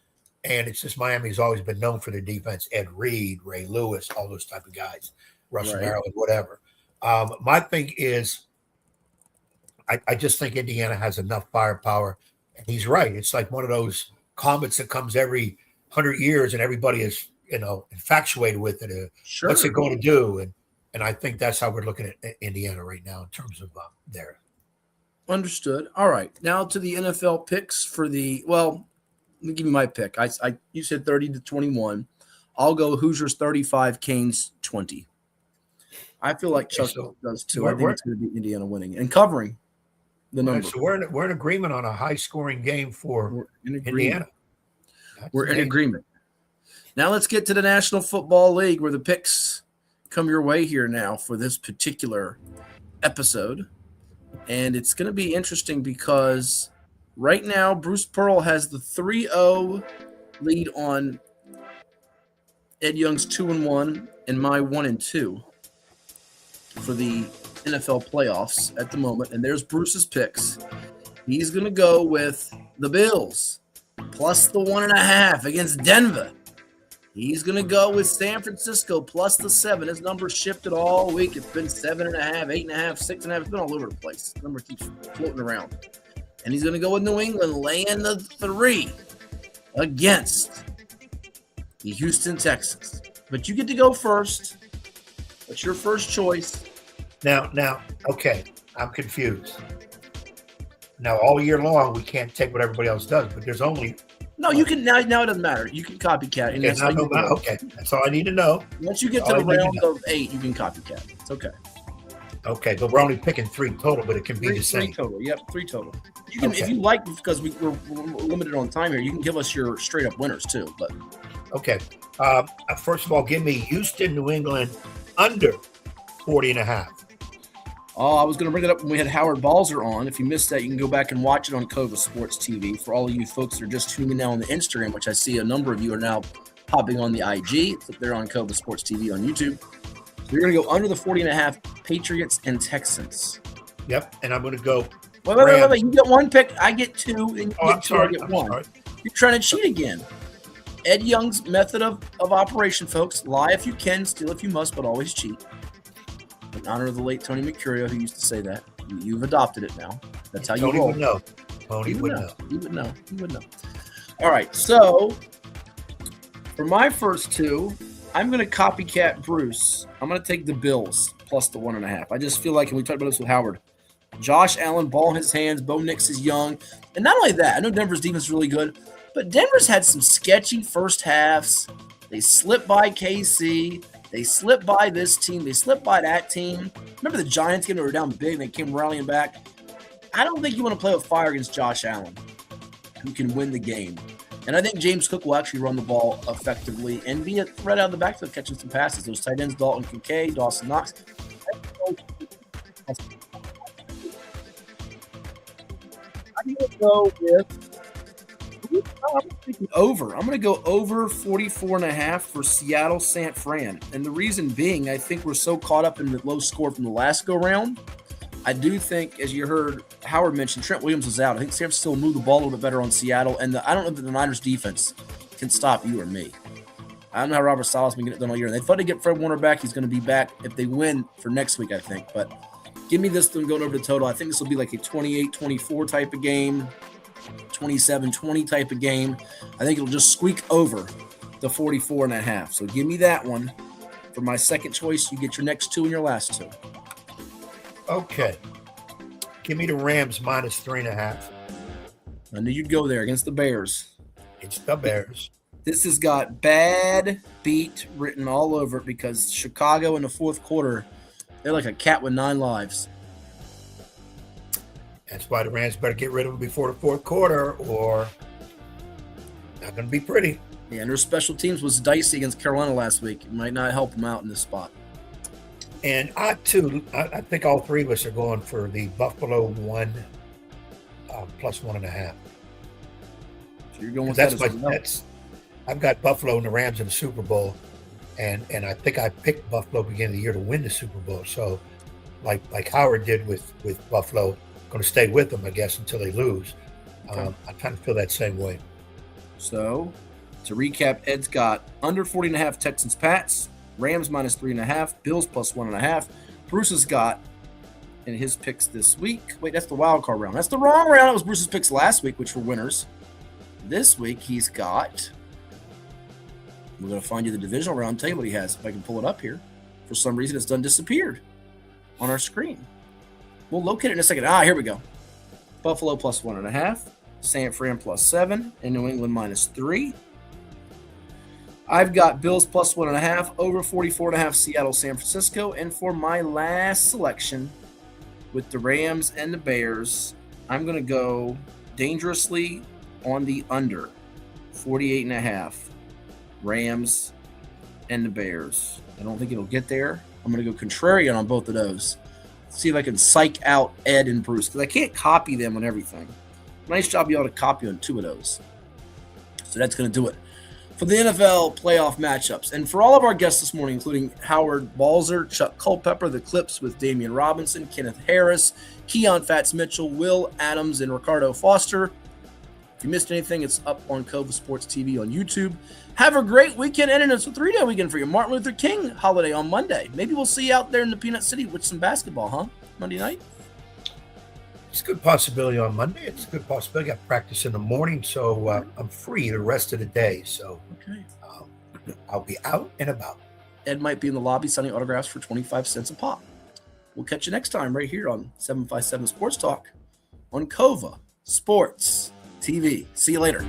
And it's just Miami's always been known for their defense. Ed Reed, Ray Lewis, all those type of guys, Russell Maryland, whatever. My thing is, I just think Indiana has enough firepower. And he's right. It's like one of those comets that comes every 100 years and everybody is, infatuated with it. Sure. What's it going to do? And I think that's how we're looking at Indiana right now in terms of their. Understood. All right. Now to the NFL picks for let me give you my pick. You said 30-21. I'll go Hoosiers 35, Canes 20. I feel like Chuck does too. I think it's going to be Indiana winning and covering the number. So we're in agreement on a high scoring game for Indiana. We're in agreement. Now let's get to the National Football League, where the picks come your way here now for this particular episode. And it's going to be interesting because right now Bruce Pearl has the 3-0 lead on Ed Young's 2-1 and my 1-2 for the NFL playoffs at the moment. And there's Bruce's picks. He's going to go with the Bills plus the 1.5 against Denver. He's going to go with San Francisco plus the 7. His number's shifted all week. It's been 7.5, 8.5, 6.5. It's been all over the place. The number keeps floating around. And he's going to go with New England laying the 3 against the Houston Texans. But you get to go first. What's your first choice? Now, okay, I'm confused. Now, all year long, we can't take what everybody else does, but there's only – No, you can now. Now it doesn't matter. You can copycat. And Okay, that's all I need to know. Once you get to the round of 8, you can copycat. It's okay. Okay, but we're only picking 3 total, but it can be the same. 3 total. Yep, 3 total. You can, if you like, because we're limited on time here. You can give us your straight up winners too. But okay, first of all, give me Houston, New England under 40.5. Oh, I was going to bring that up when we had Howard Balzer on. If you missed that, you can go back and watch it on Cova Sports TV. For all of you folks that are just tuning in now on the Instagram, which I see a number of you are now popping on the IG. It's up there on Cova Sports TV on YouTube. So you're going to go under the 40.5, Patriots and Texans. Yep, and I'm going to go. Wait. You get 1 pick, I get 2, and you get 2, I get 1. Sorry. You're trying to cheat again. Ed Young's method of operation, folks. Lie if you can, steal if you must, but always cheat. In honor of the late Tony Mercurio, who used to say that. You've adopted it now. That's how you roll. Would know. Tony would know. He would know. He would know. All right, so for my first 2, I'm going to copycat Bruce. I'm going to take the Bills plus the 1.5. I just feel like, and we talked about this with Howard, Josh Allen, ball in his hands, Bo Nix is young. And not only that, I know Denver's defense is really good, but Denver's had some sketchy first halves. They slipped by KC. They slipped by this team. They slipped by that team. Remember the Giants game? They were down big and they came rallying back. I don't think you want to play with fire against Josh Allen, who can win the game. And I think James Cook will actually run the ball effectively and be a threat out of the backfield catching some passes. Those tight ends, Dalton Kincaid, Dawson Knox. I'm going to go with over. I'm going to go over 44.5 for Seattle San Fran. And the reason being, I think we're so caught up in the low score from the last go-round. I do think, as you heard Howard mention, Trent Williams was out. I think San Francisco will move the ball a little bit better on Seattle. And I don't know that the Niners defense can stop you or me. I don't know how Robert Sala's been getting it done all year. And they thought to get Fred Warner back. He's going to be back if they win for next week, I think. But give me this one going over the total. I think this will be like a 28-24 type of game, 27-20 type of game. I think it'll just squeak over the 44.5. So give me that one for my second choice. You get your next two and your last two. Okay. Give me the Rams -3.5. I knew you'd go there against the Bears. It's the Bears. This has got bad beat written all over it because Chicago in the fourth quarter, they're like a cat with 9 lives. That's why the Rams better get rid of them before the fourth quarter or not going to be pretty. Yeah, and their special teams was dicey against Carolina last week. It might not help them out in this spot. And I think all three of us are going for the Buffalo one +1.5. So you're going with that as well. I've got Buffalo and the Rams in the Super Bowl, and I think I picked Buffalo beginning of the year to win the Super Bowl. So, like Howard did with Buffalo, going to stay with them, I guess, until they lose. Okay. I kind of feel that same way. So, to recap, Ed's got under 40.5 Texans Pats, Rams -3.5, Bills +1.5. Bruce has got in his picks this week. Wait, that's the wild card round. That's the wrong round. It was Bruce's picks last week, which were winners. This week he's got. We're going to find you the divisional round. Tell you what he has. If I can pull it up here. For some reason, it's disappeared on our screen. We'll locate it in a second. Here we go. Buffalo +1.5, San Fran +7, and New England -3. I've got Bills +1.5, over 44.5 Seattle, San Francisco. And for my last selection with the Rams and the Bears, I'm going to go dangerously on the under 48.5 Rams and the Bears. I don't think it'll get there. I'm going to go contrarian on both of those. See if I can psych out Ed and Bruce because I can't copy them on everything. Nice job you able to copy on 2 of those. So that's going to do it for the NFL playoff matchups. And for all of our guests this morning, including Howard Balzer, Chuck Culpepper, the Clips with Damian Robinson, Kenneth Harris, Keon Fats Mitchell, Will Adams, and Ricardo Foster. If you missed anything, it's up on Cova Sports TV on YouTube. Have a great weekend, and it's a 3-day weekend for you. Martin Luther King holiday on Monday. Maybe we'll see you out there in the Peanut City with some basketball, huh? Monday night? It's a good possibility on Monday. It's a good possibility. I got practice in the morning, so I'm free the rest of the day. So okay. I'll be out and about. Ed might be in the lobby signing autographs for 25 cents a pop. We'll catch you next time right here on 757 Sports Talk on Cova Sports TV. See you later.